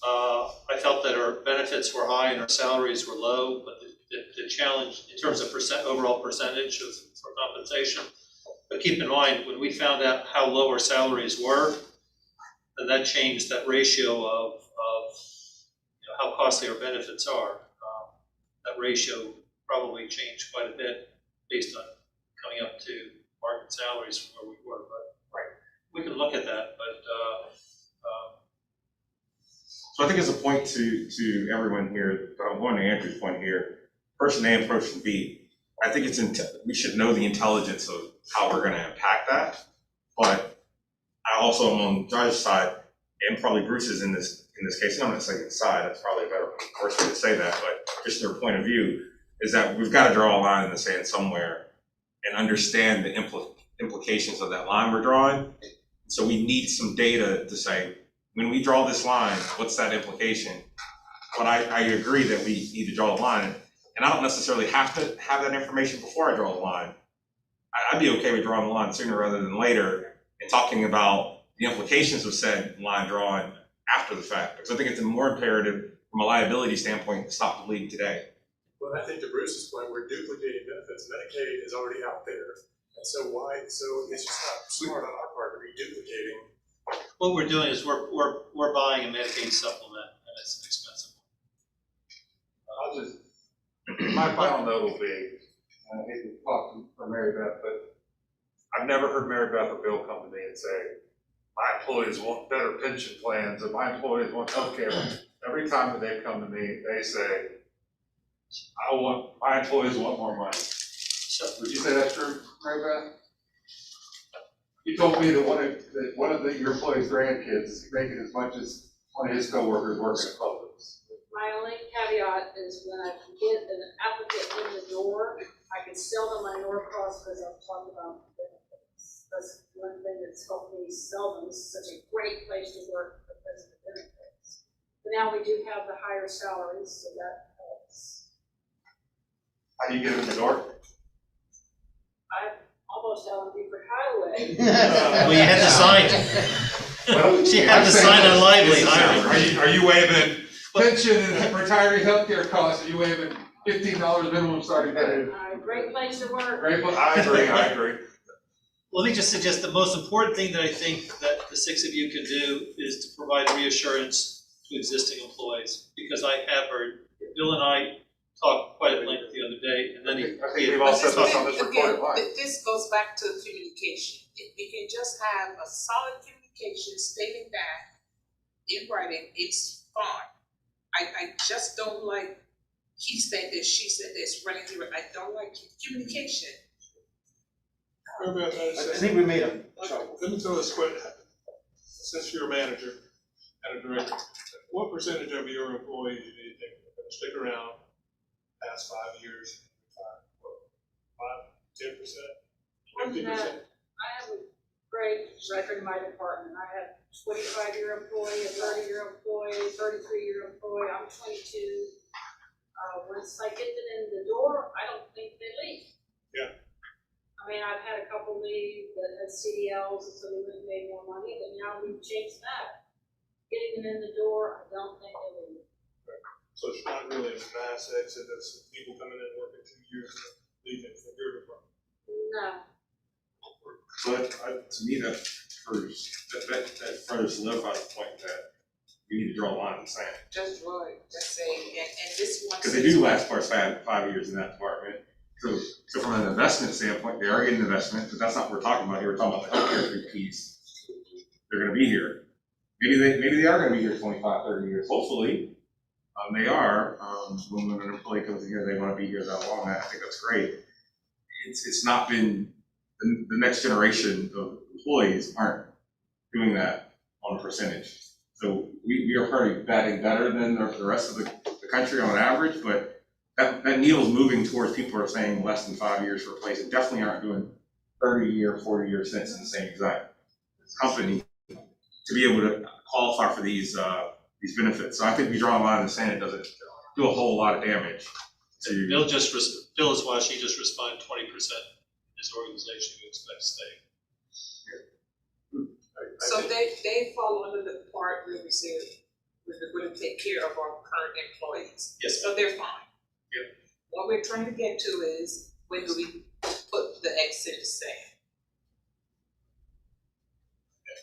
I felt that our benefits were high and our salaries were low, but the challenge in terms of overall percentage for compensation. But keep in mind, when we found out how low our salaries were, then that changed that ratio of how costly our benefits are. That ratio probably changed quite a bit based on coming up to market salaries from where we were, but we can look at that, but, So I think it's a point to everyone here, but I'm going to Andrew's point here, person A and person B. I think we should know the intelligence of how we're gonna impact that. But I also am on Josh's side, and probably Bruce's in this case, and I'm not saying side, that's probably a better course way to say that, but just their point of view is that we've got to draw a line in the sand somewhere and understand the implications of that line we're drawing. So we need some data to say, when we draw this line, what's that implication? But I agree that we need to draw a line, and I don't necessarily have to have that information before I draw the line. I'd be okay with drawing the line sooner rather than later and talking about the implications of said line drawing after the fact, because I think it's more imperative from a liability standpoint to stop the league today. Well, I think to Bruce's point, we're duplicating benefits. Medicaid is already out there. And so it's just not smart on our part to be duplicating. what we're doing is we're buying a Medicaid supplement, and it's an expensive one. I'll just, my final note will be, and I hate to talk for Mary Beth, but I've never heard Mary Beth or Bill come to me and say, my employees want better pension plans, or my employees want healthcare. Every time that they come to me, they say, my employees want more money. Would you say that's true, Mary Beth? You told me that one of your employees' grandkids is making as much as one of his coworkers working at Publix. My only caveat is when I can get an applicant in the door, I can sell them my Norcross because I've talked about benefits. That's one thing that's helped me sell them. This is such a great place to work because of the benefits. But now we do have the higher salaries, so that helps. How do you get in the door? I almost had on Beaufort Highway. Well, you had to sign. She had to sign on Lively hiring. Are you waiving pension and retiree healthcare costs? Are you waiving $15 minimum starting pay? Great place to work. I agree. Let me just suggest the most important thing that I think that the six of you can do is to provide reassurance to existing employees, because I have heard, Bill and I talked quite at length the other day, and then I think we've all said this on this recorded line. This goes back to communication. If we can just have a solid communication stating that in writing, it's fine. I just don't like, he said this, she said this, running through it. I don't like communication. I think we made a. Let me throw this question, since you're a manager and a director, what percentage of your employees do you think are gonna stick around past 5 years? 5, 10%, 50%? I have a great record in my department. I have 25-year employee, a 30-year employee, 33-year employee, I'm 22. Once I get them in the door, I don't think they leave. Yeah. I mean, I've had a couple leave that had CDLs, and so they went and made more money, but now we've changed that. Getting them in the door, I don't think they leave. So it's not really a mass exit, it's people coming in working 2 years and leaving from your department. No. But to me, that further solidifies the point that we need to draw a line in the sand. Just say, and this one. Because they do last for 5 years in that department. So from an investment standpoint, they are getting investment, but that's not what we're talking about here. We're talking about the healthcare piece. They're gonna be here. Maybe they are gonna be here 25, 30 years, hopefully. They are, when an employee comes in here, they wanna be here that long. I think that's great. It's not been, the next generation of employees aren't doing that on a percentage. So we are probably batting better than the rest of the country on average, but that needle's moving towards people who are saying less than 5 years for a place, and definitely aren't doing 30-year, 40-year stints in the same exact company to be able to qualify for these benefits. So I think we draw a line in the sand, it doesn't do a whole lot of damage to. Bill is why she just responded 20% in his organization who expect to stay. So they fall under the part where we said we're going to take care of our current employees. Yes. So they're fine. Yep. What we're trying to get to is, when do we put the X in the sand?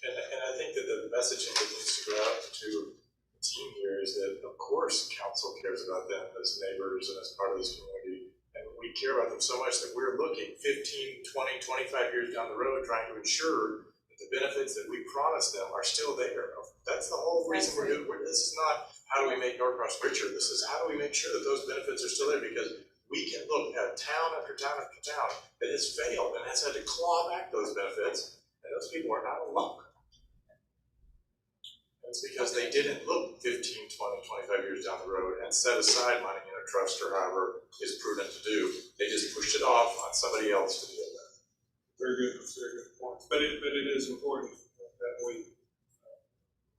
And I think that the messaging that needs to go out to the team here is that, of course, council cares about them as neighbors and as part of this community. And we we care about them so much that we're looking 15, 20, 25 years down the road, trying to ensure that the benefits that we promised them are still there. That's the whole reason we're doing, this is not how do we make Norcross richer, this is how do we make sure that those benefits are still there, because we can look at town after town after town that has failed and has had to claw back those benefits, and those people are not alone. It's because they didn't look 15, 20, 25 years down the road and set aside money in a trust or however is prudent to do. They just pushed it off on somebody else to deal with. Very good point. But it is important that we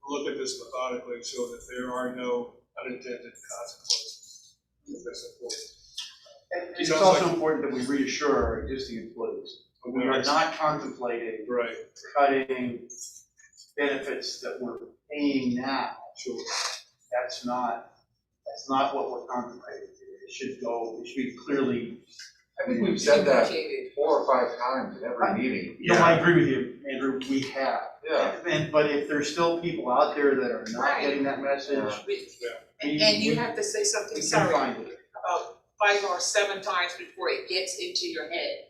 look at this methodically so that there are no unintended consequences. That's important. And it's also important that we reassure our existing employees. We are not contemplating cutting benefits that we're paying now. Sure. That's not what we're contemplating here. It should be clearly. I think we've said that 4 or 5 times in every meeting. No, I agree with you, Andrew, we have. Yeah. But if there's still people out there that are not getting that message. And you have to say something, we can sorry, find it. about 5 or 7 times before it gets into your head.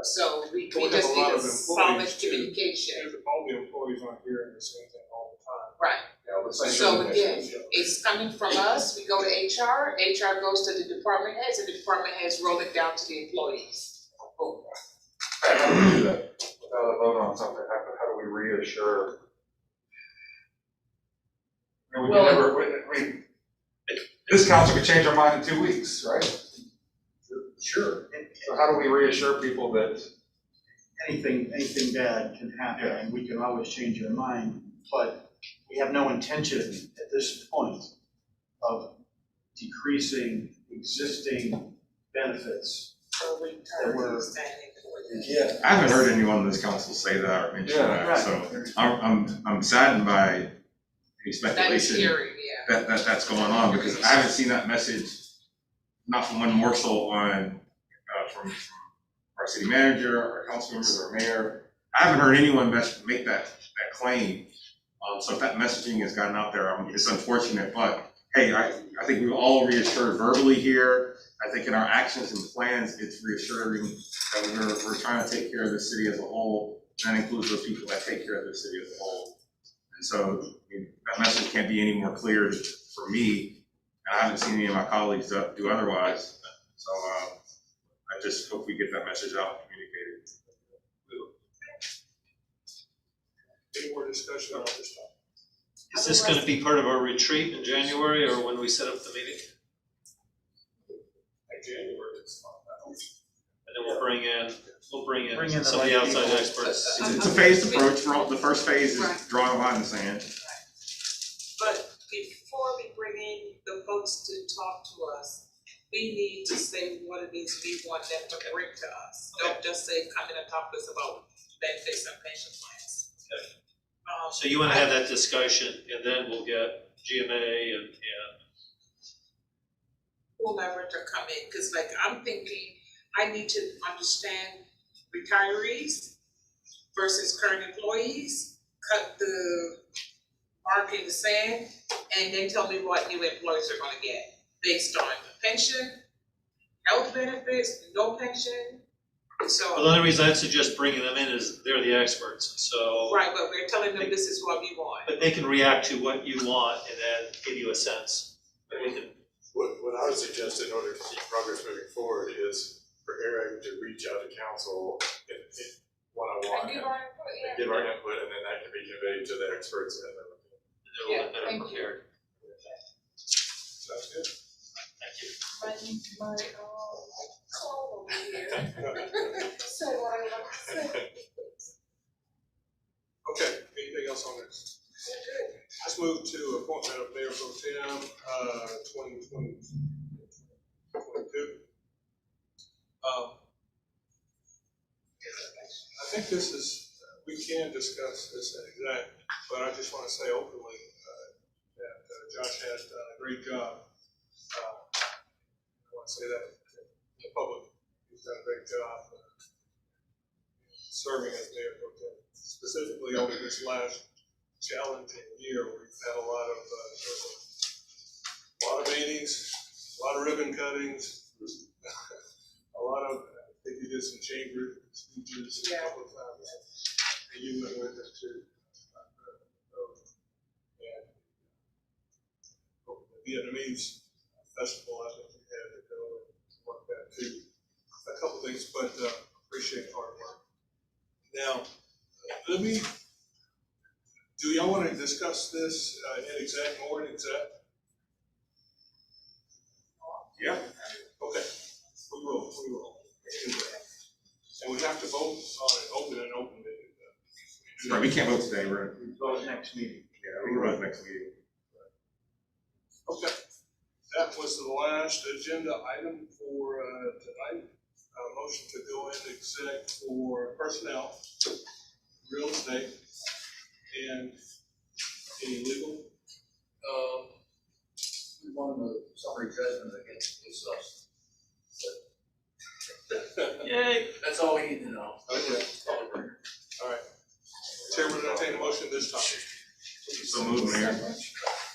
So we We have just a need lot a of solid employees too. communication. All the employees aren't hearing the same thing all the time. Right. Yeah, let's make So sure again, it's coming from us, we go to HR, HR goes to the department heads, and the department heads roll it down to the employees. Boom. how do we do that without a vote on something? How do we reassure? I mean, we can never, I mean, this council could change our mind in 2 weeks, right? Sure. So how do we reassure people that? Anything bad can happen, and we can always change our mind, but we have no intention at this point of decreasing existing benefits. That were. Yeah. I haven't heard anyone on this council say that or mention that, so I'm saddened by the speculation that's going on, because I haven't seen that message, not from one morsel on, from our city manager, our council members, our mayor. I haven't heard anyone make that claim. So if that messaging has gotten out there, it's unfortunate, but hey, I think we've all reassured verbally here. I think in our actions and plans, it's reassuring that we're trying to take care of the city as a whole. And that includes those people that take care of the city as a whole. And so that message can't be any more clear for me. And I haven't seen any of my colleagues do otherwise. So I just hope we get that message out and communicated. Any more discussion on this topic? Is this gonna be part of our retreat in January or when we set up the meeting? Like January, it's fine. And then we'll bring in the some of the right outside people. experts. It's a phased approach. The first phase is drawing a line in the sand. But before we bring in the folks to talk to us, we need to say what it is we want them to bring to us. Don't just say, come in and talk to us about benefits and pension plans. Okay. So you wanna have that discussion, and then we'll get GMA and whomever to come in, because like I'm thinking, I need to understand retirees versus current employees, cut the mark in the sand, and then tell me what new employees are gonna get based on pension, health benefits, no pension. So, well, the only reason I'd suggest bringing them in is they're the experts, so. right, but we're telling them this is what we want. But they can react to what you want and then give you a sense. But we can, What I would suggest in order to keep progress moving forward is for Eric to reach out to council in one-on-one and give our input, and then that can be conveyed to the experts and then. they're a little bit better prepared. Sounds good. Thank you. My call over here. Say what I want to say. Okay, anything else on this? Let's move to appointment of Mayor Pro Tem, 2022. I think this is, we can discuss this in exec, but I just want to say openly that Josh has done a great job. I want to say that in the public. He's done a great job serving as Mayor Pro Tem, specifically over this last challenging year where we've had a lot of meetings, a lot of ribbon cuttings, a lot of, I think you did some chamber speeches a couple of times. And you went with us too. And the Vietnamese festival, I think we had to go and work that too. A couple things, but appreciate hard work. Now, let me, do y'all want to discuss this more in exec? Yeah. Okay, we will. And we have to vote on an open meeting. Right, we can't vote today, right? We vote next meeting. Yeah, we can vote next meeting. Okay, that was the last agenda item for tonight. Motion to go into exec for personnel, real estate, and any legal. We won the summary judgment against us. Yay. That's all we need to know. Okay. All right. Chairman, entertain a motion this time. So moved, Mayor.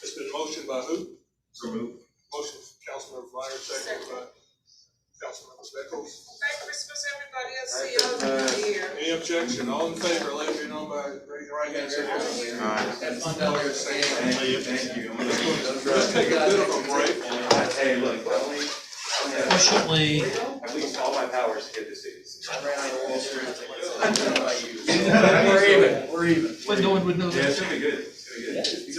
It's been motioned by who? So moved. Motion from Councilmember Meyer, second by Councilmember Beckles. Merry Christmas, everybody. I'll see y'all in the new year. Any objection? All in favor, let it be known by raising your right hand. Say aye. Have fun down there. Thank you. Let's take a bit of a break. Hey, look, Fortunately, at least all my powers to get this seat. I ran out of Wall Street. We're even. We're even. But no one would know that. Yeah, it's gonna be good. It's gonna be good.